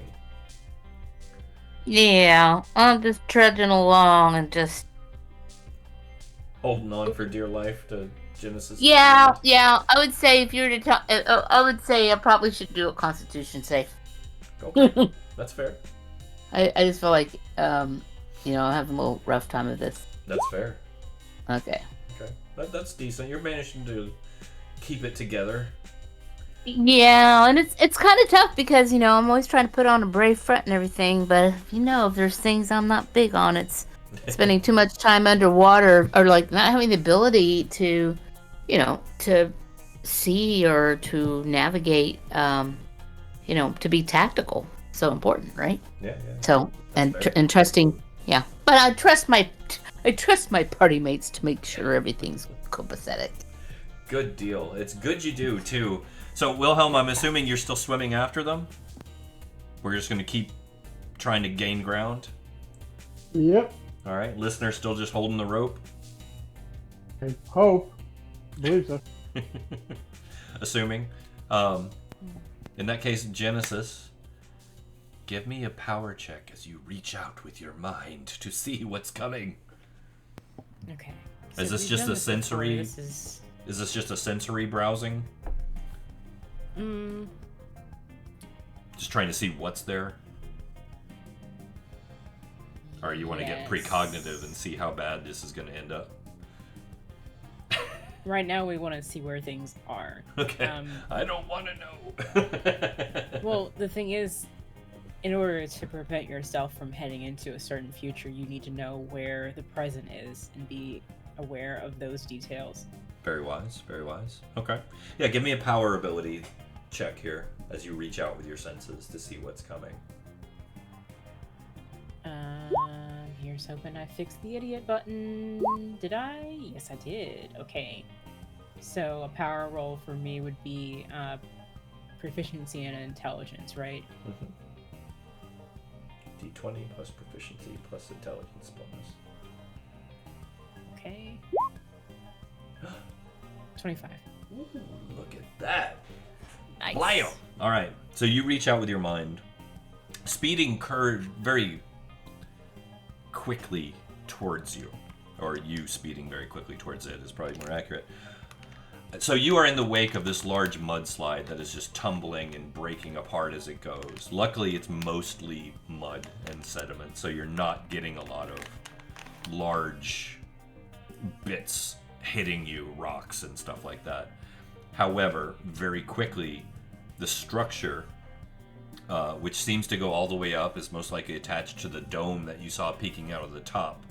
Yeah, I'm just trudging along and just... Holding on for dear life to Genesis. Yeah, I would say if you were to tell... I would say I probably should do a Constitution save. Okay, that's fair. I just feel like, I'm having a little rough time with this. That's fair. Okay. Okay, that's decent. You're managing to keep it together. Yeah, and it's kind of tough because, I'm always trying to put on a brave front and everything, but, if there's things I'm not big on, it's spending too much time underwater or, like, not having the ability to, to see or to navigate, to be tactical. So important, right? Yeah. So, and trusting, yeah. But I trust my party mates to make sure everything's copacetic. Good deal. It's good you do, too. So, Wilhelm, I'm assuming you're still swimming after them? We're just going to keep trying to gain ground? Yep. All right. Listener still just holding the rope? I hope. I believe so. Assuming. In that case, Genesis, give me a power check as you reach out with your mind to see what's coming. Okay. Is this just a sensory... Is this just a sensory browsing? Just trying to see what's there? Or you want to get precognitive and see how bad this is going to end up? Right now we want to see where things are. Okay. I don't want to know. Well, the thing is, in order to prevent yourself from heading into a certain future, you need to know where the present is and be aware of those details. Very wise, very wise. Okay. Yeah, give me a power ability check here as you reach out with your senses to see what's coming. Here's hoping I fixed the idiot button. Did I? Yes, I did. Okay. So a power roll for me would be proficiency and intelligence, right? D20 plus proficiency plus intelligence bonus. Okay. 25. Ooh, look at that. Nice. Blam! All right. So you reach out with your mind, speeding curve very quickly towards you, or you speeding very quickly towards it is probably more accurate. So you are in the wake of this large mudslide that is just tumbling and breaking apart as it goes. Luckily, it's mostly mud and sediment, so you're not getting a lot of large bits hitting you, rocks and stuff like that. However, very quickly, the structure, which seems to go all the way up, is most likely attached to the dome that you saw peeking out of the top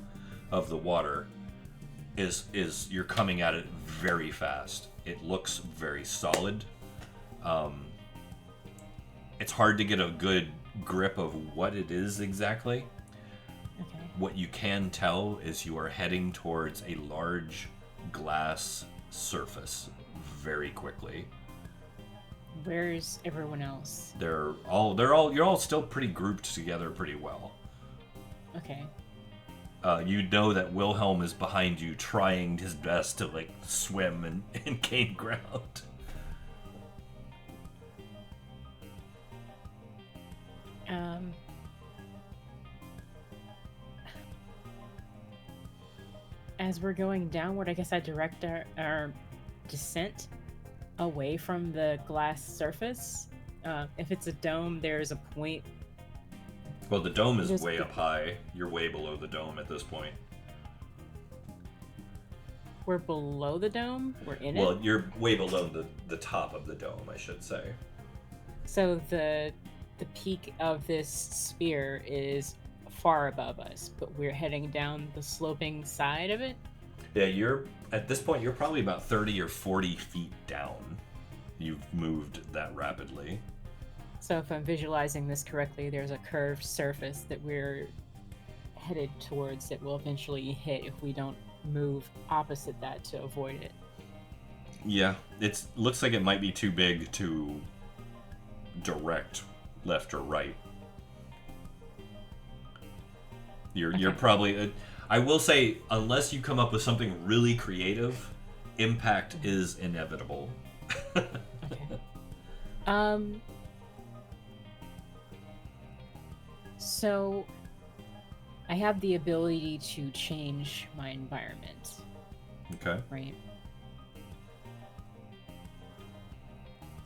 of the water, is you're coming at it very fast. It looks very solid. It's hard to get a good grip of what it is exactly. Okay. What you can tell is you are heading towards a large glass surface very quickly. Where's everyone else? You're all still pretty grouped together pretty well. Okay. You know that Wilhelm is behind you, trying his best to like swim and gain ground. As we're going downward, I guess I direct our descent away from the glass surface. If it's a dome, there's a point. Well, the dome is way up high. You're way below the dome at this point. We're below the dome? We're in it? Well, you're way below the top of the dome, I should say. So the peak of this sphere is far above us, but we're heading down the sloping side of it. Yeah, you're at this point you're probably about 30 or 40 feet down. You've moved that rapidly. So if I'm visualizing this correctly, there's a curved surface that we're headed towards that will eventually hit if we don't move opposite that to avoid it. Yeah, it looks like it might be too big to direct left or right. You're probably I will say, unless you come up with something really creative, impact is inevitable. Okay. So I have the ability to change my environment. Okay. Right.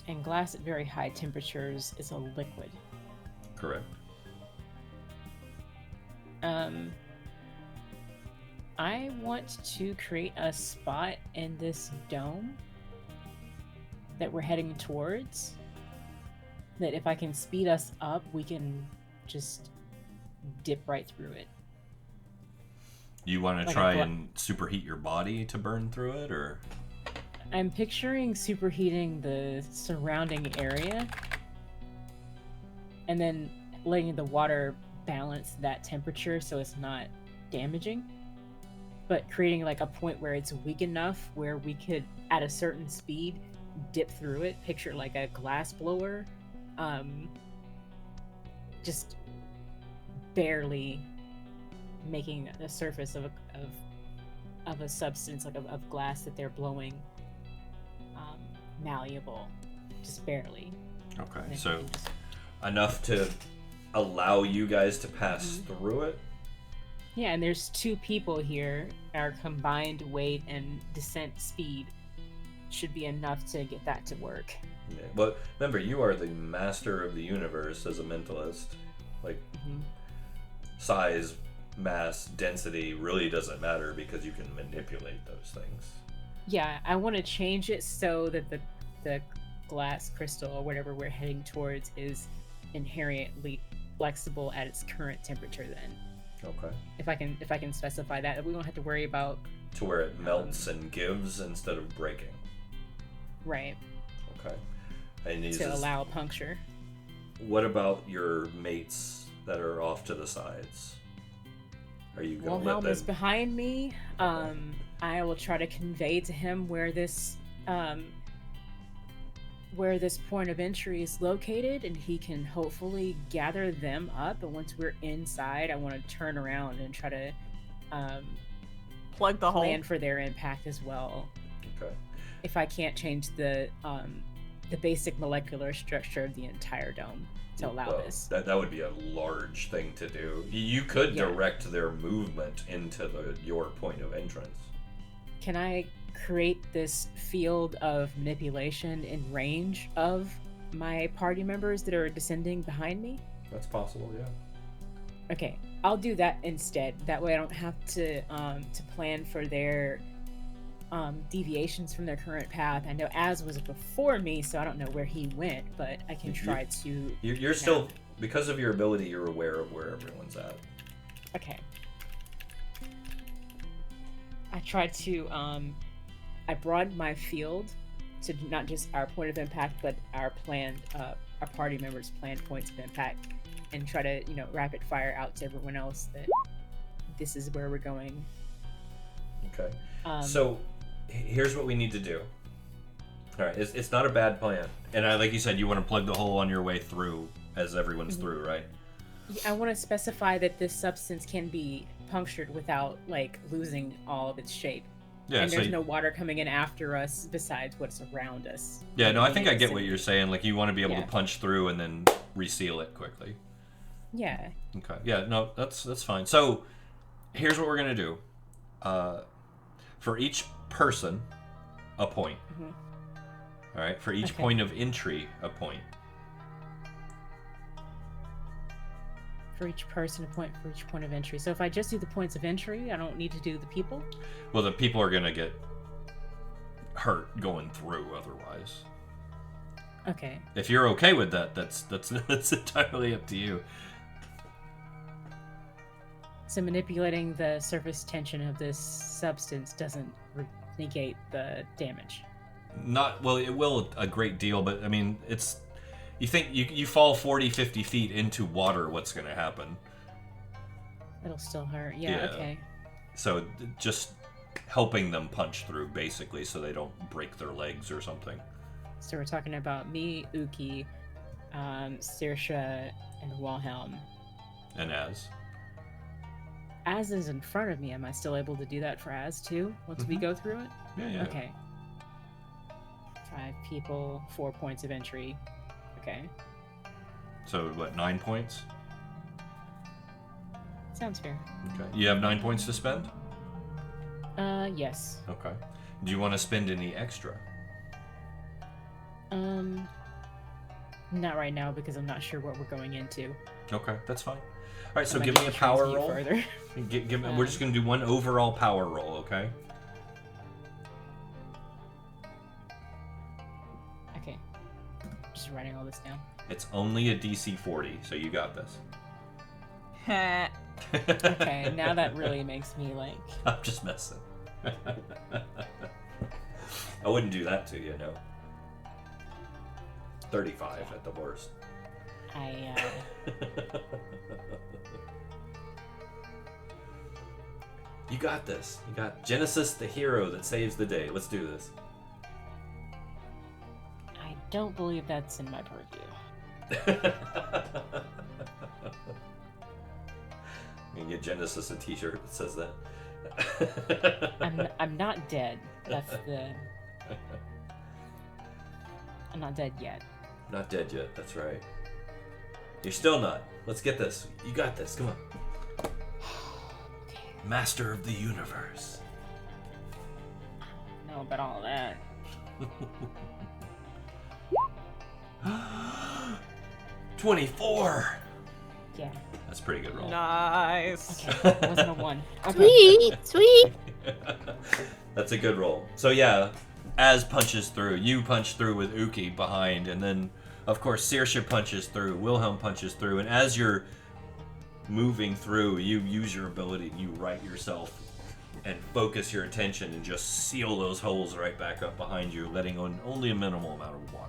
And glass at very high temperatures is a liquid. Correct. I want to create a spot in this dome that we're heading towards, that if I can speed us up, we can just dip right through it. You want to Like try and superheat your body to burn through it, or? I'm picturing superheating the surrounding area and then letting the water balance that temperature so it's not damaging, but creating like a point where it's weak enough where we could, at a certain speed, dip through it. Picture like a glass blower, just barely making the surface of a substance like of glass that they're blowing malleable, just barely. Okay, so enough to allow you guys to pass through it? Yeah, and there's two people here. Our combined weight and descent speed should be enough to get that to work. Yeah. But remember, you are the master of the universe as a mentalist. Like, size, mass, density really doesn't matter because you can manipulate those things. Yeah, I want to change it so that the glass crystal or whatever we're heading towards is inherently flexible at its current temperature then. Okay. If I can specify that, we don't have to worry about to where it melts and gives instead of breaking. Right. Okay. And to allow puncture. What about your mates that are off to the sides? Are you going to let Wilhelm them... is behind me. I will try to convey to him where this point of entry is located, and he can hopefully gather them up. And once we're inside, I want to turn around and try to plug the hole. Plan for their impact as well. Okay. If I can't change the basic molecular structure of the entire dome to allow this. That would be a large thing to do. You could direct their movement into your point of entrance. Can I create this field of manipulation in range of my party members that are descending behind me? That's possible, yeah. Okay, I'll do that instead. That way I don't have to plan for their deviations from their current path. I know Az was before me, so I don't know where he went, but I can try to... You're still, because of your ability, you're aware of where everyone's at. Okay. I tried to, I broadened my field to not just our point of impact, but our planned, our party members' planned points of impact, and try to, rapid fire out to everyone else that this is where we're going. Okay. So here's what we need to do. All right, it's not a bad plan, and like you said, you want to plug the hole on your way through as everyone's through, right? I want to specify that this substance can be punctured without losing all of its shape. Yeah, and there's no water coming in after us besides what's around us. Yeah, no, I think I get what you're saying. Like, you want to be able to punch through and then reseal it quickly. Yeah. Okay. Yeah, no, that's fine. So, here's what we're gonna do. For each person, a point. All right. For each point of entry, a point. For each person, a point for each point of entry. So if I just do the points of entry, I don't need to do the people? Well, the people are going to get hurt going through otherwise. Okay. If you're okay with that, that's entirely up to you. So manipulating the surface tension of this substance doesn't negate the damage. Not well, it will a great deal, but I mean, it's you think you fall 40, 50 feet into water, what's going to happen? It'll still hurt. Yeah, Yeah. okay. So just helping them punch through, basically, so they don't break their legs or something. So we're talking about me, Uki, Saoirse, and Wilhelm. And Az. Az is in front of me. Am I still able to do that for Az too? Once we Mhm. go through it? Yeah. Okay. 5 people, 4 points of entry. Okay. So what, 9 points? Sounds fair. Okay. You have 9 points to spend? Yes. Okay. Do you want to spend any extra? Not right now because I'm not sure what we're going into. Okay, that's fine. All right, so I give might me a need to power transmute roll. Further. We're just going to do one overall power roll, okay? Okay. Just writing all this down. It's only a DC 40, so you got this. Okay, now that really makes me like. I'm just messing. I wouldn't do that to you, no. 35 at the worst. You got this. You got Genesis, the hero that saves the day. Let's do this. I don't believe that's in my purview. You can get Genesis a t-shirt that says that. I'm not dead. That's the. I'm not dead yet. Not dead yet, that's right. You're still not. Let's get this. You got this, come on. Master of the universe. I don't know about all of that. 24! Yeah. That's a pretty good roll. Nice. Okay. It wasn't a 1. Okay. Sweet, sweet. That's a good roll. So yeah, Az punches through, you punch through with Uki behind, and then of course Saoirse punches through, Wilhelm punches through, and as you're moving through, you use your ability, you right yourself and focus your attention and just seal those holes right back up behind you, letting on only a minimal amount of water.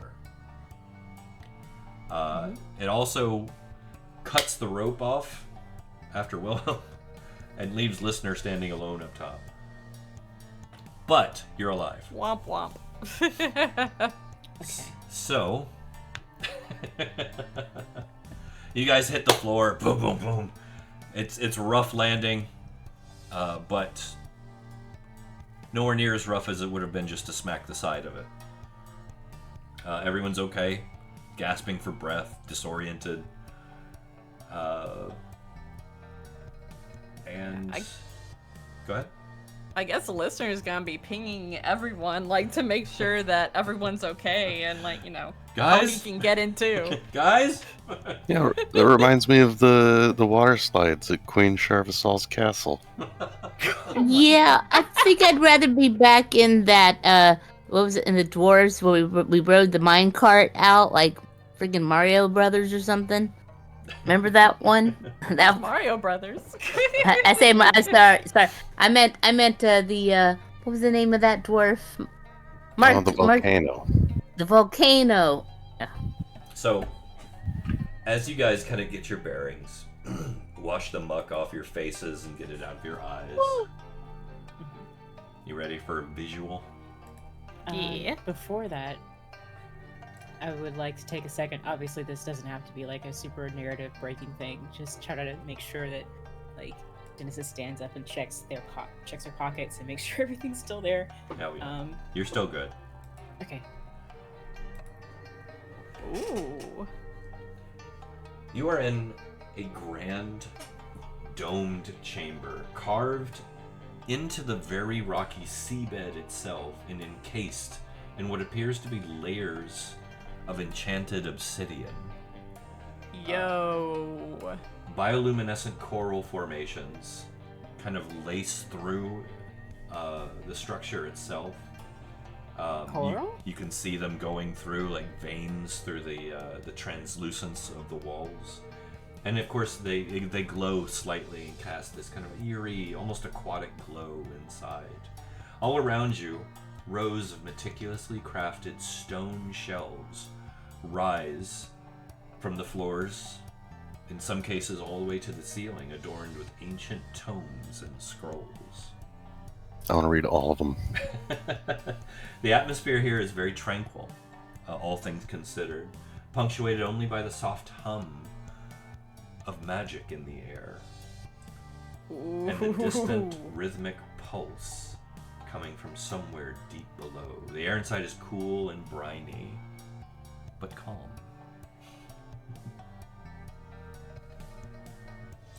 It also cuts the rope off after Wilhelm and leaves Listener standing alone up top. But you're alive. Womp womp. Okay. So you guys hit the floor. Boom, boom, boom. It's rough landing, but nowhere near as rough as it would have been just to smack the side of it. Everyone's okay, gasping for breath, disoriented, and go ahead. I guess the listener's gonna be pinging everyone, like, to make sure that everyone's okay and, like, you know, how he Guys, can get in too. guys. Yeah, that reminds me of the water slides at Queen Charvasal's castle. Yeah, I think I'd rather be back in that, what was it, in the dwarves where we rode the minecart out like freaking Mario Brothers or something. Remember that one? That Mario Brothers. I say, sorry. I meant the what was the name of that dwarf? The volcano. The volcano. So, as you guys kind of get your bearings, wash the muck off your faces and get it out of your eyes. You ready for a visual? Yeah. Before that, I would like to take a second. Obviously, this doesn't have to be like a super narrative breaking thing. Just try to make sure that, like, Genesis stands up and checks her pockets and makes sure everything's still there. No, you're still good. Okay. Ooh. You are in a grand domed chamber carved into the very rocky seabed itself and encased in what appears to be layers of enchanted obsidian. Yo. Bioluminescent coral formations kind of lace through the structure itself. Coral? You can see them going through like veins through the translucence of the walls. And of course, they glow slightly and cast this kind of eerie, almost aquatic glow inside. All around you, rows of meticulously crafted stone shelves rise from the floors, in some cases all the way to the ceiling, adorned with ancient tomes and scrolls. I want to read all of them. The atmosphere here is very tranquil, all things considered, punctuated only by the soft hum of magic in the air, and the distant rhythmic pulse coming from somewhere deep below. The air inside is cool and briny, but calm.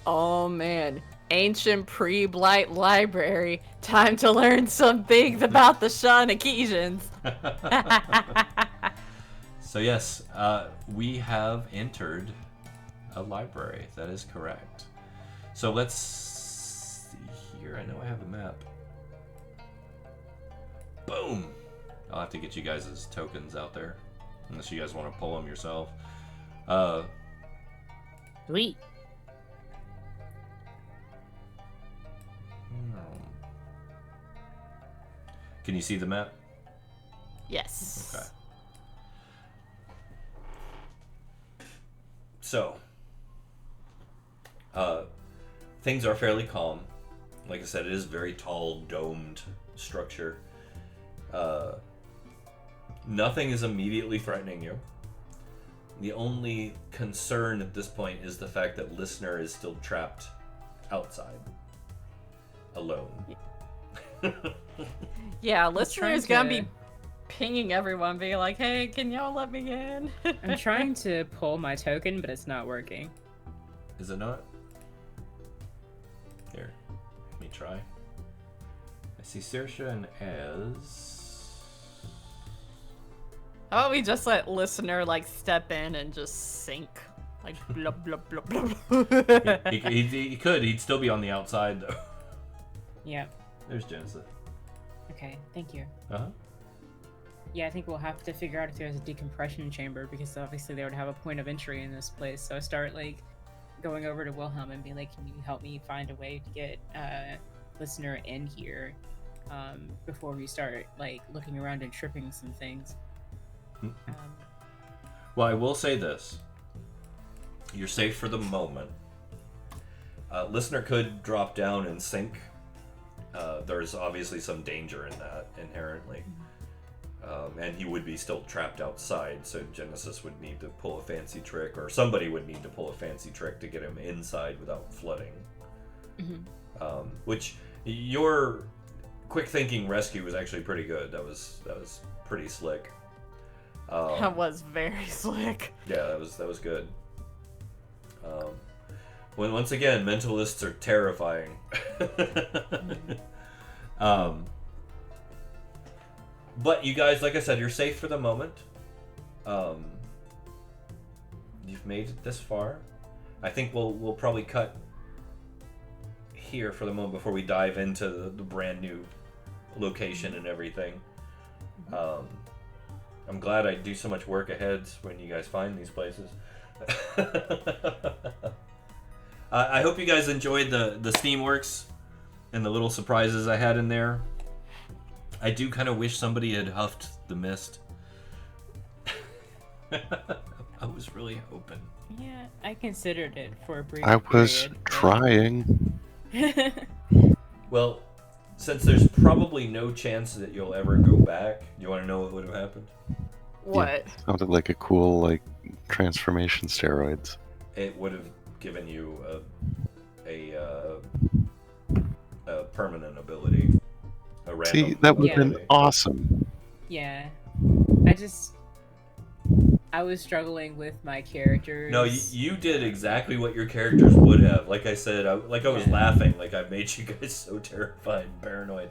Oh man, ancient pre-blight library. Time to learn some things about the Shawnekezans. So yes, we have entered a library. That is correct. So let's see here. I know I have a map. Boom! I'll have to get you guys' tokens out there, unless you guys want to pull them yourself. Sweet. Can you see the map? Yes. Okay. So, things are fairly calm. Like I said, it is a very tall, domed structure. Nothing is immediately threatening you. The only concern at this point is the fact that Listener is still trapped outside, alone. Yeah, listener is gonna to- be pinging everyone, being like, "Hey, can y'all let me in?" I'm trying to pull my token, but it's not working. Is it not? Here, let me try. I see Saoirse and Ez. How about we just let listener like step in and just sink, like blah blah blah blah blah. He could. He'd still be on the outside though. Yeah. There's Genesis. Okay, thank you. Uh-huh. Yeah, I think we'll have to figure out if there's a decompression chamber, because obviously they would have a point of entry in this place. So I start like going over to Wilhelm and be like, "Can you help me find a way to get listener in here before we start like looking around and tripping some things?" Well, I will say this. You're safe for the moment. Listener could drop down and sink. There's obviously some danger in that inherently. And he would be still trapped outside, so Genesis would need to pull a fancy trick, or somebody would need to pull a fancy trick to get him inside without flooding. Which your quick thinking rescue was actually pretty good. That was pretty slick. That was very slick. Yeah, that was good. Once again, mentalists are terrifying. But you guys, like I said, you're safe for the moment. You've made it this far. I think we'll probably cut here for the moment before we dive into the brand new location and everything. I'm glad I do so much work ahead when you guys find these places. I hope you guys enjoyed the Steamworks and the little surprises I had in there. I do kind of wish somebody had huffed the mist. I was really hoping. Yeah, I considered it for a brief I was period, but- trying. Well, since there's probably no chance that you'll ever go back, do you want to know what would have happened? What? Sounded like a cool, like, transformation steroids. It would have given you a permanent ability. A random See, that would have ability. been awesome. Yeah, I was struggling with my characters. No, you did exactly what your characters would have. Like I said, I was laughing, like I made you guys so terrified and paranoid.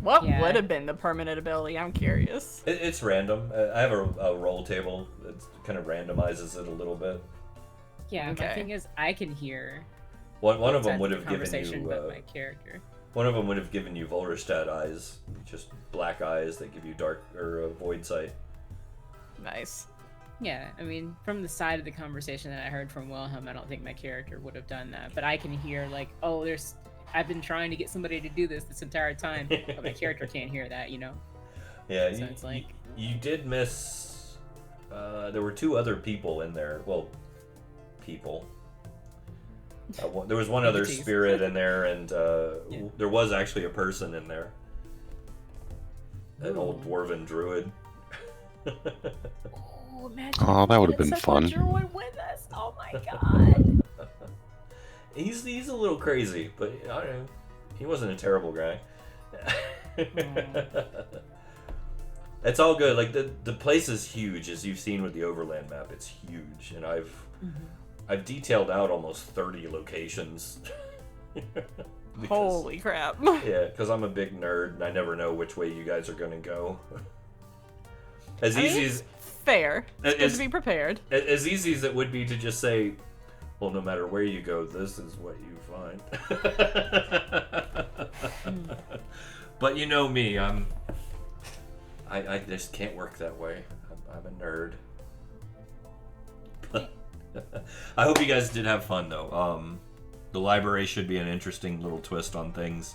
What Yeah. would have been the permanent ability? I'm curious. It's random. I have a roll table that kind of randomizes it a little bit. Yeah, Okay. my thing is I can hear One of them outside would the have given conversation, you but my character. One of them would have given you Volrestad eyes, just black eyes that give you dark or void sight. Nice. Yeah, I mean, from the side of the conversation that I heard from Wilhelm, I don't think my character would have done that. But I can hear, like, oh, I've been trying to get somebody to do this entire time, but my character can't hear that, you know? Yeah, So it's like... you did miss... there were 2 other people in there. Well, people. There was one other spirit in there, and there was actually a person in there. An old dwarven druid. Oh, imagine Oh, that would have been such fun. a druid with us. Oh my god. He's a little crazy, but I don't know. He wasn't a terrible guy. It's all good. Like the place is huge, as you've seen with the overland map. It's huge, and I've detailed out almost 30 locations. Holy crap. Yeah, because I'm a big nerd, and I never know which way you guys are gonna go. As easy as fair. It's good to be prepared. As easy as it would be to just say, well, no matter where you go, this is what you find. But you know me, I just can't work that way. I'm a nerd. I hope you guys did have fun, though. The library should be an interesting little twist on things.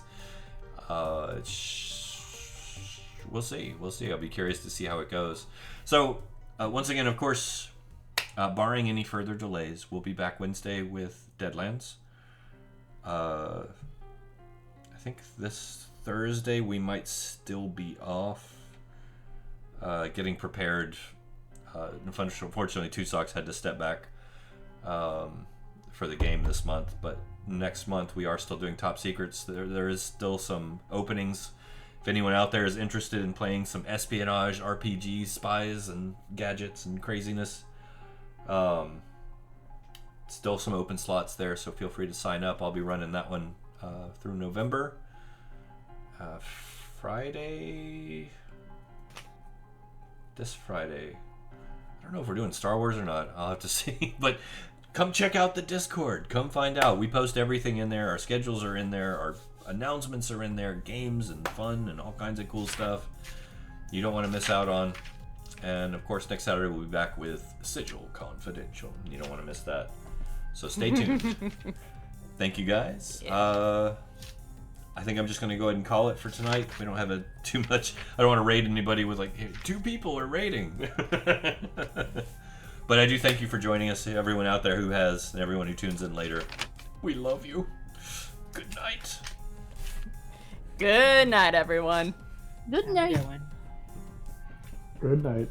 We'll see. I'll be curious to see how it goes. So, once again, of course, barring any further delays, we'll be back Wednesday with Deadlands. I think this Thursday we might still be off, getting prepared. Unfortunately, Two Socks had to step back for the game this month, but next month we are still doing Top Secrets. There is still some openings. If anyone out there is interested in playing some espionage, RPG, spies, and gadgets and craziness, still some open slots there, so feel free to sign up. I'll be running that one through November. This Friday. I don't know if we're doing Star Wars or not. I'll have to see. But come check out the Discord. Come find out. We post everything in there. Our schedules are in there. Our announcements are in there. Games and fun and all kinds of cool stuff you don't want to miss out on. And of course, next Saturday we'll be back with Sigil Confidential. You don't want to miss that. So stay tuned. Thank you guys. Yeah. I think I'm just going to go ahead and call it for tonight. We don't have too much. I don't want to raid anybody with like, hey, 2 people are raiding. But I do thank you for joining us, everyone out there who has, and everyone who tunes in later. We love you. Good night. Good night, everyone. Good night. Good night.